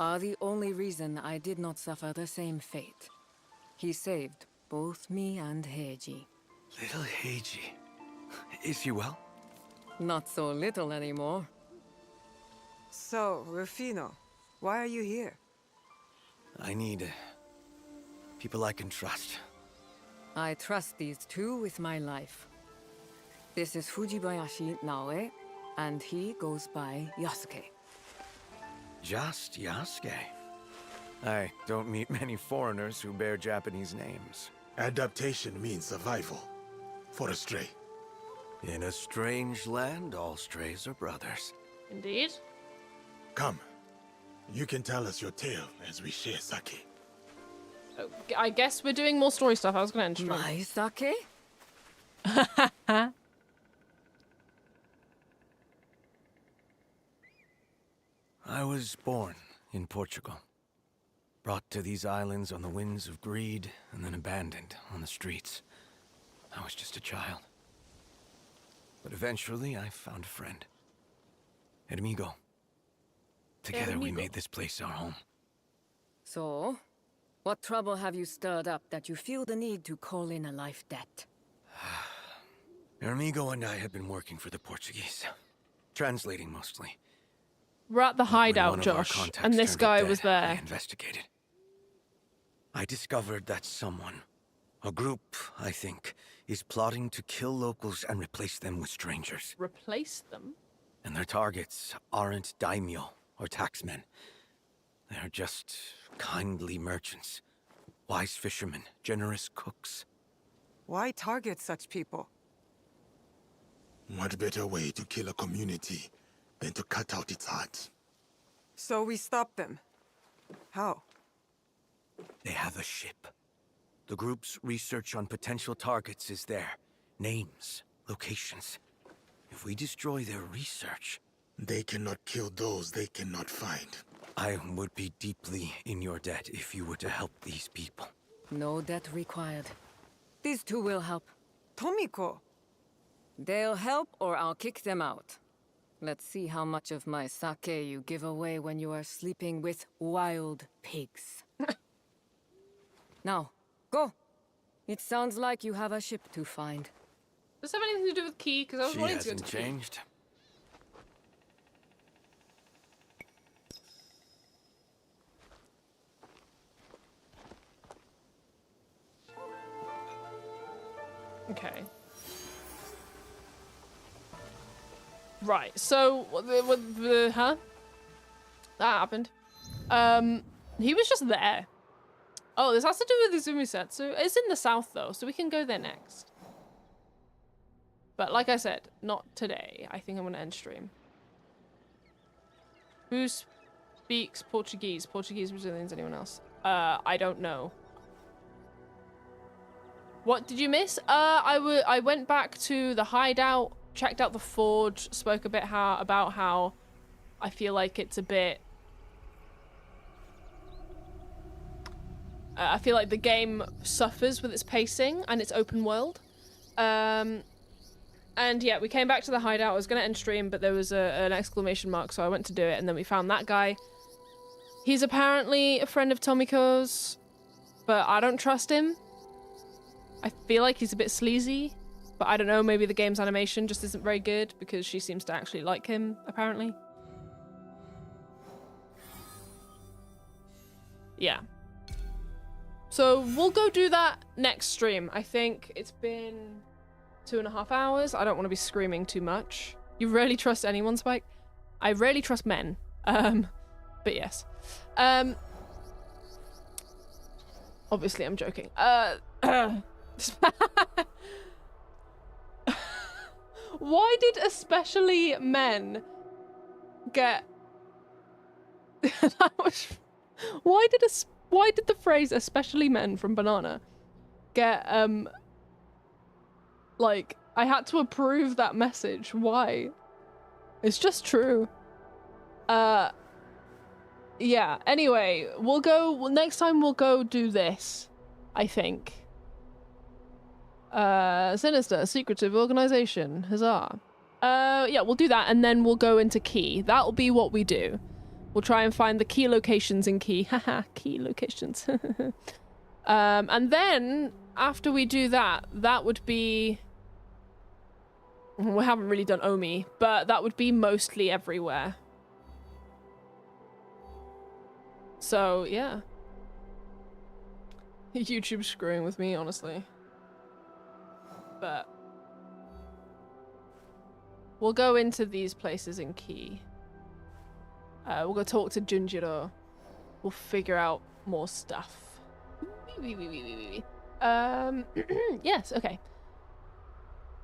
are the only reason I did not suffer the same fate. He saved both me and Heiji. Little Heiji. Is he well? Not so little anymore. So, Rufino, why are you here? I need people I can trust. I trust these two with my life. This is Fujibayashi Naoe, and he goes by Yasuke. Just Yasuke. I don't meet many foreigners who bear Japanese names. Adaptation means survival. For a stray. In a strange land, all strays are brothers. Indeed. Come. You can tell us your tale as we share sake. Oh, I guess we're doing more story stuff. I was going to end My sake? I was born in Portugal. Brought to these islands on the winds of greed, and then abandoned on the streets. I was just a child. But eventually, I found a friend. Amigo. Together we made this place our home. So, what trouble have you stirred up that you feel the need to call in a life debt? Amigo and I had been working for the Portuguese. Translating mostly. We're at the hideout, Josh, and this guy was there. I investigated. I discovered that someone, a group, I think, is plotting to kill locals and replace them with strangers. Replace them? And their targets aren't daimyo or taxmen. They're just kindly merchants, wise fishermen, generous cooks. Why target such people? What better way to kill a community than to cut out its heart? So we stop them. How? They have a ship. The group's research on potential targets is there. Names, locations. If we destroy their research... They cannot kill those they cannot find. I would be deeply in your debt if you were to help these people. No debt required. These two will help. Tomiko! They'll help or I'll kick them out. Let's see how much of my sake you give away when you are sleeping with wild pigs. Now, go! It sounds like you have a ship to find. Does this have anything to do with Key? Because I was wanting to go to Key. She hasn't changed. Okay. Right, so, huh? That happened. He was just there. Oh, this has to do with the Zumisetsu. It's in the south, though, so we can go there next. But like I said, not today. I think I'm going to end stream. Who speaks Portuguese? Portuguese, Brazilians, anyone else? I don't know. What did you miss? I went back to the hideout, checked out the forge, spoke a bit about how I feel like it's a bit... I feel like the game suffers with its pacing and its open world. And yeah, we came back to the hideout. I was going to end stream, but there was an exclamation mark, so I went to do it, and then we found that guy. He's apparently a friend of Tomiko's, but I don't trust him. I feel like he's a bit sleazy, but I don't know, maybe the game's animation just isn't very good because she seems to actually like him, apparently. Yeah. So we'll go do that next stream. I think it's been 2.5 hours. I don't want to be screaming too much. You rarely trust anyone, Spike? I rarely trust men. But yes. Obviously I'm joking. Why did especially men get that was why did the phrase especially men from Banana get like I had to approve that message. Why? It's just true. Yeah, anyway, next time we'll go do this, I think. Sinister, secretive organization, huzzah. Yeah, we'll do that, and then we'll go into Key. That'll be what we do. We'll try and find the key locations in Key. Haha, key locations. And then, after we do that, that would be... We haven't really done Omi, but that would be mostly everywhere. So, yeah. YouTube's screwing with me, honestly. But... we'll go into these places in Key. We'll go talk to Junjiro. We'll figure out more stuff. Yes, okay.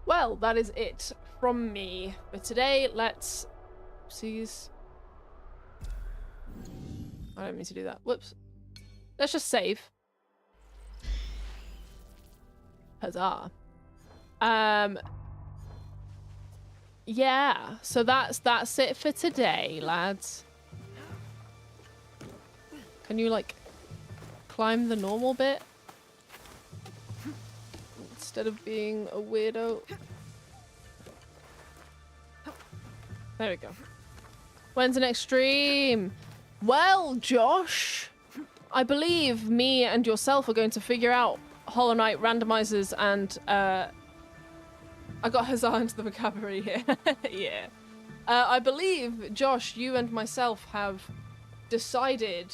Well, that is it from me. But today, let's... Oopsies. I don't mean to do that. Whoops. Let's just save. Huzzah. Yeah, so that's it for today, lads. Can you, like, climb the normal bit? Instead of being a weirdo. There we go. When's the next stream? Well, Josh, I believe me and yourself are going to figure out Hollow Knight randomizers and, I got huzzah into the vocabulary here. Yeah. I believe, Josh, you and myself have decided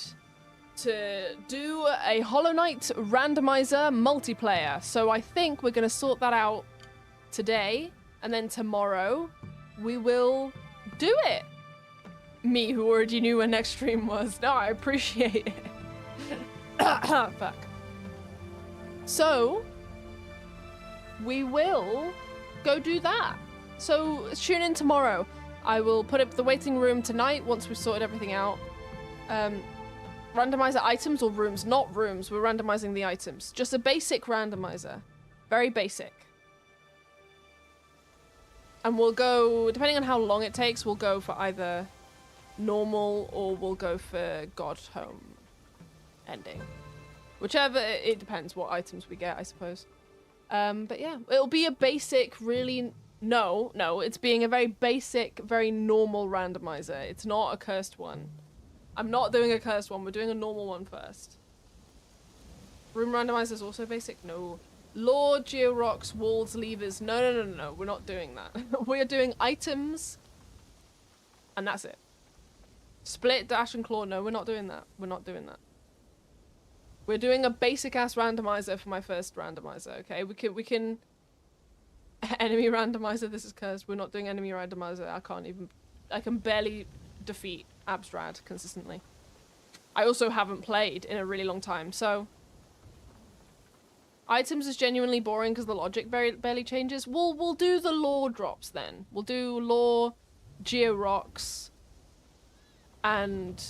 to do a Hollow Knight randomizer multiplayer. So I think we're going to sort that out today, and then tomorrow we will do it. Me, who already knew when next stream was. No, I appreciate it. Fuck. So, we will go do that. So, tune in tomorrow. I will put up the waiting room tonight once we've sorted everything out. Randomizer items or rooms? Not rooms, we're randomizing the items. Just a basic randomizer. Very basic. And we'll go, depending on how long it takes, we'll go for either normal or we'll go for God Home ending. Whichever, it depends what items we get, I suppose. But yeah, it'll be a basic, really... No, it's being a very basic, very normal randomizer. It's not a cursed one. I'm not doing a cursed one, we're doing a normal one first. Room randomizer is also basic? No. Lore, georocks, walls, levers. No, we're not doing that. We're doing items, and that's it. Split, dash, and claw. No, we're not doing that. We're not doing that. We're doing a basic-ass randomizer for my first randomizer, okay? We can... Enemy randomizer, this is cursed. We're not doing enemy randomizer. I can barely defeat Abstrad consistently. I also haven't played in a really long time, so... Items is genuinely boring because the logic barely changes. We'll do the lore drops then. We'll do lore, georocks, and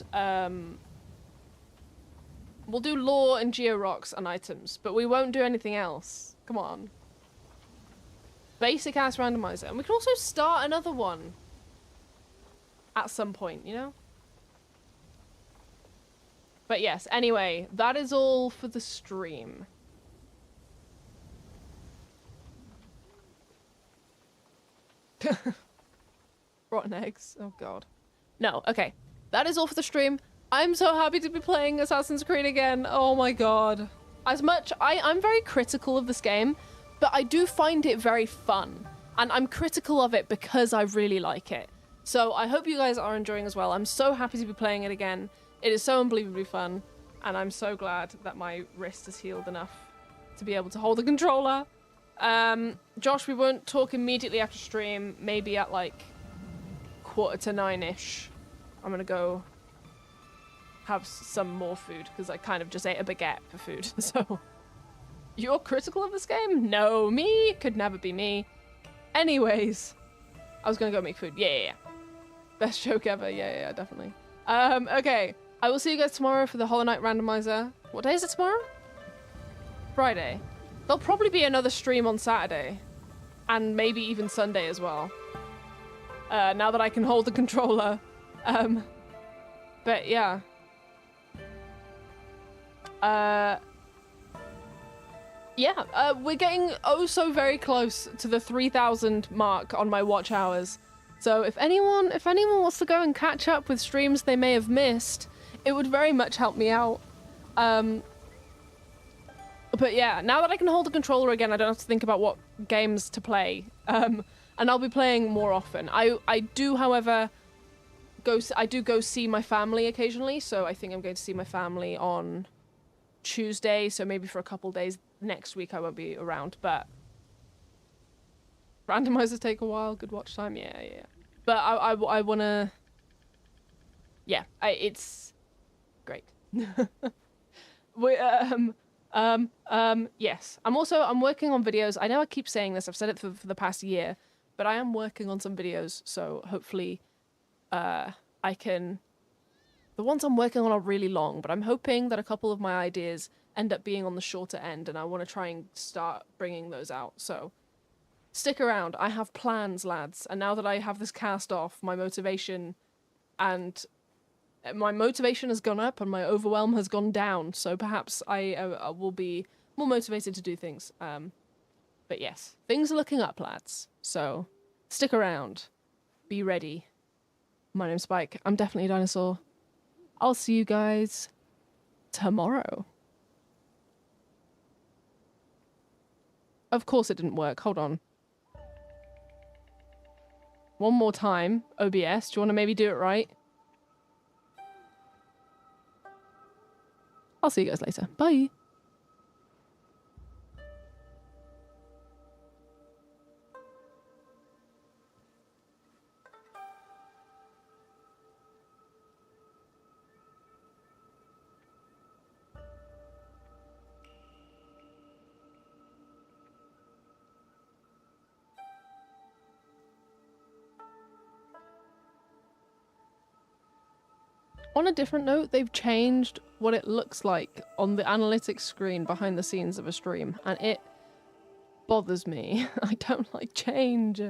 we'll do lore and georocks and items, but we won't do anything else. Come on. Basic ass randomizer. And we can also start another one at some point, you know? But yes, anyway, that is all for the stream. Rotten eggs. Oh god. No, okay. That is all for the stream. I'm so happy to be playing Assassin's Creed again. Oh my god. As much... I'm very critical of this game, but I do find it very fun. And I'm critical of it because I really like it. So I hope you guys are enjoying as well. I'm so happy to be playing it again. It is so unbelievably fun. And I'm so glad that my wrist is healed enough to be able to hold the controller. Josh, we won't talk immediately after stream. Maybe at like 8:45-ish. I'm gonna go have some more food because I kind of just ate a baguette for food. So, you're critical of this game? No, me could never be me. Anyways, I was gonna go make food. Yeah. Best joke ever. Yeah, definitely. Okay. I will see you guys tomorrow for the Hollow Knight randomizer. What day is it tomorrow? Friday. There'll probably be another stream on Saturday. And maybe even Sunday as well. Now that I can hold the controller. But yeah. We're getting oh so very close to the 3,000 mark on my watch hours. So if anyone wants to go and catch up with streams they may have missed, it would very much help me out. But yeah, now that I can hold the controller again, I don't have to think about what games to play. And I'll be playing more often. I do, however, go see my family occasionally. So I think I'm going to see my family on Tuesday. So maybe for a couple days next week I won't be around. But randomizers take a while. Good watch time. Yeah. But I wanna. Yeah, it's great. Yes. I'm working on videos. I know I keep saying this. I've said it for the past year, but I am working on some videos. So hopefully, I can. The ones I'm working on are really long, but I'm hoping that a couple of my ideas end up being on the shorter end, and I want to try and start bringing those out. So stick around. I have plans, lads. And now that I have this cast off, my motivation has gone up and my overwhelm has gone down. So perhaps I will be more motivated to do things. But yes, things are looking up, lads. So stick around. Be ready. My name's Spike. I'm definitely a dinosaur. I'll see you guys tomorrow. Of course it didn't work. Hold on. One more time. OBS. Do you want to maybe do it right? I'll see you guys later. Bye. On a different note, they've changed what it looks like on the analytics screen behind the scenes of a stream, and it bothers me. I don't like change.